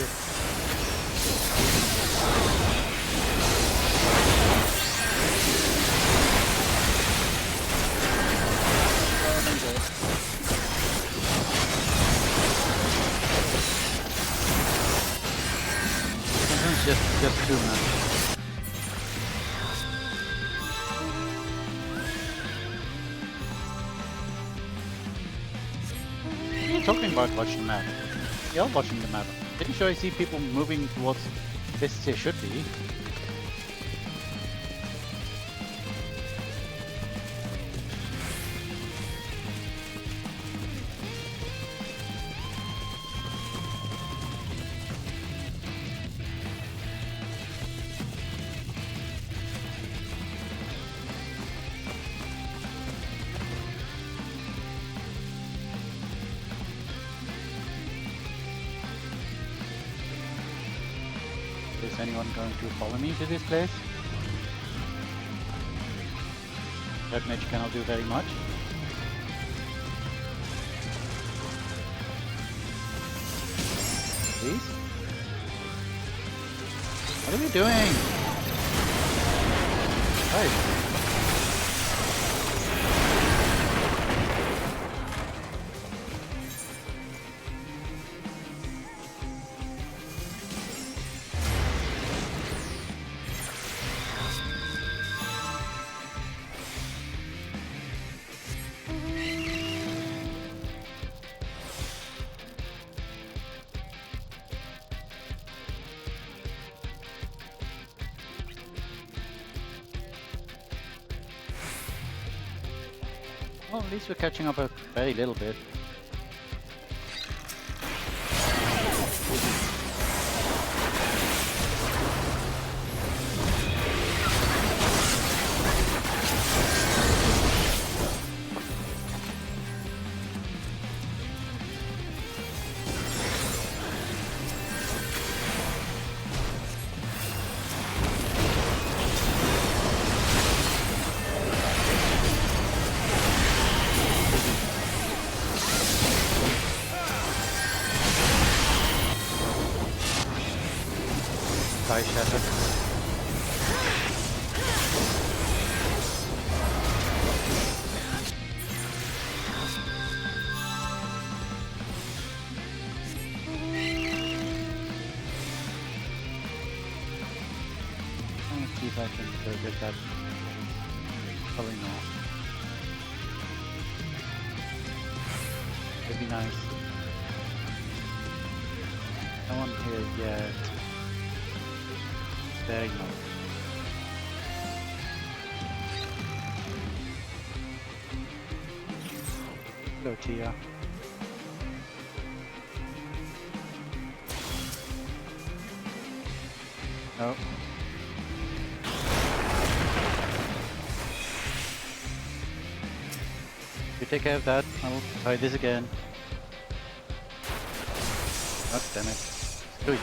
Sometimes just too much. What are you talking about watching the map? You're watching the map. Pretty sure I see people moving towards this they should be. Is anyone going to follow me to this place? Red Mage cannot do very much. Please? What are we doing? Right. Well, at least we're catching up a very little bit. Sky Shatter. Let's see if I can get that. Probably not. It'd be nice. No one here yet. There you go. Go Tia. No. You take care of that. I'll try this again. Oh, damn it. Screw you.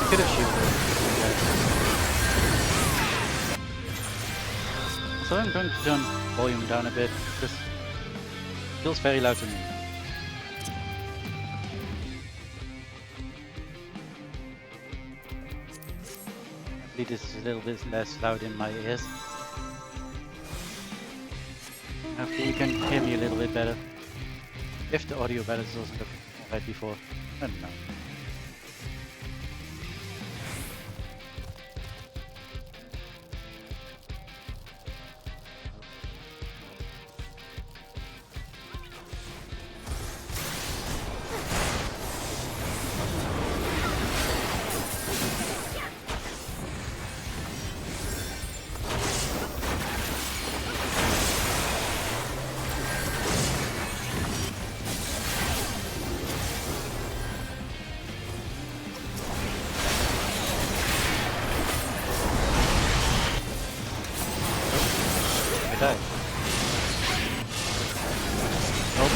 Could have shielded. Okay. So I'm going to turn volume down a bit, because it feels very loud to me. Hopefully this is a little bit less loud in my ears. Hopefully you can hear me a little bit better. If the audio balance doesn't look right before, I don't know. I died. Nope.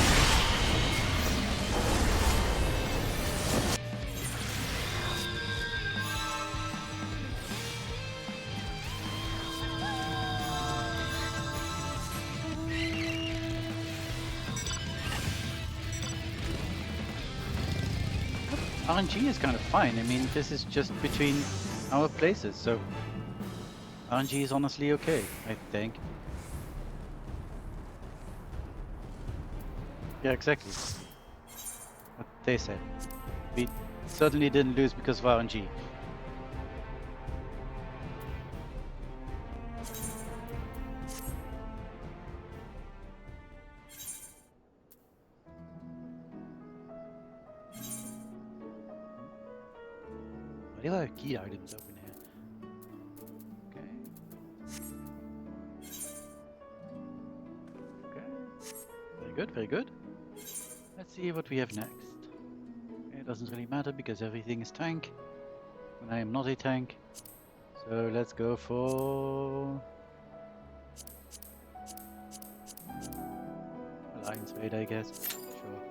RNG is kind of fine. I mean, this is just between our places, so RNG is honestly okay, I think. Yeah, exactly. What they said. We certainly didn't lose because of RNG. Why do I have key items open here? Okay. Okay. Very good, very good. Let's see what we have next. Okay, it doesn't really matter because everything is tank. And I am not a tank. So let's go for Alliance raid, I guess. Sure.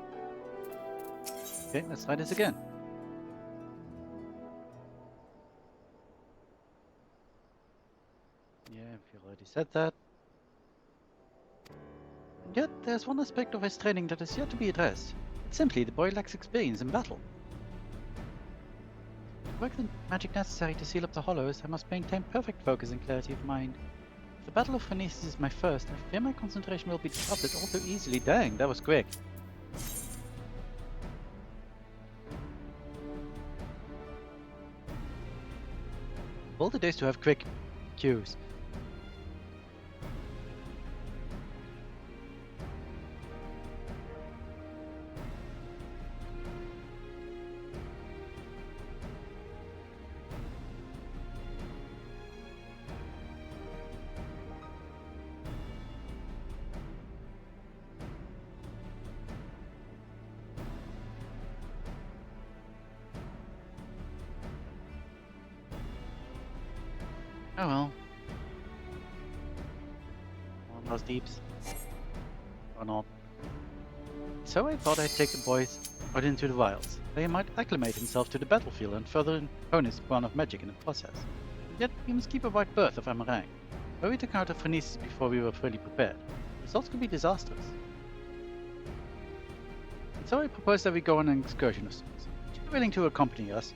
Okay, let's try this again. Yeah, we already said that. And yet, there's one aspect of his training that is yet to be addressed. It's simply the boy lacks experience in battle. To work the magic necessary to seal up the hollows, I must maintain perfect focus and clarity of mind. If the Battle of Phronesis is my first, I fear my concentration will be disrupted all too easily. Dang, that was quick. All the days to have quick cues. Oh well. One of those deeps. Or not. So I thought I'd take the boys out into the wilds. They might acclimate himself to the battlefield and further hone his ground of magic in the process. Yet we must keep a wide berth of Amarang. Where we took out the Phronesis before we were fully prepared. The results could be disastrous. And so I propose that we go on an excursion of sorts. Would you be willing to accompany us?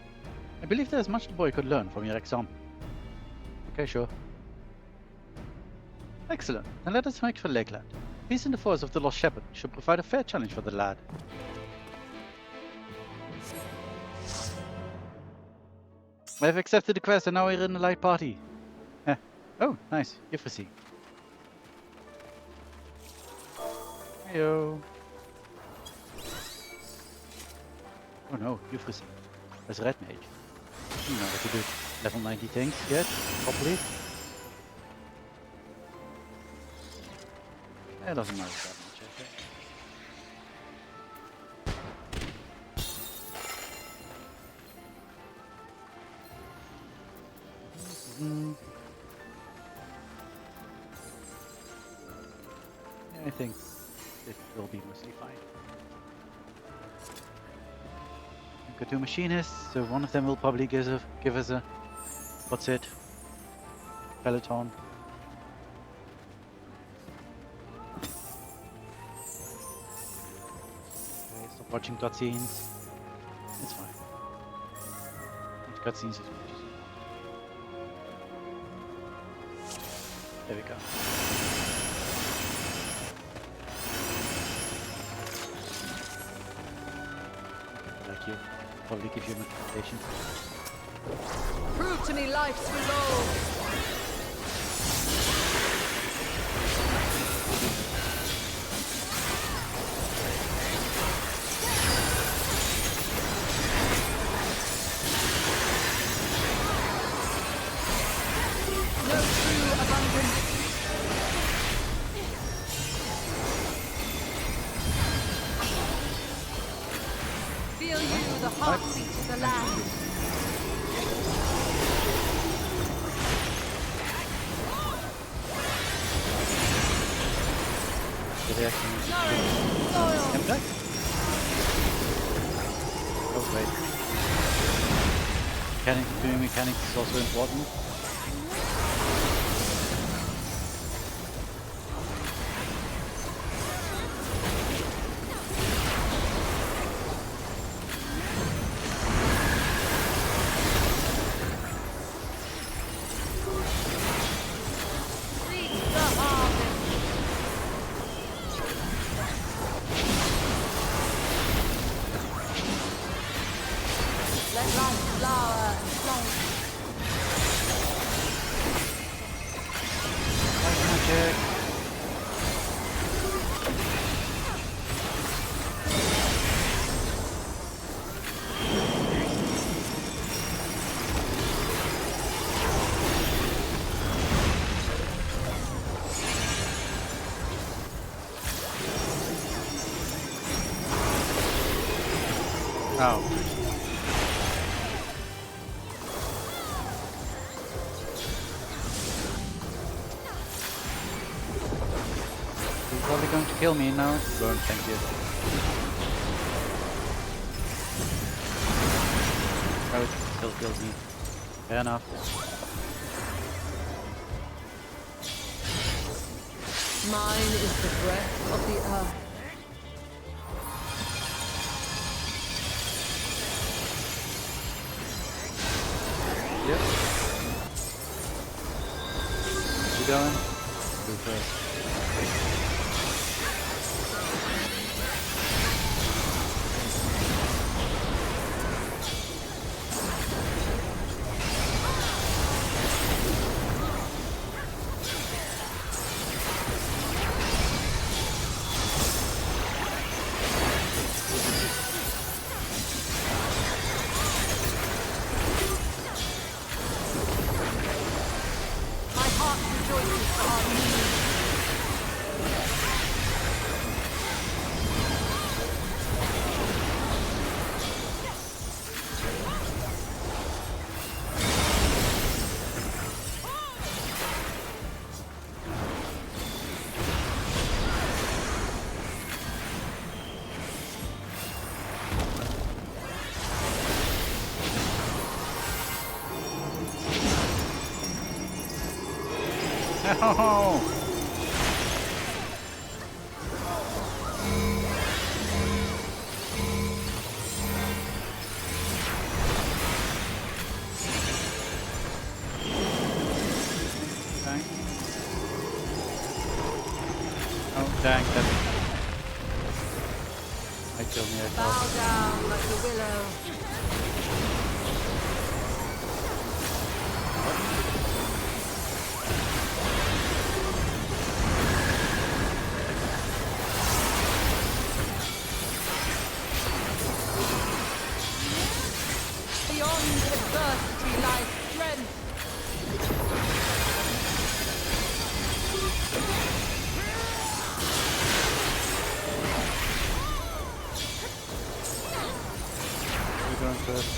I believe there is much the boy could learn from your example. Okay, sure. Excellent. Then let us make for Lakeland. Peace in the force of the Lost Shepherd should provide a fair challenge for the lad. I have accepted the quest and now we're in the light party. Oh, nice. Yffresi. Heyo. Oh no, Yffresi. That's Red Mage. You know how to do level 90 things yet, properly. It doesn't matter that much, I think. Yeah, I think it will be mostly fine. We've got two machinists, so one of them will probably give us a what's it? Peloton. Okay, stop watching cutscenes. It's fine. Cutscenes is just... There we go. Like you. Probably give you a notification. Prove to me life's resolve. No true abundance. Feel you the heartbeat of the land. Oh wait. Doing mechanics is also important. Oh. He's probably going to kill me now. Burn, thank you. Oh, it still kills me. Fair enough. Mine is the breath of the earth. Yep. You going? Go first. My heart rejoices for our union. No! Dang. Oh, dang, that might kill me, I Bow thought. down like the willow. Beyond adversity lies strength. We're going first.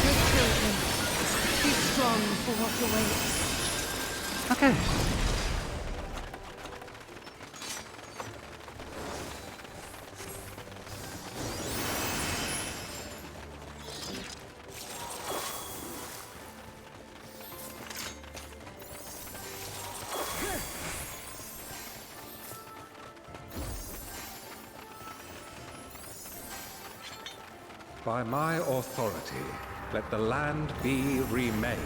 Good children, be strong for what awaits. Okay. By my authority, let the land be remade.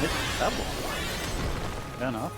Hit double. Fair enough.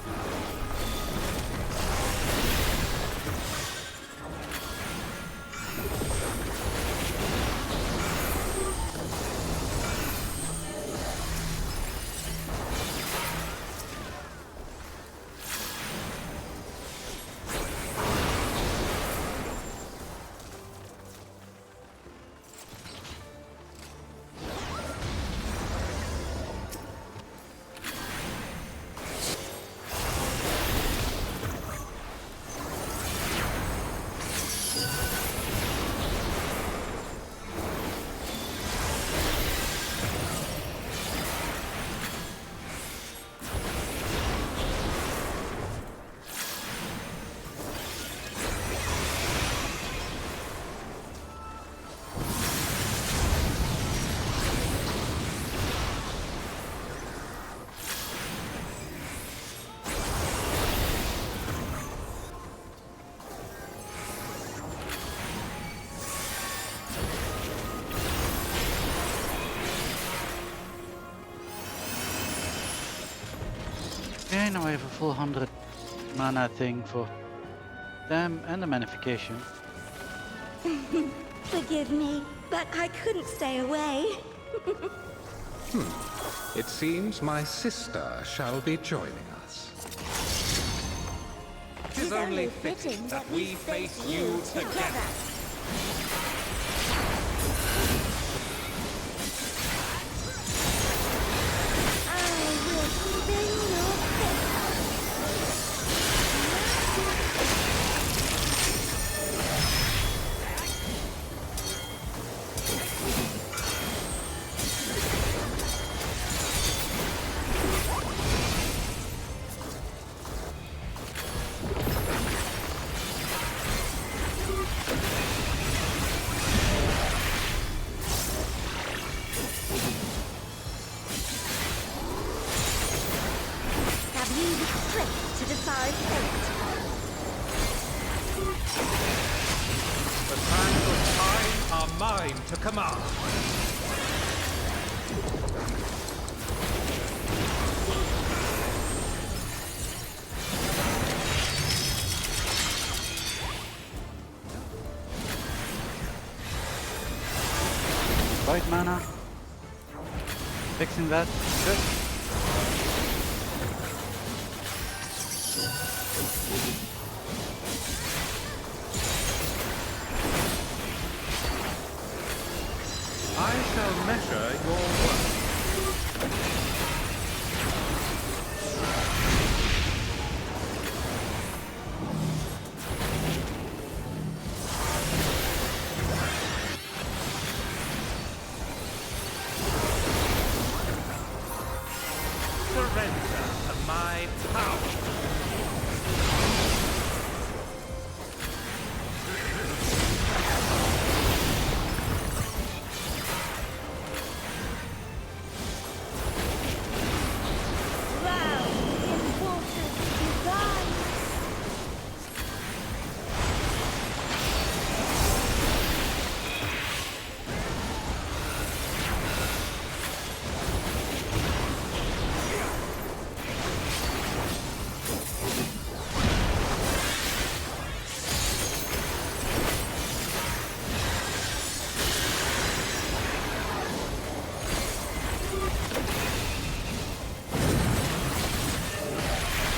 Okay, now I have a full 100 mana thing for them and the magnification. Forgive me, but I couldn't stay away. It seems my sister shall be joining us. 'Tis only fitting that we face you together. I will spin your fate. Have you the strength to defy fate? The sands of time are mine to command. Right mana. Fixing that. Good. I shall measure your work. Surrender to my power. Drown in waters divine.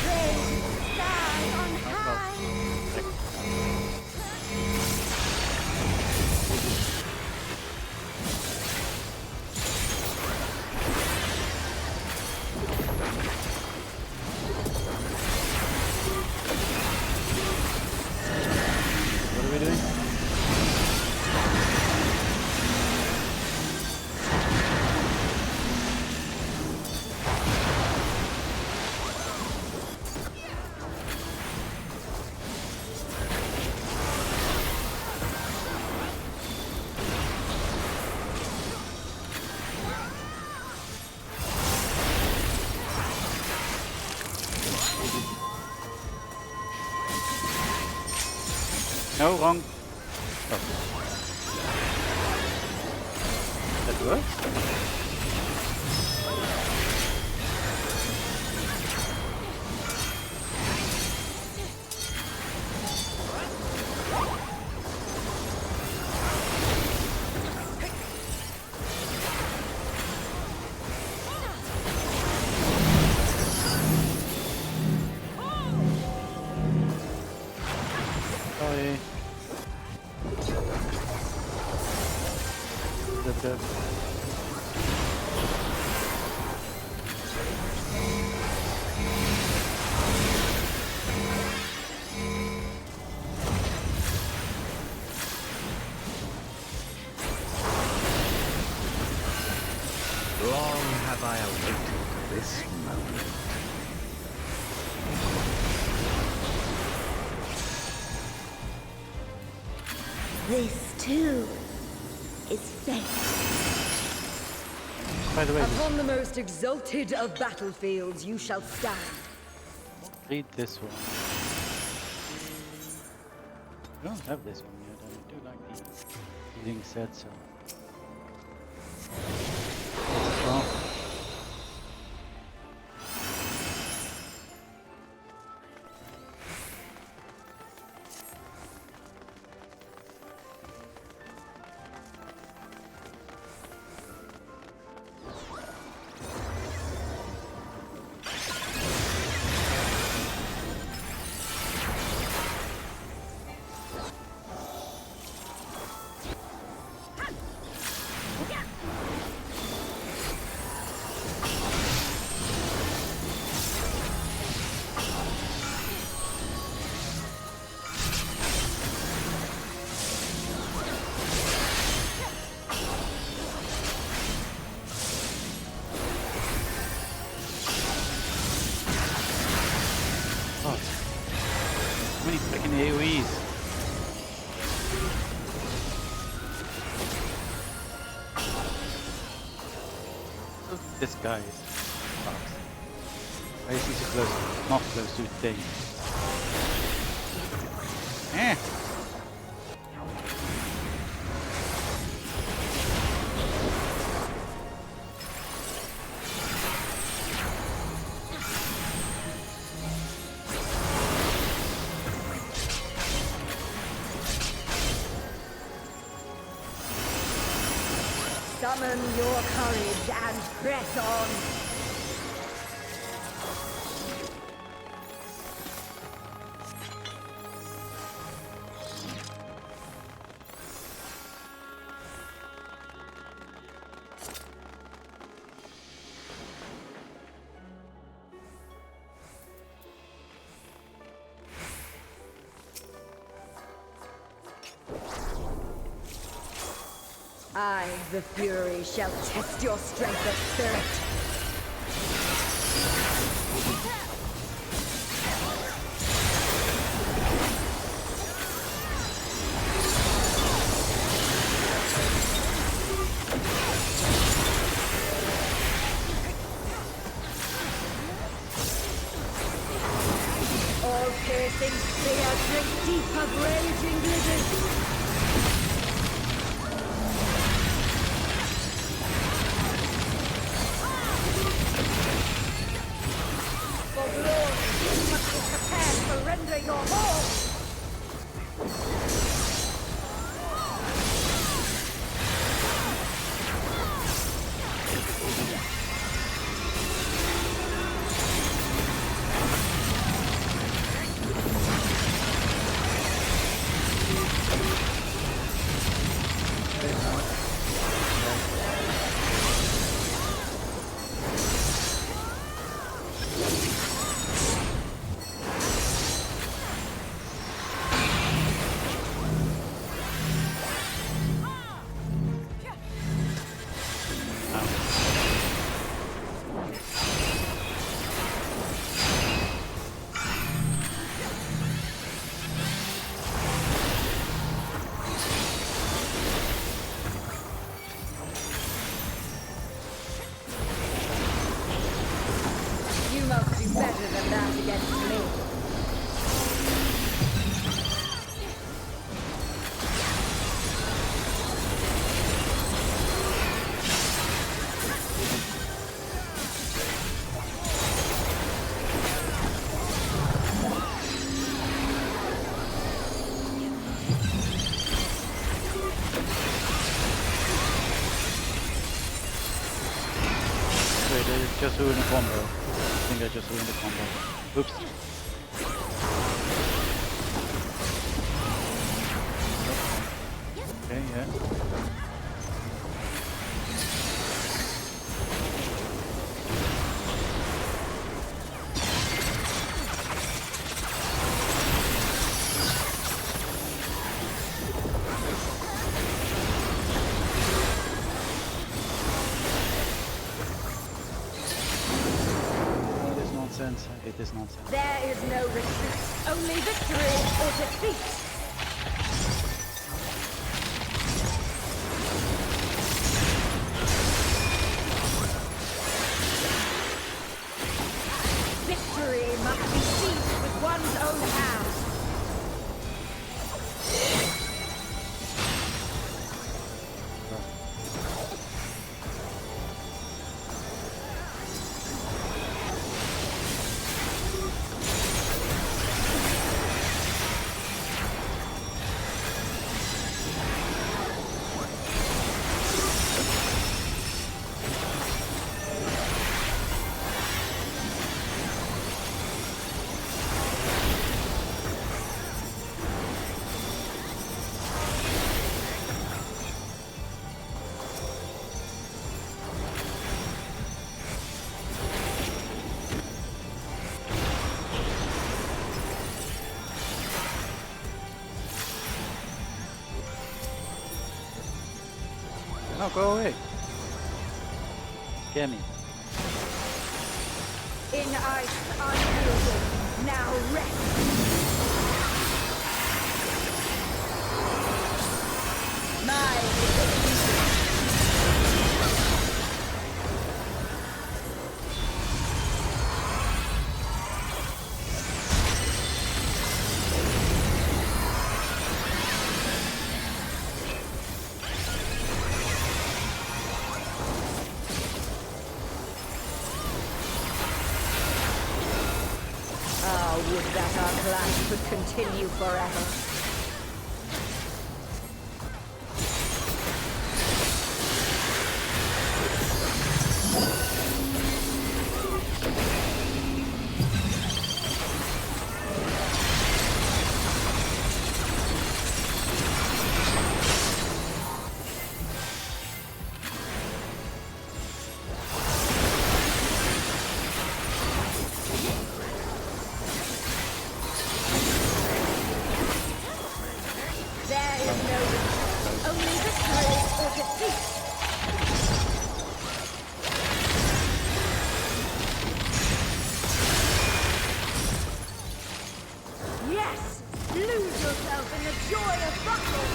Rain, sky on high. What are we doing? No, wrong. Oh. That works? Sorry. The Long have I awaited this moment. This too is fate. By the way, Upon the most exalted of battlefields you shall stand. read this one. I don't have this one yet, and I do like the healing set, so. Well, many AoEs. Look at this guy. Why is he so close? Not close to the thing. Eh. Summon your courage and press on. I, the Fury, shall test your strength of spirit. All-piercing spear, drink deep of raging blizzard. Surrender your home! You must do better than that against me. Wait, I just ruined a combo. I think I just ruined the combo. Oops. Okay, yeah. It is nonsense. There is no retreat, only victory or defeat. Victory must be seized with one's own hand. No, go away. Scare me. In ice unyielding, now rest. Ah, would that our clash could continue forever. There is no retreat, only victory or defeat. Yes! Lose yourself in the joy of battle!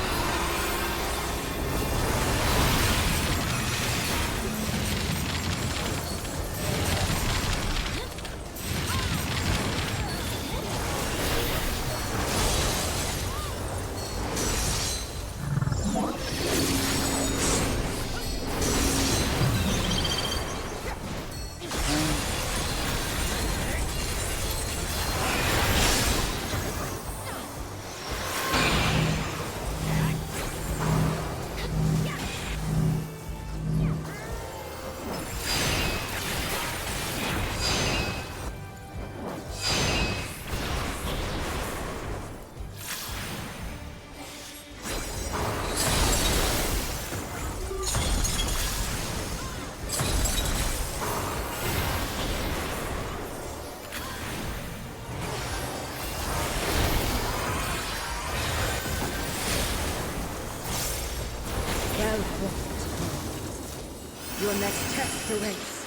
Your next test awaits.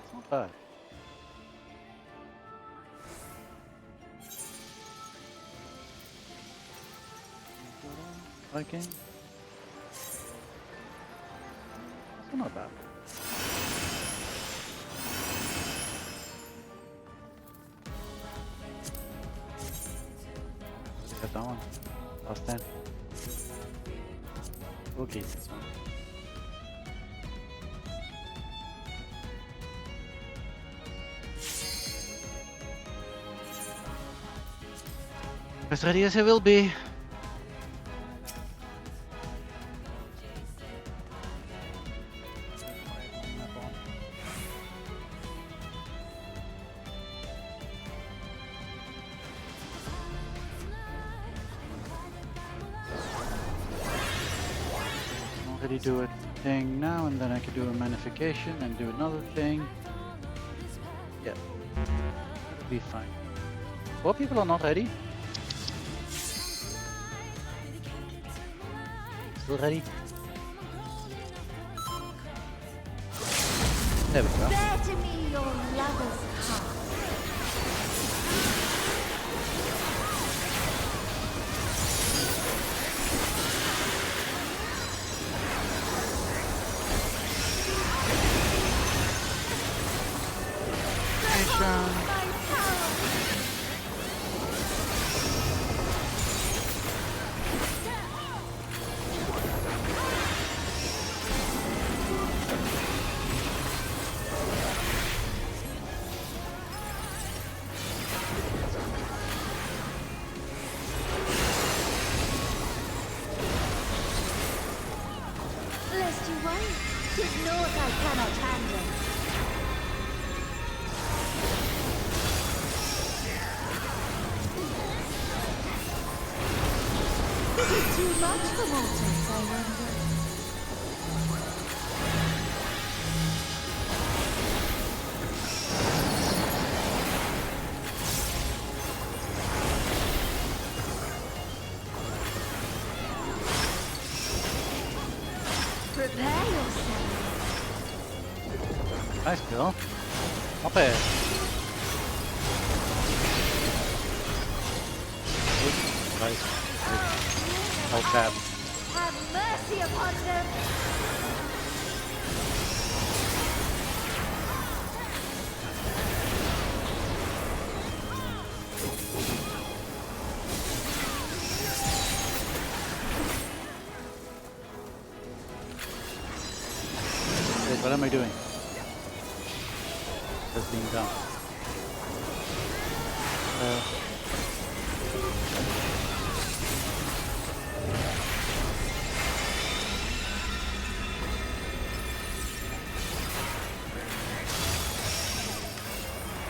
It's not bad. Okay. It's not bad. Got that one. Last time. Okay, this one. As ready as I will be. Already do a thing now, and then I could do a magnification and do another thing. Yeah, it'll be fine. 4 people are not ready. Still ready? There we go. Bear to me your lover's heart. Lest you worry, 'tis naught I cannot handle. Is it too much for mortals, I wonder? Nice kill. Up it. Nice. Hold tab. Have mercy upon them! Wait, what am I doing? What's being done?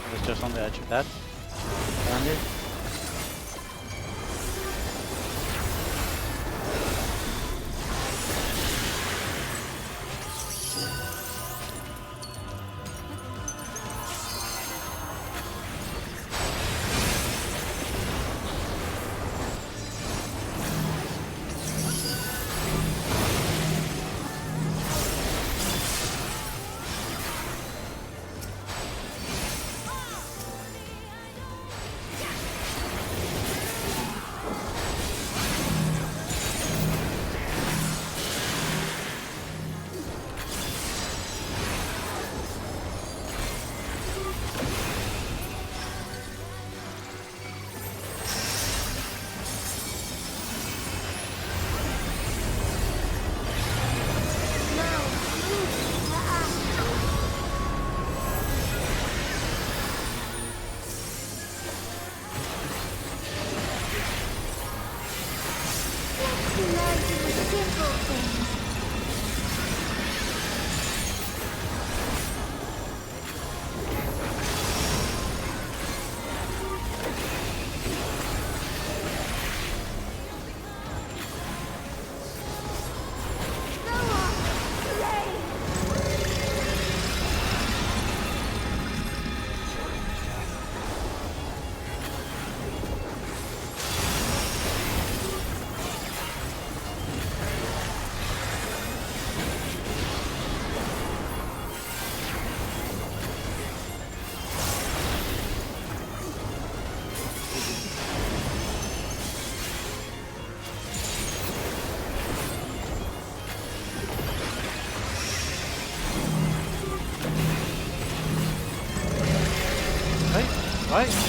I was just on the edge of that. Landed.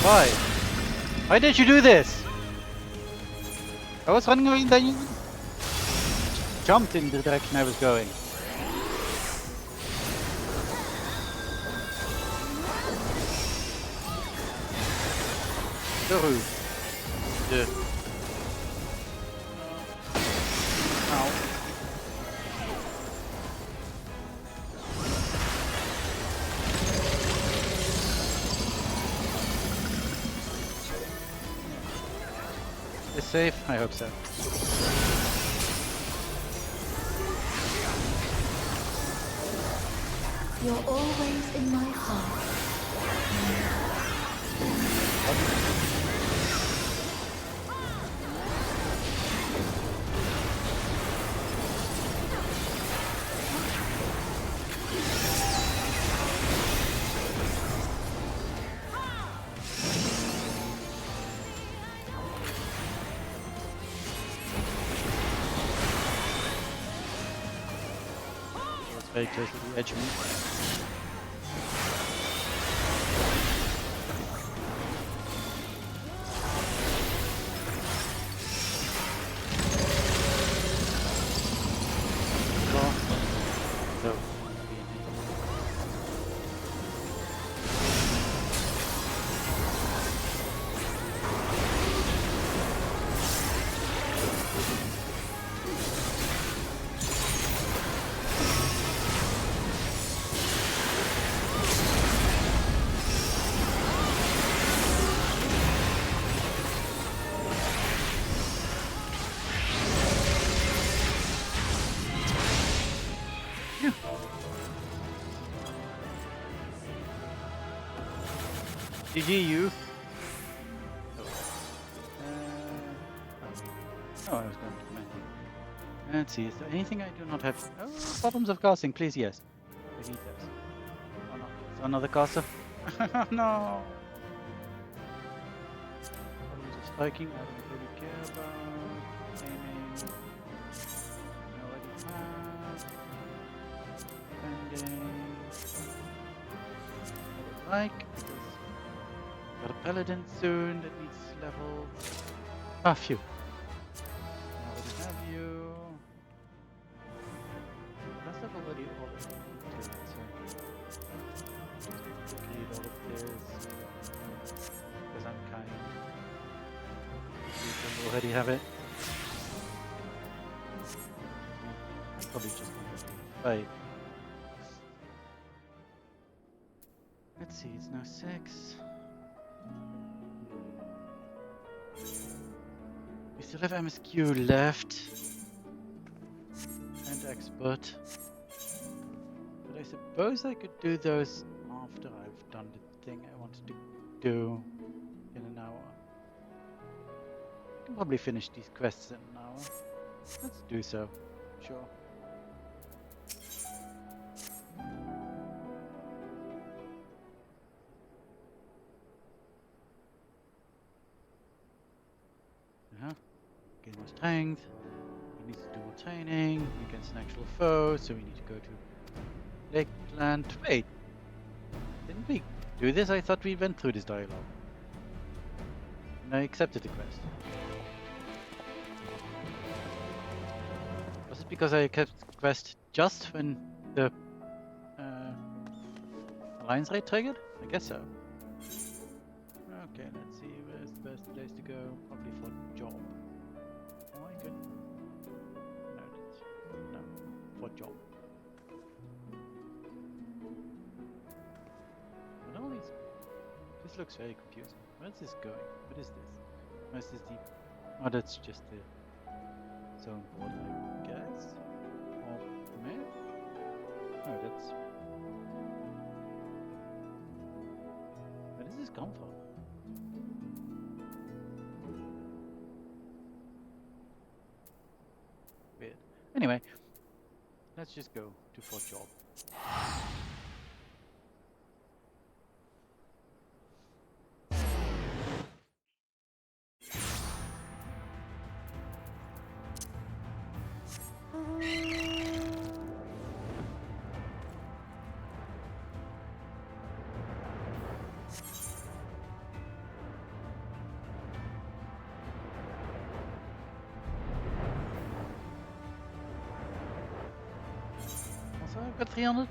Why? Why did you do this? I was running away, then you jumped in the direction I was going. So rude. Yeah. Ow. Is safe? I hope so. You're always in my heart. Very close to the edge of me. So, GG you. Oh, I was going to command you. Let's see, is there anything I do not have? Oh, problems of casting, please, yes. I need those. Or not. Another caster. No! Problems of striking, I don't really care about. Aiming. I already have. Defending. I would like, because got a paladin soon that needs level. Ah, phew. I already have you. Plus I've already ordered it, so read all of this because I'm kind. You can already have it. I'm probably just gonna wait. Let's see, it's now 6. We still have MSQ left and expert. But I suppose I could do those after I've done the thing I wanted to do in an hour. I can probably finish these quests in an hour. Let's do so. Sure. Gain more strength. We need to do more training against an actual foe, so we need to go to Lakeland. Wait, didn't we do this? I thought we went through this dialogue. And I accepted the quest. Was it because I accepted the quest just when the Alliance raid triggered? I guess so. Okay, let's see, where's the best place to go? Probably for job. Oh, I could... No, that's... No, for job. But all these... This looks very confusing. Where's this going? What is this? Where's this deep? Oh, that's just the zone border, I guess? Or map? No, that's... Where does this come from? Weird. Anyway, let's just go to Fort Job. Also, I've got 300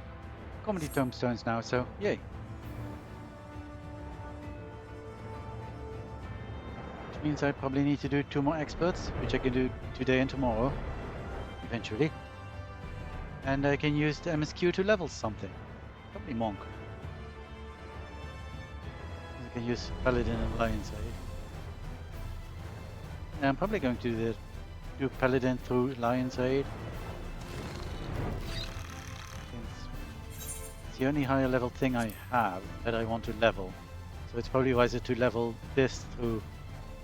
comedy tombstones now, so yay. Which means I probably need to do 2 more experts, which I can do today and tomorrow, eventually. And I can use the MSQ to level something. Probably Monk. I can use Paladin and Lion's Aid. And I'm probably going to do Paladin through Lion's Aid. It's the only higher level thing I have that I want to level. So it's probably wiser to level this through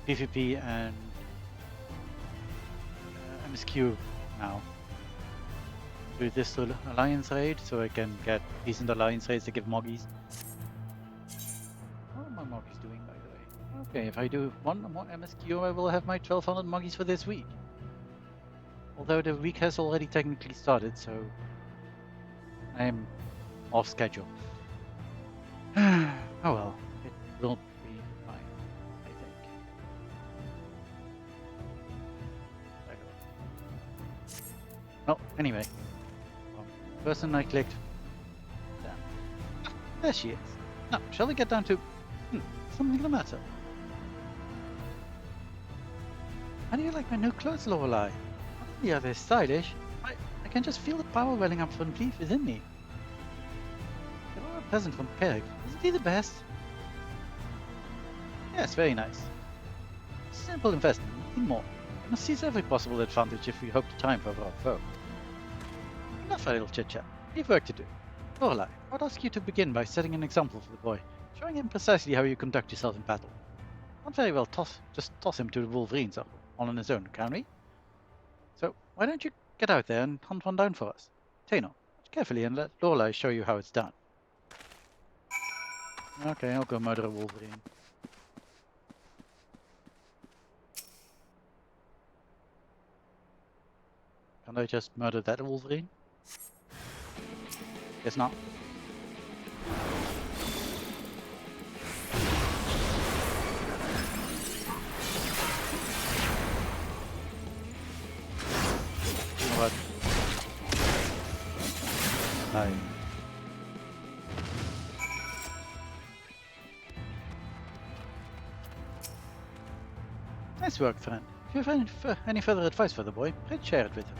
PvP and MSQ now. Do this through Alliance Raid so I can get decent Alliance Raids to give Moggies. How are my Moggies doing, by the way? Okay, if I do 1 more MSQ, I will have my 1200 Moggies for this week. Although the week has already technically started, so I'm off schedule. Oh well, it will be fine, I think. Well, anyway. Person I clicked. Damn. Ah, there she is. Now, shall we get down to something the matter? How do you like my new clothes, Lorelei? Not only are they stylish, I can just feel the power welling up from deep within me. They are a present from Kerg. Isn't he the best? Yes, very nice. Simple investment, nothing more. We must seize every possible advantage if we hope to triumph over our foe. Enough a little chit-chat. We have work to do. Lorelei, I'd ask you to begin by setting an example for the boy, showing him precisely how you conduct yourself in battle. Not very well just toss him to the Wolverines all on his own, can we? So, why don't you get out there and hunt one down for us? Tano, watch carefully and let Lorelei show you how it's done. Okay, I'll go murder a Wolverine. Can't I just murder that Wolverine? Guess not. What? No. Nice work, friend. If you have any further advice for the boy, please share it with him.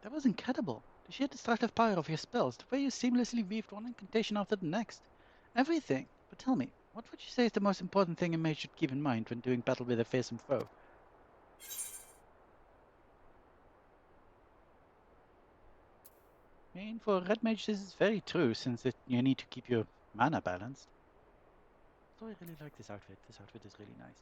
That was incredible. The sheer destructive power of your spells, the way you seamlessly weaved one incantation after the next. Everything. But tell me, what would you say is the most important thing a mage should keep in mind when doing battle with a fearsome foe? I mean, for red mage this is very true, since you need to keep your mana balanced. So I really like this outfit. This outfit is really nice.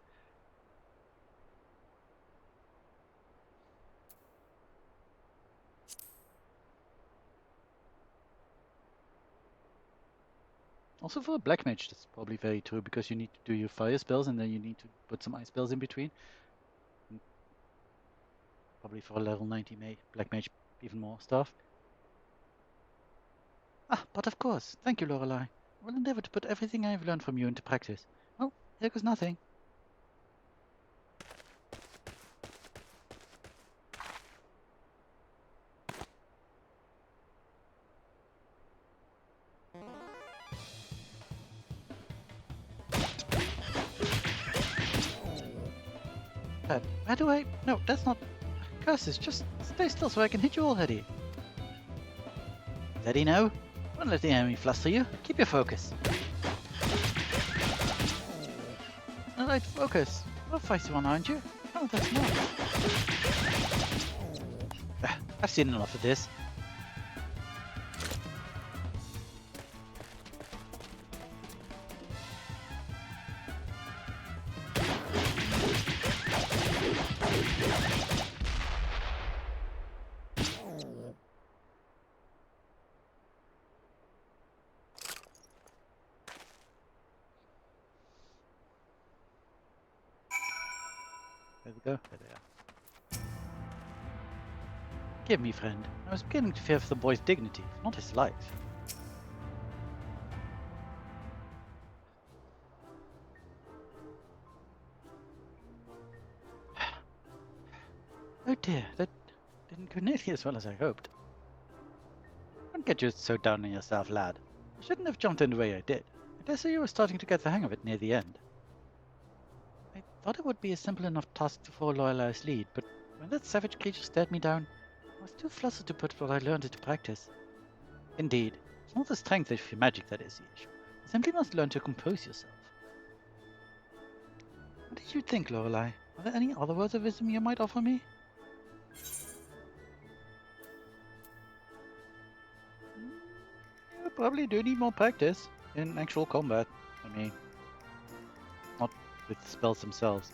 Also for a black mage, that's probably very true, because you need to do your fire spells and then you need to put some ice spells in between. And probably for a level 90 black mage, even more stuff. Ah, but of course. Thank you, Lorelei. I will endeavor to put everything I have learned from you into practice. Well, here goes nothing. Where do I... No, that's not... Curses, just stay still so I can hit you already. Steady now. Don't let the enemy fluster you. Keep your focus. Alright, focus. You're a feisty one, aren't you? Oh, that's not. I've seen enough of this. There we go. There they are. Forgive me, friend. I was beginning to fear for the boy's dignity, not his life. Oh dear, that didn't go nearly as well as I hoped. Don't get you so down on yourself, lad. I shouldn't have jumped in the way I did. I dare say you were starting to get the hang of it near the end. I thought it would be a simple enough task to follow Lorelei's lead, but when that savage creature stared me down, I was too flustered to put what I learned into practice. Indeed, it's not the strength of your magic that is the issue. You simply must learn to compose yourself. What did you think, Lorelei? Are there any other words of wisdom you might offer me? You probably do need more practice in actual combat. I mean, not with spells themselves.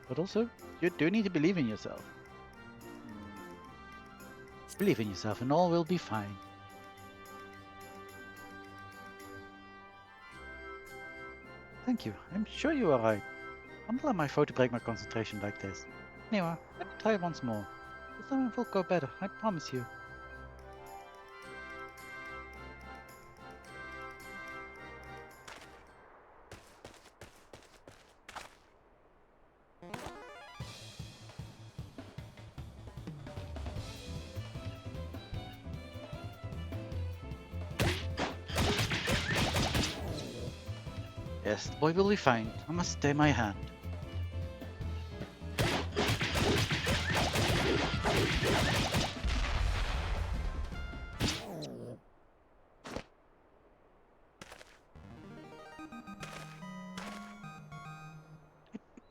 But also, you do need to believe in yourself. Believe in yourself and all will be fine. Thank you. I'm sure you are right. I'm not let my foe to break my concentration like this. Anyway, let me try once more. This time it will go better, I promise you. Yes, the boy will be fine. I must stay my hand.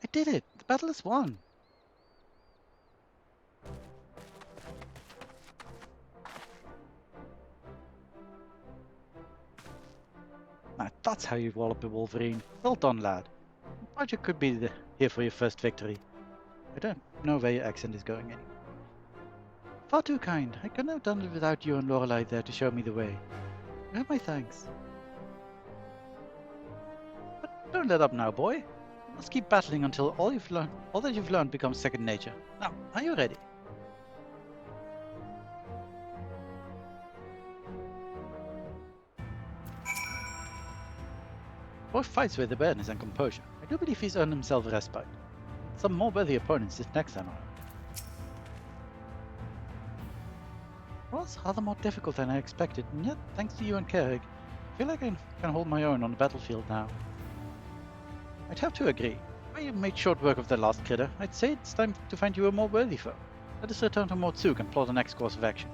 I did it! The battle is won! Now that's how you wallop a Wolverine. Well done, lad. I'm proud you could be here for your first victory. I don't know where your accent is going anymore. Far too kind. I couldn't have done it without you and Lorelei there to show me the way. You have my thanks. But don't let up now, boy. You must keep battling until all that you've learned becomes second nature. Now, are you ready? Both fights with awareness and composure. I do believe he's earned himself a respite. Some more worthy opponents this next time around. It was rather more difficult than I expected, and yet, thanks to you and Kerrig, I feel like I can hold my own on the battlefield now. I'd have to agree. While you made short work of the last critter, I'd say it's time to find you a more worthy foe. Let us return to Mortsuk and plot the next course of action.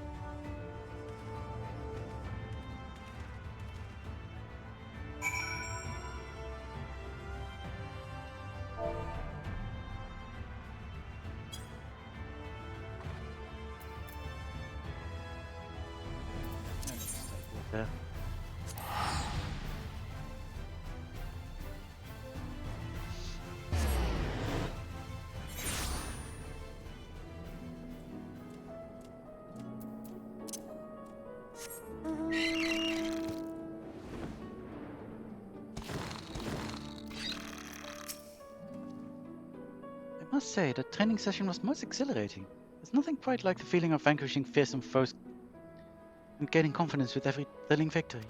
There. I must say, the training session was most exhilarating. There's nothing quite like the feeling of vanquishing fearsome foes and gaining confidence with every thrilling victory.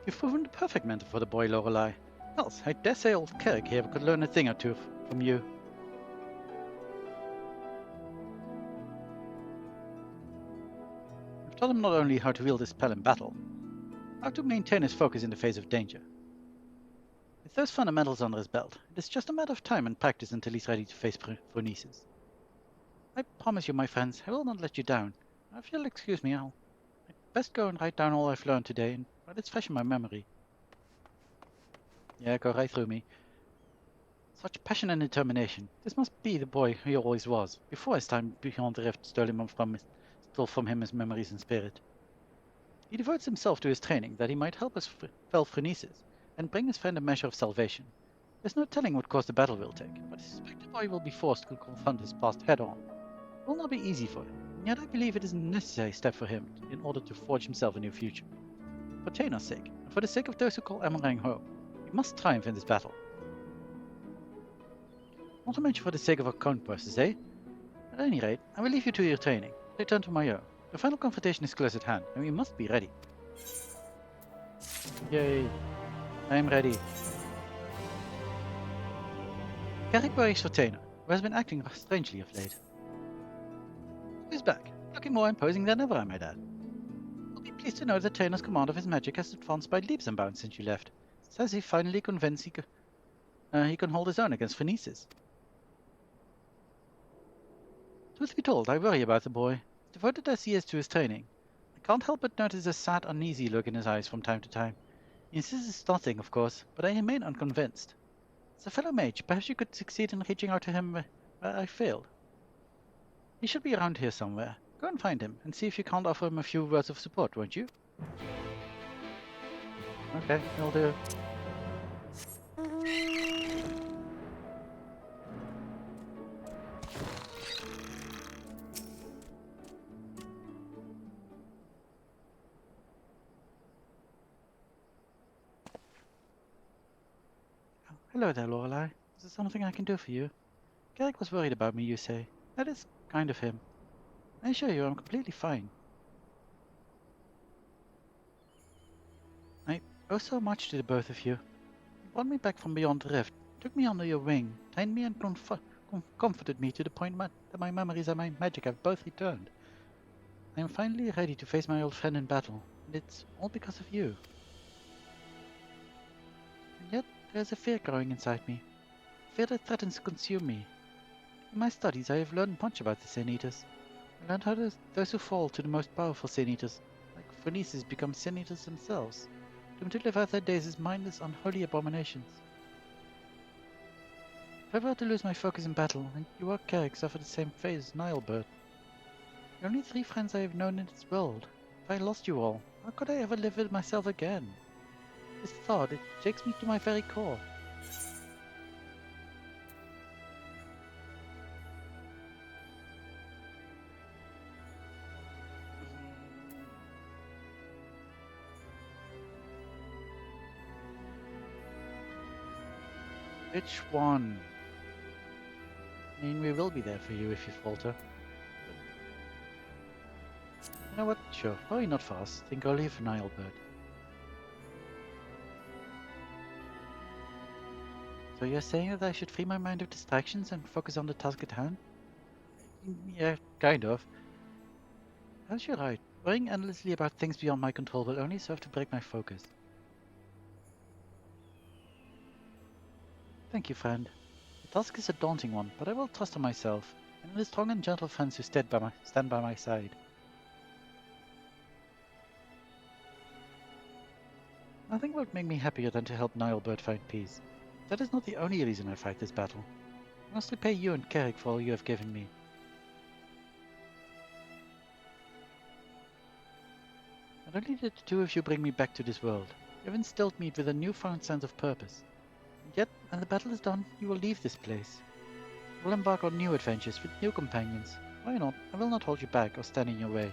You've proven the perfect mentor for the boy, Lorelei. Else, I dare say old Kerrick here could learn a thing or two from you. I've taught him not only how to wield his spell in battle, how to maintain his focus in the face of danger. With those fundamentals under his belt, it is just a matter of time and practice until he's ready to face Phronesis. I promise you, my friends, I will not let you down. If you'll excuse me, I'd best go and write down all I've learned today, and while it's fresh in my memory. Yeah, go right through me. Such passion and determination. This must be the boy he always was, before his time beyond the rift stole from him his memories and spirit. He devotes himself to his training that he might help us fell Phronesis, and bring his friend a measure of salvation. There's no telling what course the battle will take, but I suspect the boy will be forced to confront his past head-on. It will not be easy for him, and yet I believe it is a necessary step for him in order to forge himself a new future. For Taena's sake, and for the sake of those who call Amarang home, we must triumph in this battle. Not to mention for the sake of our conquests, eh? At any rate, I will leave you to your training. Return to my own. The final confrontation is close at hand, and we must be ready. Yay! I am ready. Carrick worries for Taena, who has been acting strangely of late. He's back, looking more imposing than ever, I might add. You'll be pleased to know that Taena's command of his magic has advanced by leaps and bounds since you left. Says he finally convinced he can hold his own against Phronesis. Truth be told, I worry about the boy. Devoted as he is to his training, I can't help but notice a sad, uneasy look in his eyes from time to time. He insists nothing, of course, but I remain unconvinced. As a fellow mage, perhaps you could succeed in reaching out to him where I failed. He should be around here somewhere. Go and find him, and see if you can't offer him a few words of support, won't you? Okay, will do. Hello there, Lorelei. Is there something I can do for you? Carrick was worried about me, you say. That is kind of him. I assure you I'm completely fine. I owe so much to the both of you. You brought me back from beyond the rift, took me under your wing, trained me and comforted me to the point that my memories and my magic have both returned. I am finally ready to face my old friend in battle, and it's all because of you. And yet, there's a fear growing inside me. Fear that threatens to consume me. In my studies, I have learned much about the Sin Eaters. I learned how those who fall to the most powerful Sin Eaters, like Phronesis, become Sin Eaters themselves, doomed to live out their days as mindless, unholy abominations. If I were to lose my focus in battle, and you or Carrick suffer the same fate as Nilebird, the only three friends I have known in this world, if I lost you all, how could I ever live with myself again? This thought, it shakes me to my very core. Which one? I mean, we will be there for you if you falter. You know what? Sure. Probably not fast. Think I'll leave Nilebird. So you're saying that I should free my mind of distractions and focus on the task at hand? Yeah, kind of. As you're right. Worrying endlessly about things beyond my control will only serve to break my focus. Thank you, friend. The task is a daunting one, but I will trust in myself, and in the strong and gentle friends who stand by my side. Nothing would make me happier than to help Nilebird find peace. That is not the only reason I fight this battle. I must repay you and Carrick for all you have given me. Not only did the two of you bring me back to this world, you have instilled me with a newfound sense of purpose. And yet, when the battle is done, you will leave this place. You will embark on new adventures with new companions. Why not? I will not hold you back or stand in your way.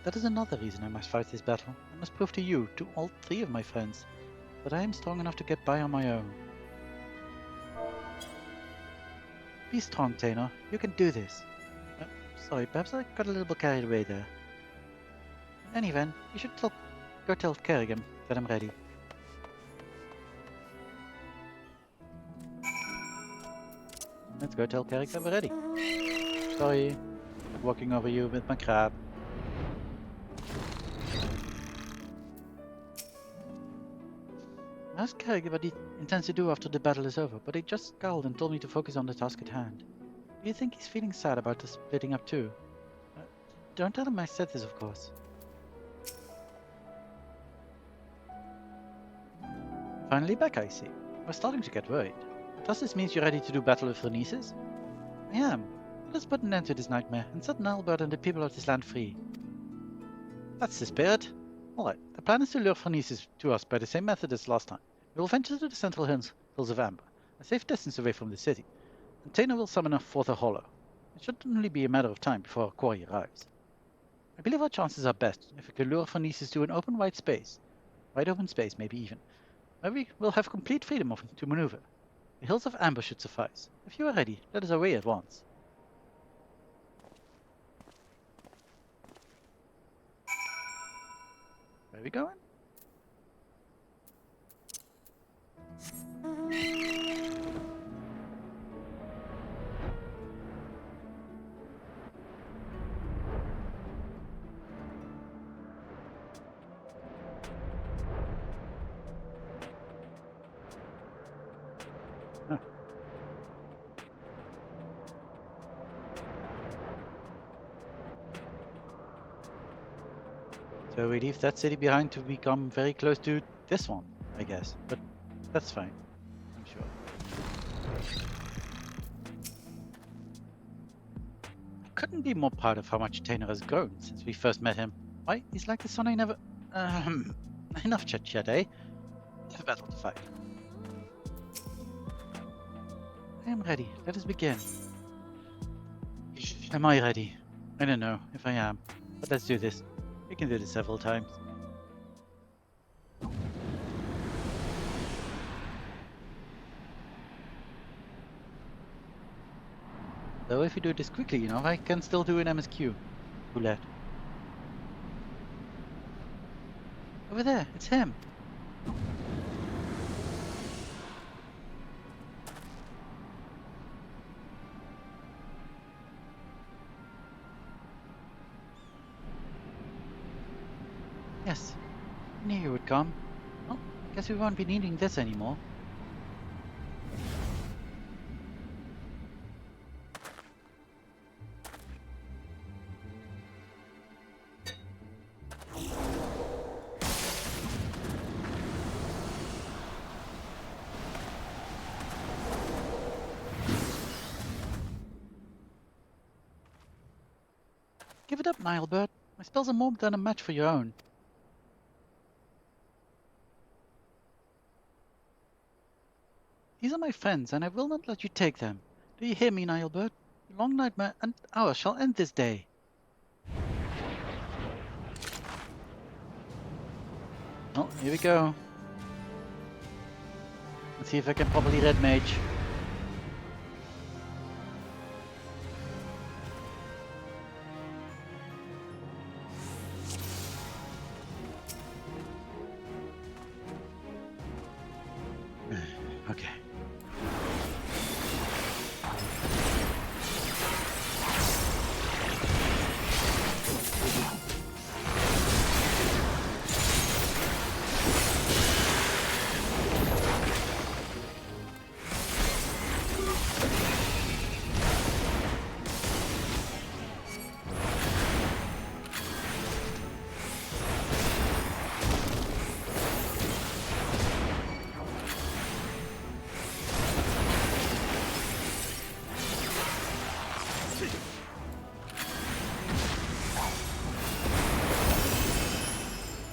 That is another reason I must fight this battle. I must prove to you, to all three of my friends, that I am strong enough to get by on my own. Be strong, Taynor. You can do this. Sorry, perhaps I got a little bit carried away there. In any event, you should go tell Kerrigan that I'm ready. Let's go tell Carrick that we're ready. Sorry, walking over you with my crab. I asked Carrick what he intends to do after the battle is over, but he just scowled and told me to focus on the task at hand. Do you think he's feeling sad about the splitting up too? Don't tell him I said this, of course. Finally back, I see. I was starting to get worried. Does this mean you're ready to do battle with Rhaenys? I am. Let's put an end to this nightmare and set Nilebird and the people of this land free. That's the spirit. Alright, the plan is to lure Rhaenys to us by the same method as last time. We will venture to the central hills of Amber, a safe distance away from the city, and Taynor will summon forth a hollow. It should only be a matter of time before our quarry arrives. I believe our chances are best if we can lure Rhaenys to an open wide space, maybe even, where we will have complete freedom to maneuver. The hills of Amber should suffice. If you are ready, let us away at once. Where are we going? Huh. So we leave that city behind to become very close to this one, I guess. But that's fine, I'm sure. I couldn't be more proud of how much Taynor has grown since we first met him. Why, he's like the son I never... Enough chit-chat, eh? We have a battle to fight. I am ready. Let us begin. Am I ready? I don't know if I am, but let's do this. We can do this several times. Though if you do this quickly, you know, I can still do an MSQ. Roulette. Over there, it's him. Yes, I knew you would come. Well, guess we won't be needing this anymore. Give it up, Nilebird. My spells are more than a match for your own. These are my friends, and I will not let you take them. Do you hear me, Nilebird? Your long nightmare and ours shall end this day. Well, Here we go. Let's see if I can properly red mage. Okay.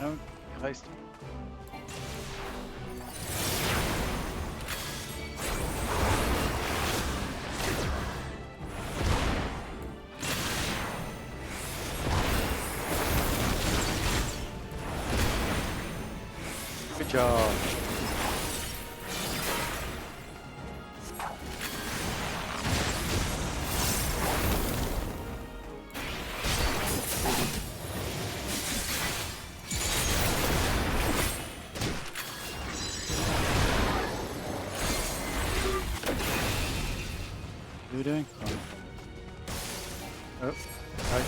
Oh, Christ. Good job. What are you doing? Oh, right.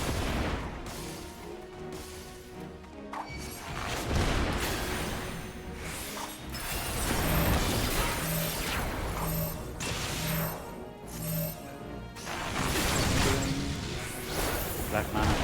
Black mana.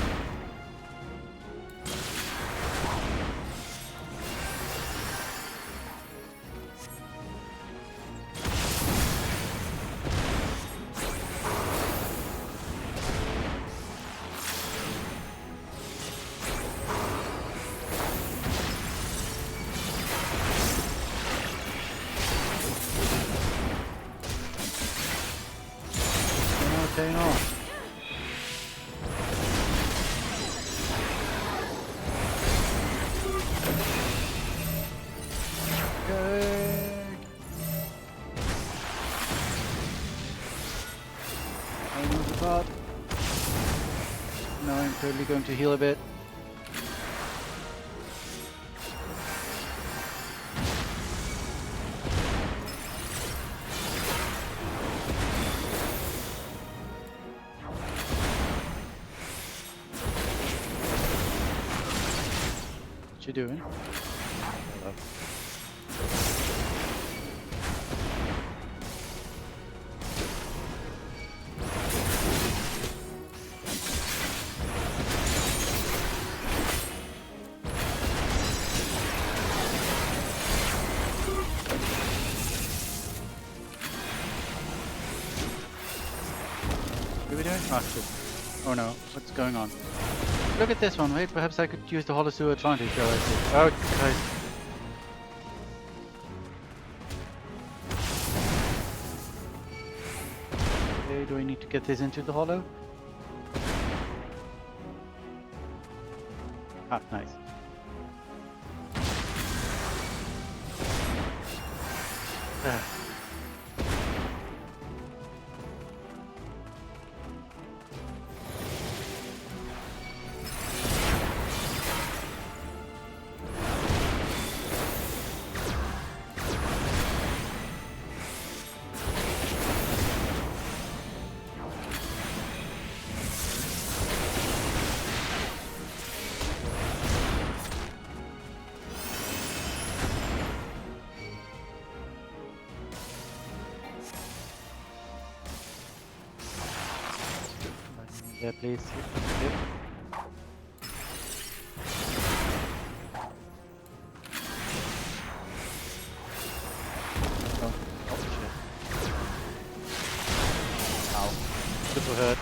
Okay, no. Good. I move the top. Now I'm totally going to heal a bit. What you doing? Hello. What are we doing? Ah, shit. Oh no, what's going on? Look at this one, wait, perhaps I could use the Hollow to advantage. Oh, I see. Oh, Christ. Okay, do I need to get this into the Hollow? Ah, nice. Ah. There, please. Yep. Oh, oh shit. Ow. This will hurt.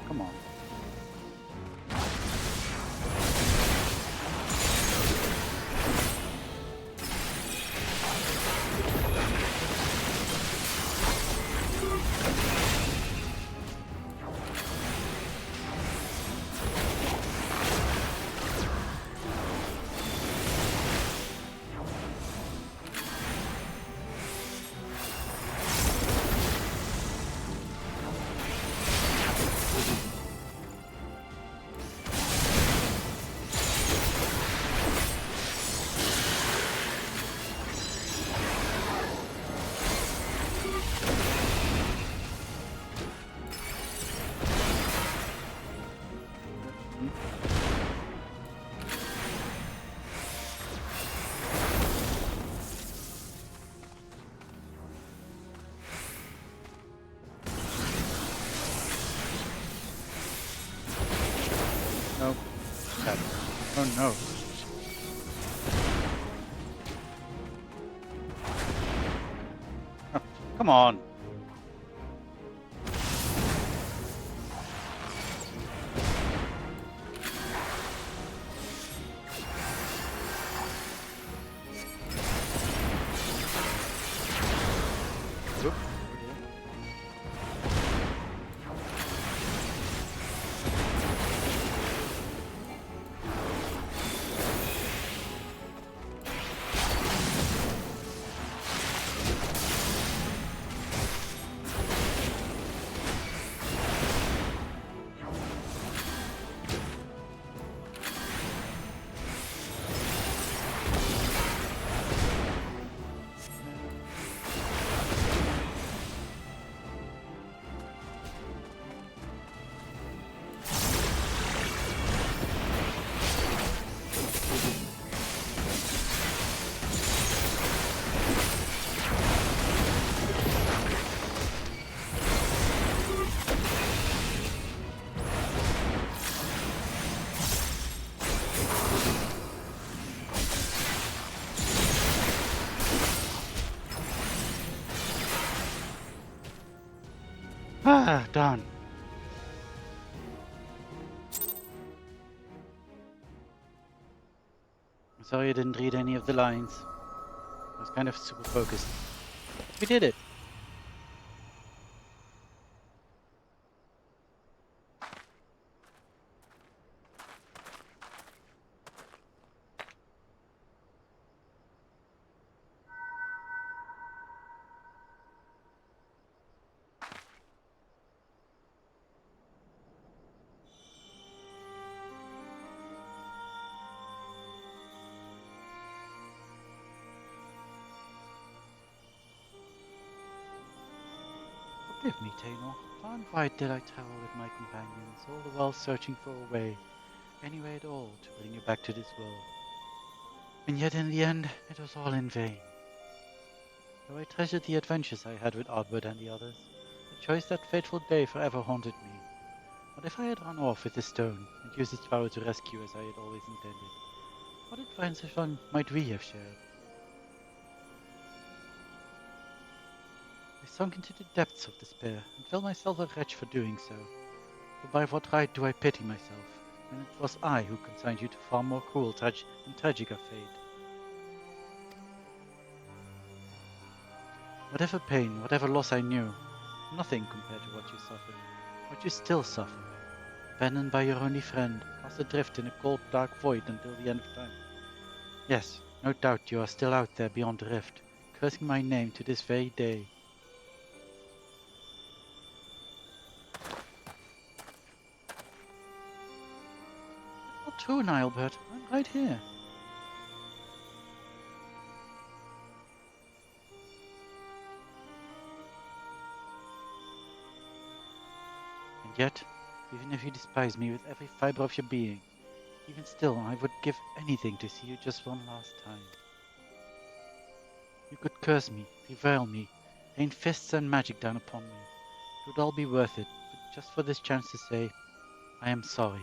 Come on. no. Oh, come on. Oop. Ah, done. I'm sorry I didn't read any of the lines. I was kind of super focused. We did it. Forgive me, Taynor. Far and wide did I travel with my companions, all the while searching for a way, any way at all, to bring you back to this world. And yet in the end, it was all in vain. Though I treasured the adventures I had with Ardwood and the others, the choice that fateful day forever haunted me. What if I had run off with the stone, and used its power to rescue as I had always intended? What adventures might we have shared? I sunk into the depths of despair, and felt myself a wretch for doing so. For by what right do I pity myself, when it was I who consigned you to far more cruel and tragic a fate? Whatever pain, whatever loss I knew, nothing compared to what you suffered, what you still suffer, abandoned by your only friend, cast adrift in a cold dark void until the end of time. Yes, no doubt you are still out there beyond the rift, cursing my name to this very day. Not true, Nilebert. I'm right here. And yet, even if you despise me with every fiber of your being, even still I would give anything to see you just one last time. You could curse me, revile me, rain fists and magic down upon me. It would all be worth it, but just for this chance to say, I am sorry.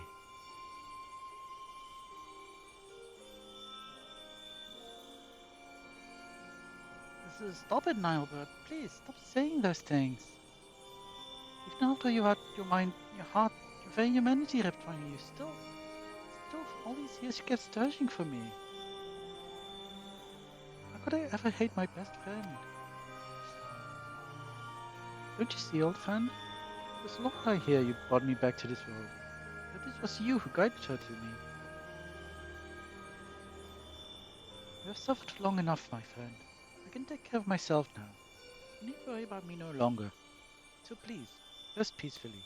Stop it, Nilebert. Please, stop saying those things. Even after you had your mind, your heart, your very humanity ripped from you, still, for all these years you kept searching for me. How could I ever hate my best friend? Don't you see, old friend? It was Lord I hear you brought me back to this world. But it was you who guided her to me. You have suffered long enough, my friend. I can take care of myself now. You need worry about me no longer. So please, rest peacefully.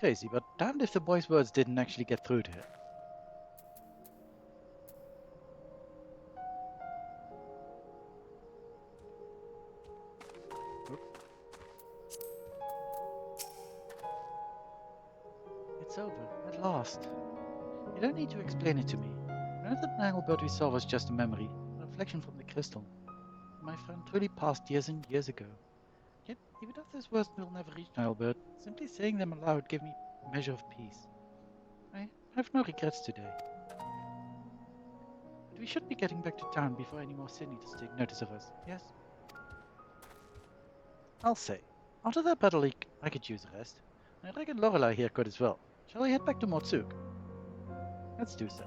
crazy, but damned if the boy's words didn't actually get through to her. It's over, at last. You don't need to explain it to me. I know that Nailbird we saw was just a memory, a reflection from the crystal. My friend truly passed years and years ago. Yet, even if those words will never reach Nailbird, simply saying them aloud gave me a measure of peace. I have no regrets today. But we should be getting back to town before any more Sydneyters take notice of us, yes? I'll say, after that battle I could use a rest. I reckon Lorelei here could as well. Shall we head back to Mortsuk? Let's do so.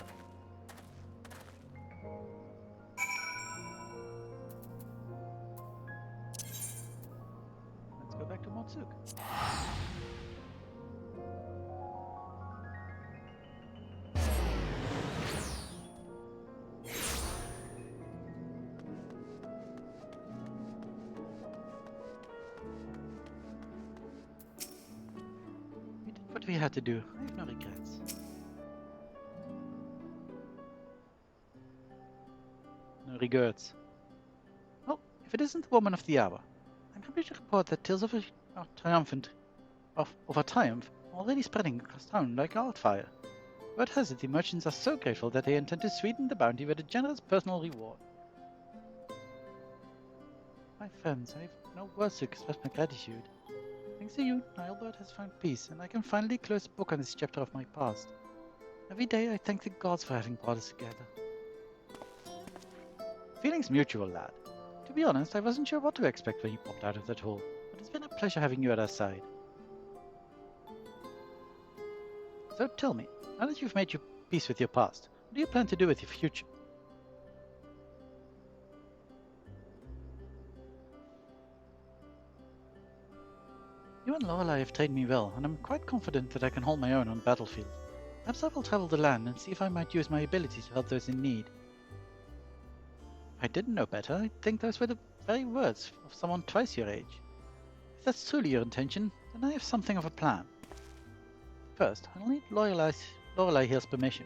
Let's go back to Mortsuk. We did what we had to do. I have no regrets. No regrets. Well, if it isn't the woman of the hour, I'm happy to report that tales of our triumph are already spreading across town like wildfire. Word has it the merchants are so grateful that they intend to sweeten the bounty with a generous personal reward. My friends, I have no words to express my gratitude. Thanks to you, Nailbird has found peace, and I can finally close the book on this chapter of my past. Every day I thank the gods for having brought us together. Feelings mutual, lad. To be honest, I wasn't sure what to expect when you popped out of that hole, but it's been a pleasure having you at our side. So tell me, now that you've made your peace with your past, what do you plan to do with your future? You and Lorelei have trained me well, and I'm quite confident that I can hold my own on the battlefield. Perhaps I will travel the land and see if I might use my abilities to help those in need. If I didn't know better, I'd think those were the very words of someone twice your age. If that's truly your intention, then I have something of a plan. First, I'll need Lorelei here's permission.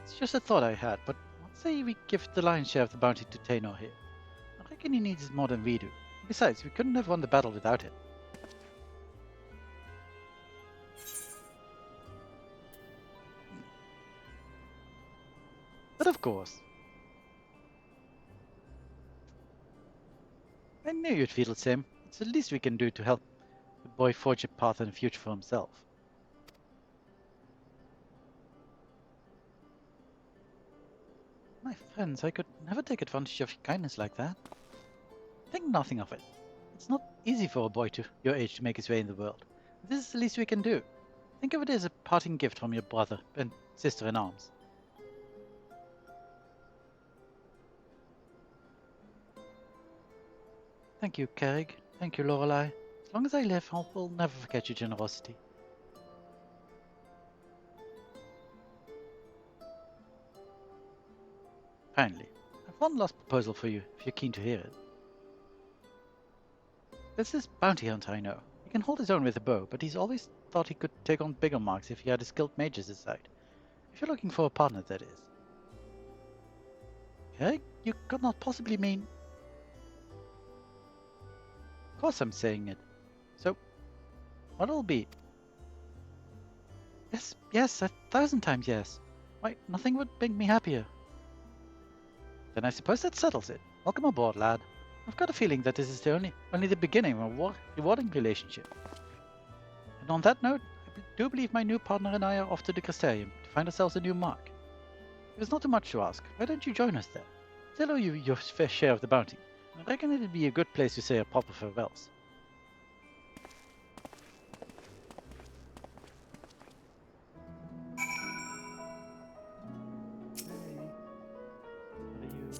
It's just a thought I had, but let's say we give the lion's share of the bounty to Tainor here. I reckon he needs it more than we do. Besides, we couldn't have won the battle without it. But of course. I knew you'd feel the same. It's the least we can do to help the boy forge a path and a future for himself. My friends, I could never take advantage of your kindness like that. Think nothing of it. It's not easy for a boy your age to make his way in the world. This is the least we can do. Think of it as a parting gift from your brother and sister in arms. Thank you, Carrig. Thank you, Lorelei. As long as I live, I will never forget your generosity. Finally, I have one last proposal for you, if you're keen to hear it. There's this bounty hunter I know. He can hold his own with a bow, but he's always thought he could take on bigger marks if he had a skilled mage at his side. If you're looking for a partner, that is. Carrig, you could not possibly mean... Of course I'm saying it. So, what'll it be? Yes, 1,000 times yes. Why, nothing would make me happier. Then I suppose that settles it. Welcome aboard, lad. I've got a feeling that this is only the beginning of a rewarding relationship. And on that note, I do believe my new partner and I are off to the Crystarium to find ourselves a new mark. If it's not too much to ask, why don't you join us there? They'll owe you your fair share of the bounty. I reckon it'd be a good place to say our proper farewells. What are you?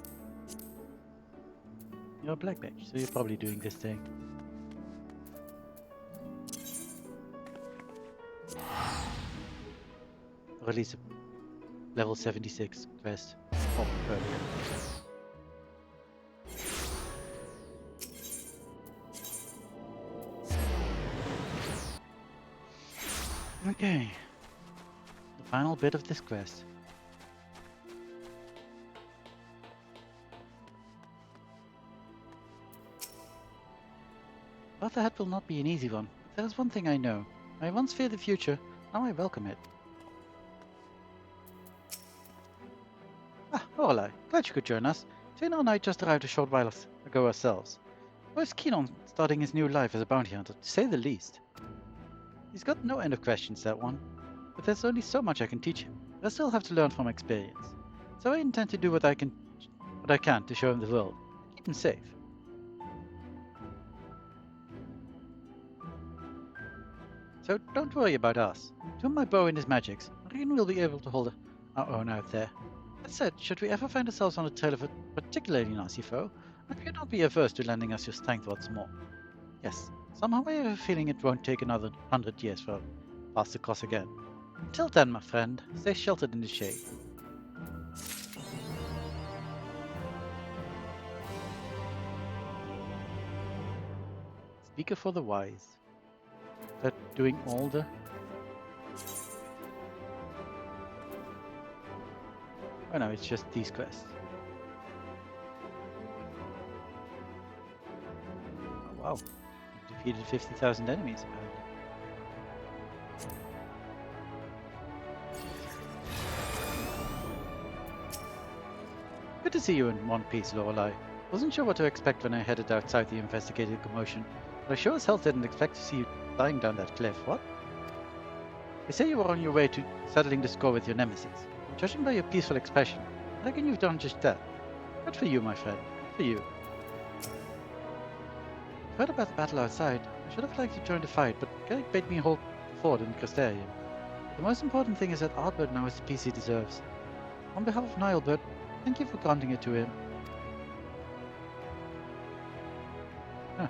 You're a black mage, so you're probably doing this thing. Or at least a level 76 quest. Oh, earlier. Okay. The final bit of this quest. Path ahead will not be an easy one, but there is one thing I know. I once feared the future, now I welcome it. Ah, Lorelei, glad you could join us. Taylor and I just arrived a short while ago ourselves. I was keen on starting his new life as a bounty hunter, to say the least. He's got no end of questions, that one. But there's only so much I can teach him. I still have to learn from experience. So I intend to do what I can to show him the world. Keep him safe. So don't worry about us. Between my bow and his magics, I reckon we'll be able to hold our own out there. That said, should we ever find ourselves on the trail of a particularly nasty foe, I could not be averse to lending us your strength once more. Yes, somehow I have a feeling it won't take another 100 years for us to cross again. Until then, my friend, stay sheltered in the shade. Speaker for the wise. Is that doing all the... Oh no, it's just these quests. Oh wow, you've defeated 50,000 enemies apparently. Good to see you in one piece, Lorelei. Wasn't sure what to expect when I headed outside to investigate the commotion, but I sure as hell didn't expect to see you dying down that cliff. What? They say you were on your way to settling the score with your nemesis. Judging by your peaceful expression, I reckon you've done just that. Good for you, my friend. Good for you. I've heard about the battle outside. I should have liked to join the fight, but Garrick bade me hold the fort in Crystarium. The most important thing is that Ardbert now has the peace he deserves. On behalf of Nilebert, thank you for granting it to him. Huh.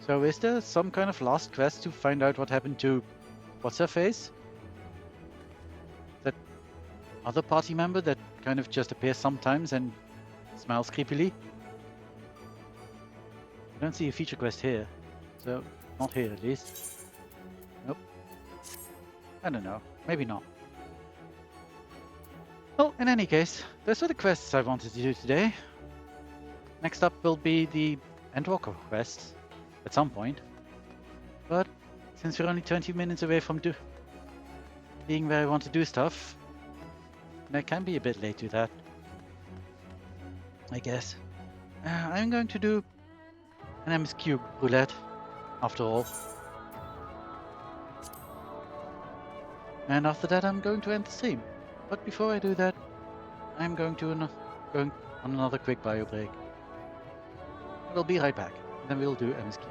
So is there some kind of last quest to find out what happened to what's-her-face? That other party member that kind of just appears sometimes and smiles creepily? I don't see a feature quest here, so not here at least. Nope. I don't know, maybe not. Well, in any case, those were the quests I wanted to do today. Next up will be the Endwalker quest at some point. But since we're only 20 minutes away from being where I want to do stuff, and I can be a bit late to that, I guess. I'm going to do an MSQ roulette, after all. And after that I'm going to end the stream. But before I do that, I'm going on another quick bio break. We'll be right back, and then we'll do MSQ.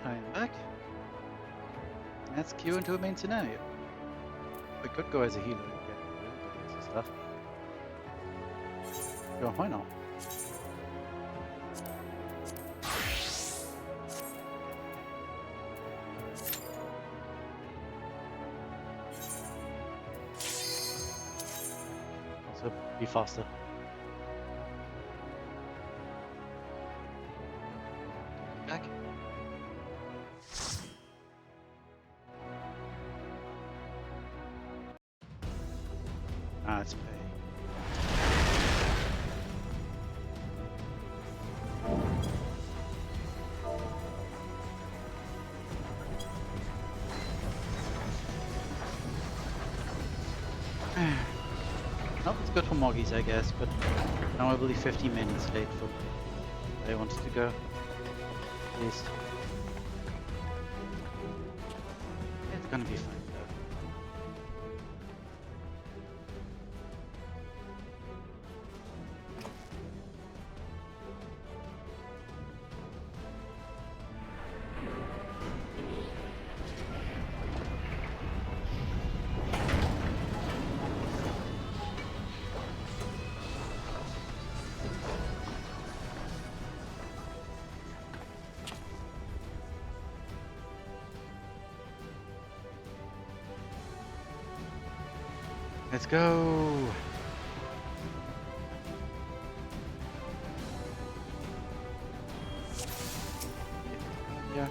I am back. Let's queue into a main scenario. We could go as a healer and get really good hits and stuff. Sure, why not? Also, be faster. Back. Ah, it's pay. Well, it's good for Moggies, I guess, but now I believe 50 minutes late for where I wanted to go. At least. It's gonna be fine though. Let's go! Yeah.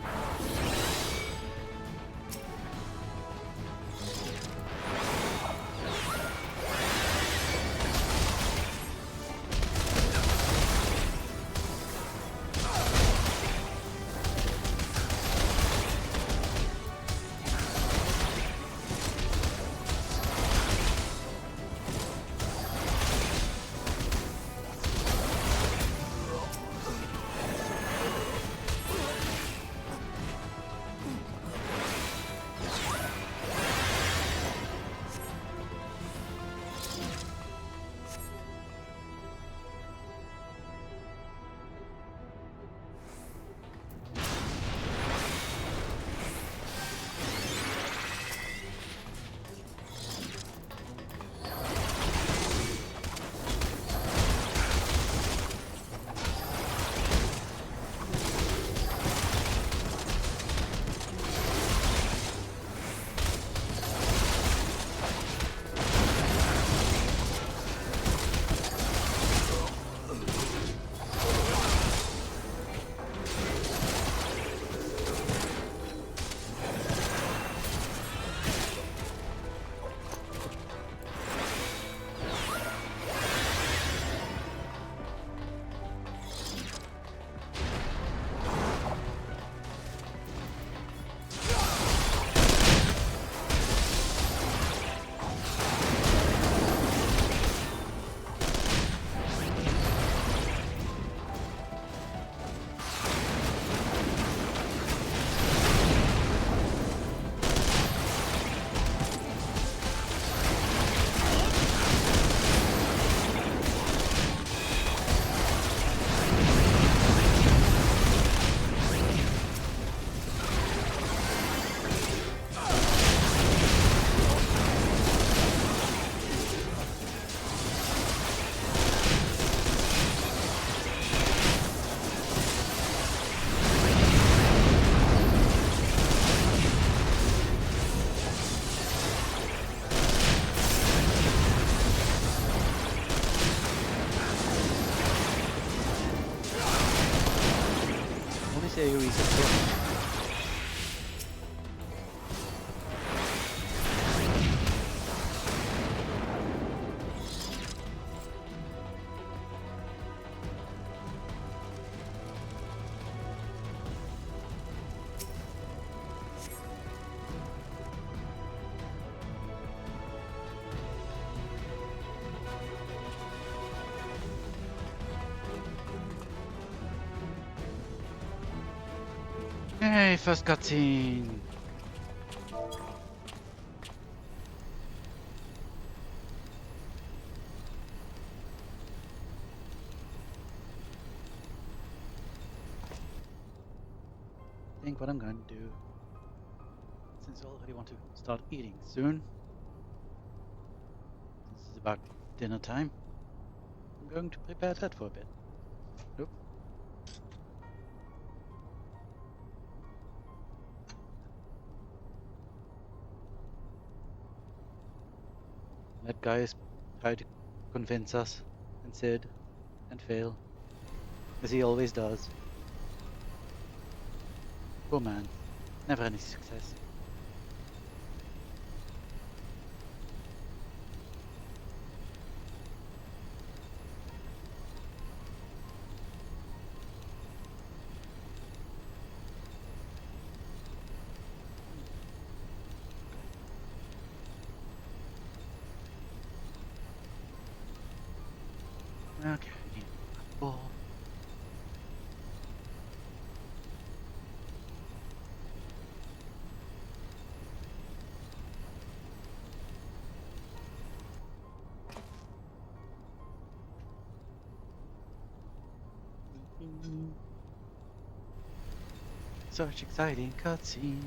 AoE's a hit. Hey, first cutscene. think what I'm going to do, since I already want to start eating soon, since it's about dinner time, I'm going to prepare that for a bit. Nope. That guy is trying to convince us, and Sid, and fail, as he always does. Poor man, never any success. Okay, I need a ball. Such exciting cutscenes.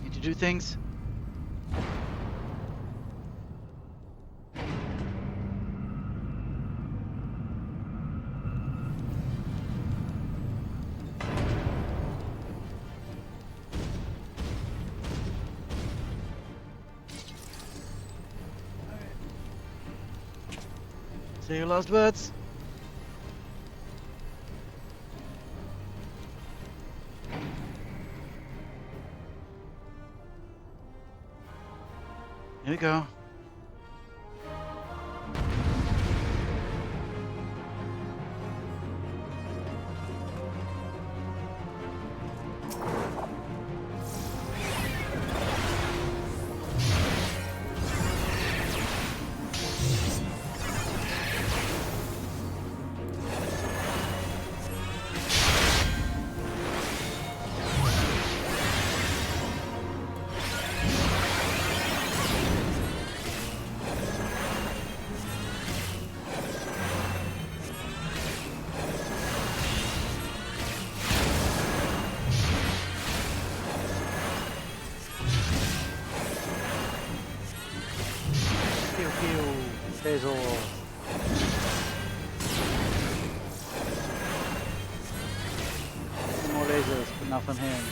Need to do things. Say your last words. Here we go. Pew pew. Basil. Some more lasers, but not from him.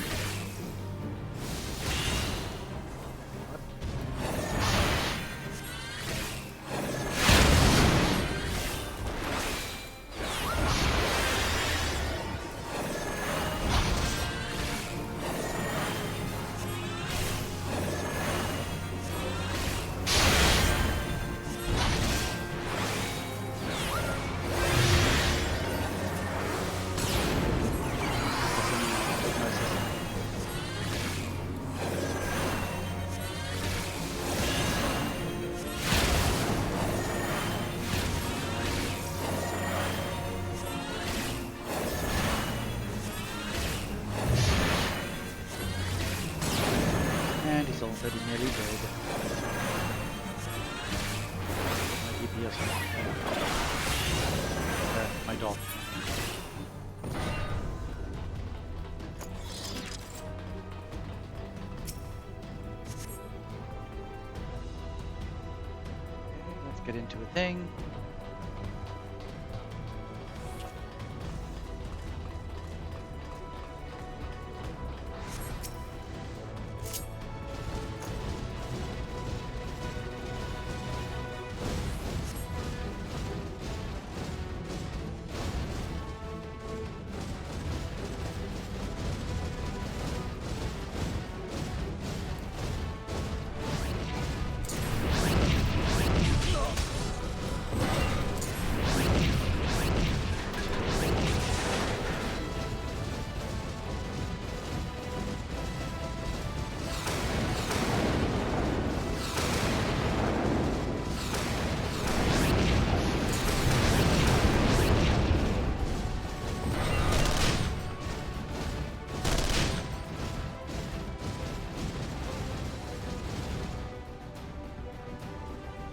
And he's already nearly dead. My DPS. My dog. Let's get into a thing.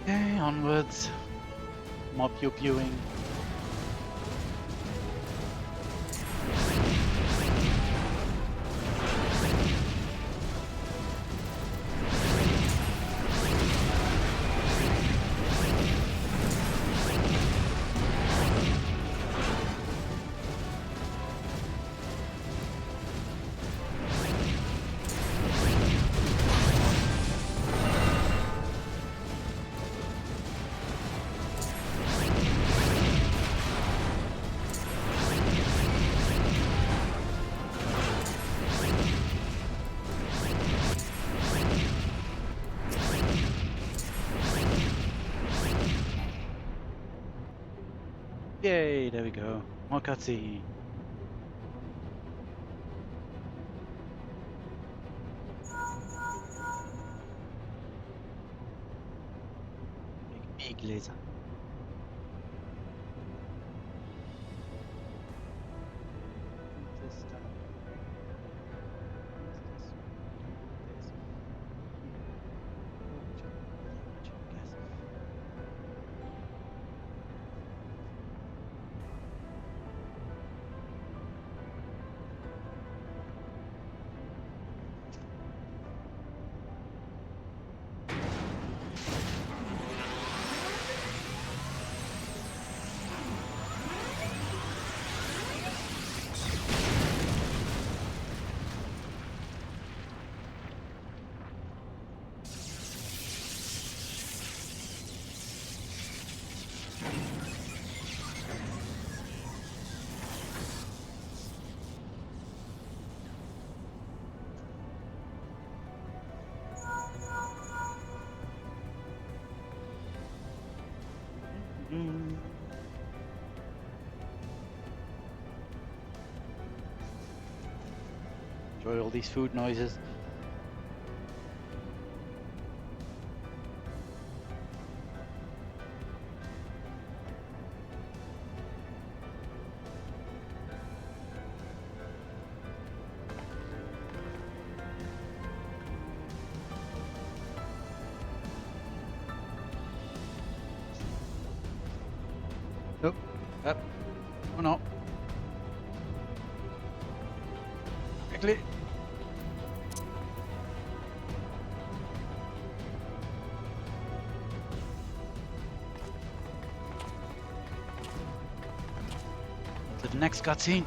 Okay, onwards. More pew pewing. Yay, there we go. More cutscene. Big laser. This stuff. This. Guess. Enjoy all these food noises. Nope. Up. Oh no. Quickly. To the next cutscene.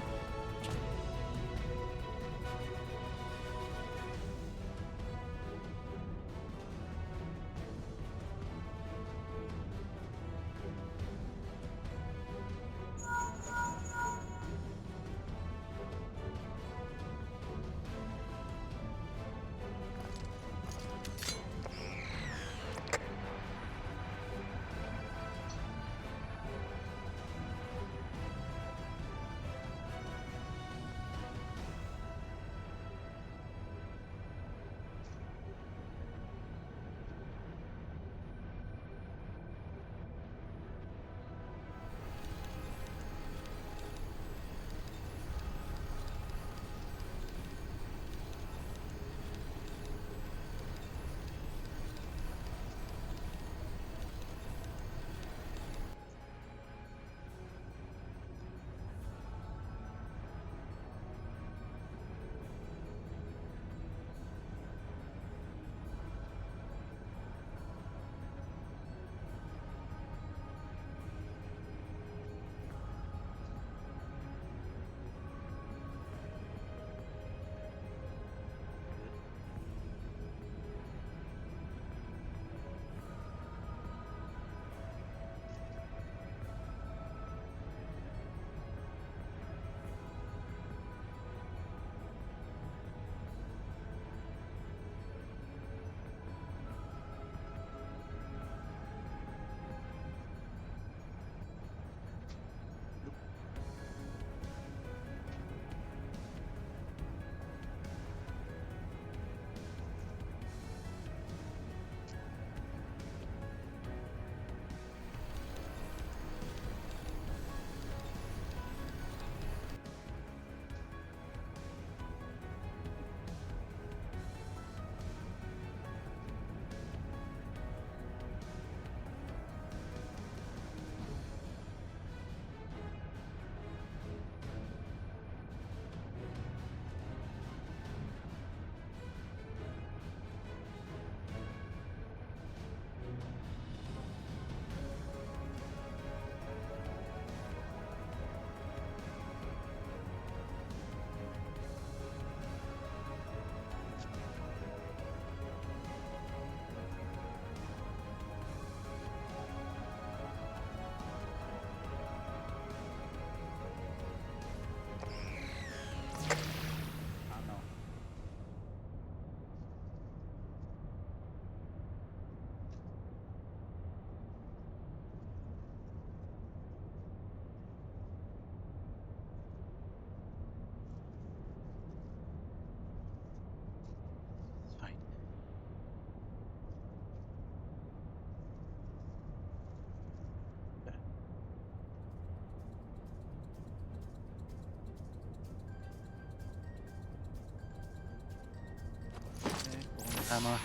hammer.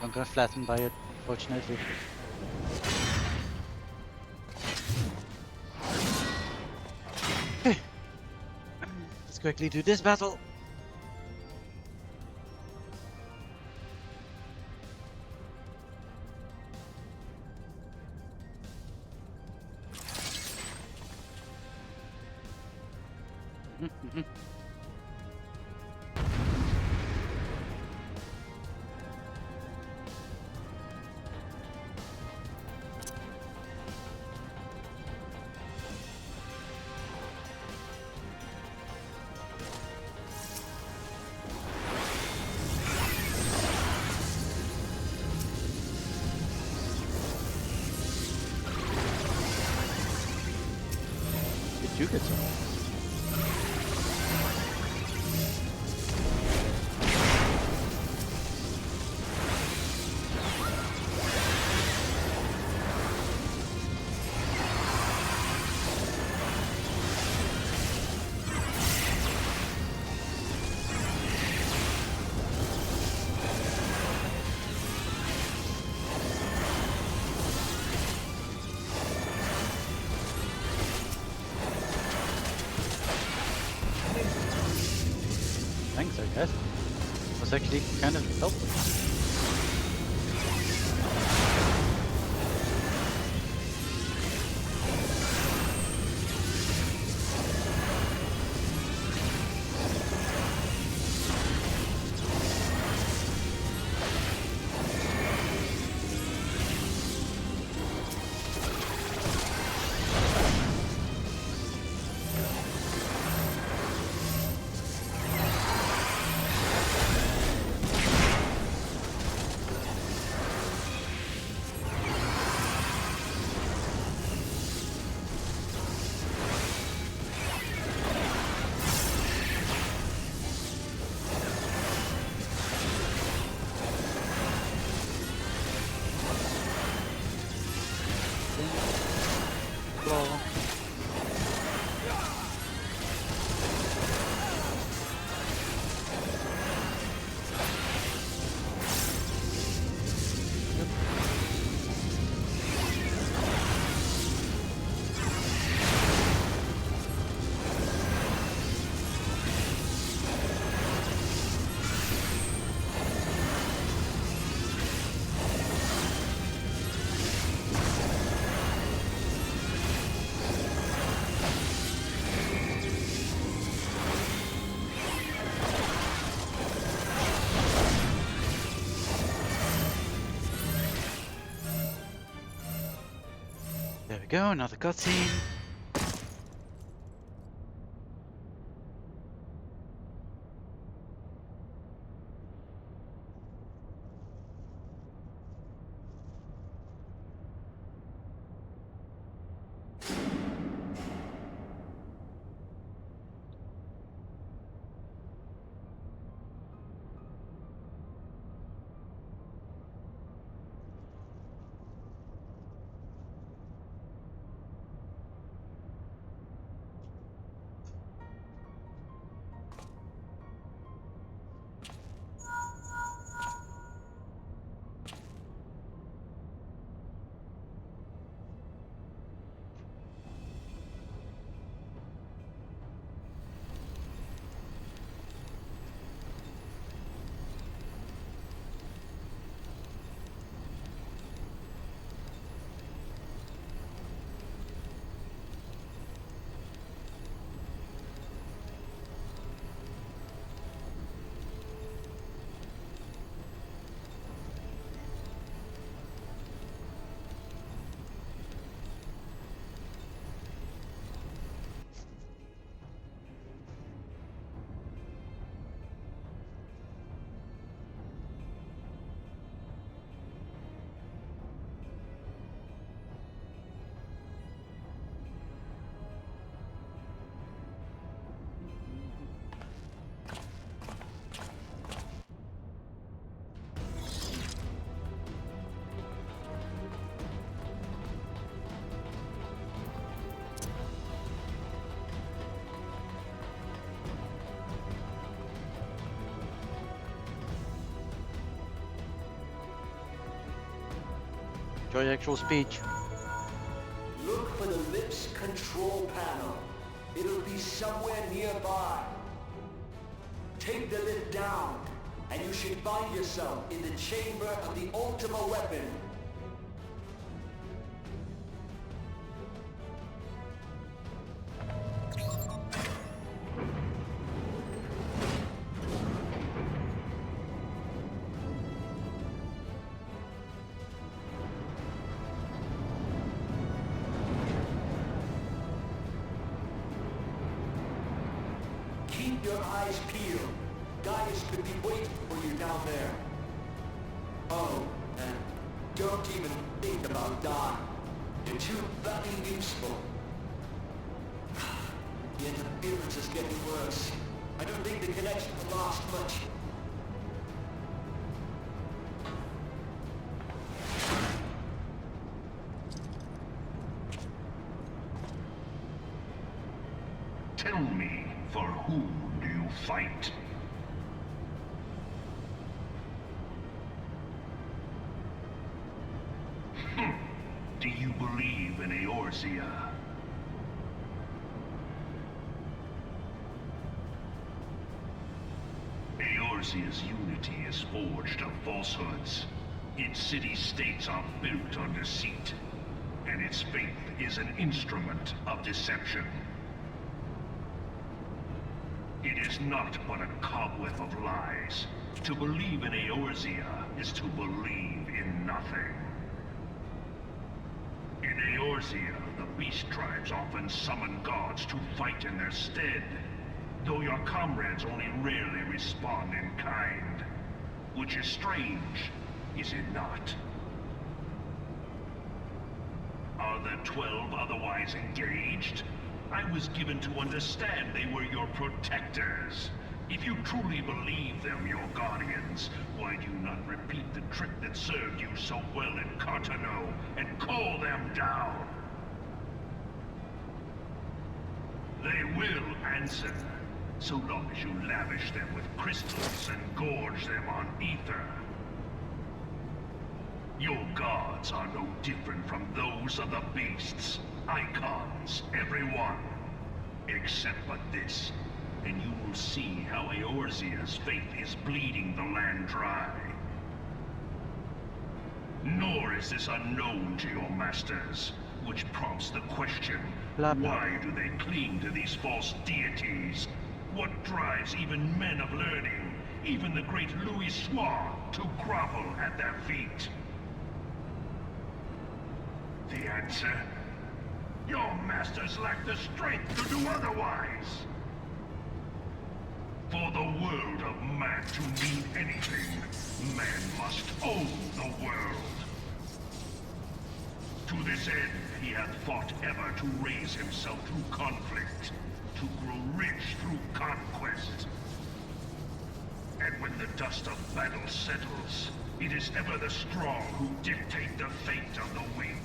Don't get flattened by it, fortunately. Okay. Let's quickly do this battle. Did you get some? Thanks, I guess. Was actually kind of helpful. There we go, another cutscene. Enjoy your actual speech. Look for the lips control panel. It'll be somewhere nearby. Take the lid down, and you should find yourself in the chamber of the Ultima weapon. Keep your eyes peeled. Gaius could be waiting for you down there. Oh, and don't even think about dying. You're too bloody useful. The interference is getting worse. I don't think the connection will last much. Tell me, for whom do you fight? Do you believe in Eorzea? Eorzea's unity is forged of falsehoods. Its city-states are built on deceit, and its faith is an instrument of deception. It is not but a cobweb of lies. To believe in Eorzea is to believe in nothing. In Eorzea, the beast tribes often summon gods to fight in their stead, though your comrades only rarely respond in kind. Which is strange, is it not? Are the 12 otherwise engaged? I was given to understand they were your protectors. If you truly believe them your guardians, why do you not repeat the trick that served you so well in Cartano and call them down? They will answer, so long as you lavish them with crystals and gorge them on ether. Your gods are no different from those of the beasts. Icons, every one. Except but this, and you will see how Eorzea's faith is bleeding the land dry. Nor is this unknown to your masters, which prompts the question, Blah, blah. why do they cling to these false deities? What drives even men of learning, even the great Louis Soir, to grovel at their feet? The answer? Your masters lack the strength to do otherwise. For the world of man to mean anything, man must own the world. To this end, he hath fought ever to raise himself through conflict, to grow rich through conquest. And when the dust of battle settles, it is ever the strong who dictate the fate of the weak.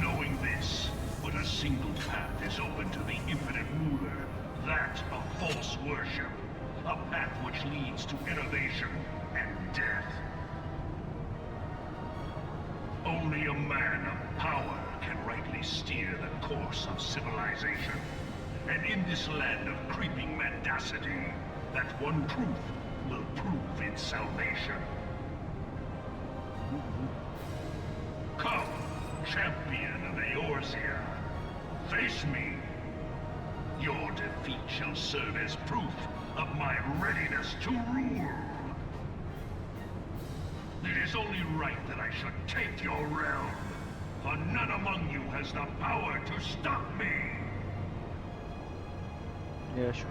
Knowing this, but a single path is open to the infinite ruler, that of false worship, a path which leads to innovation and death. Only a man of power can rightly steer the course of civilization, and in this land of creeping mendacity, that one truth will prove its salvation. Come, champion of Eorzea, face me. Your defeat shall serve as proof of my readiness to rule. It is only right that I should take your realm, for none among you has the power to stop me. Yeah, sure.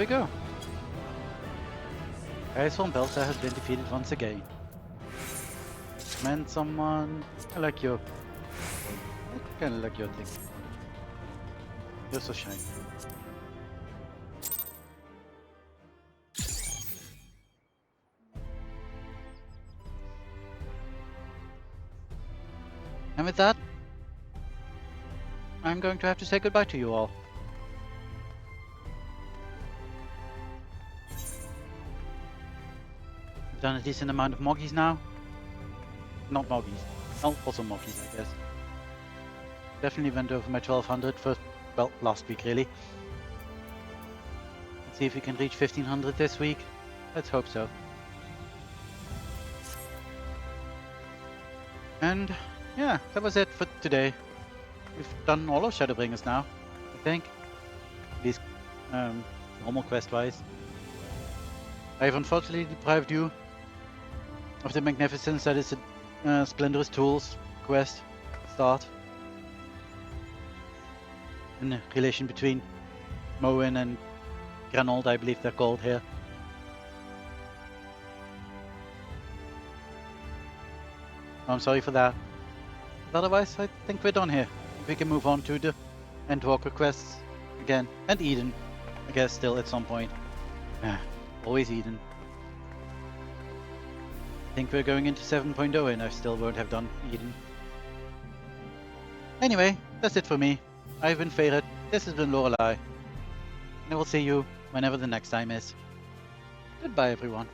we go. Gaius von Belter has been defeated once again. Man, someone... I like your... I kinda like your thing. You're so shiny. And with that, I'm going to have to say goodbye to you all. I've done a decent amount of Moggies now. Not Moggies. Oh, also Moggies, I guess. Definitely went over my 1200 for, well, last week really. Let's see if we can reach 1500 this week. Let's hope so. And yeah, that was it for today. We've done all of Shadowbringers now, I think. At least normal quest-wise. I have unfortunately deprived you of the magnificence that is a Splendorous Tools quest start. In the relation between Moen and Granold, I believe they're called here. I'm sorry for that. But otherwise, I think we're done here. We can move on to the Endwalker quests again. And Eden, I guess, still at some point. Always Eden. I think we're going into 7.0 and I still won't have done Eden. Anyway, that's it for me. I've been Fae'ret, this has been Lorelei. And I will see you whenever the next time is. Goodbye everyone.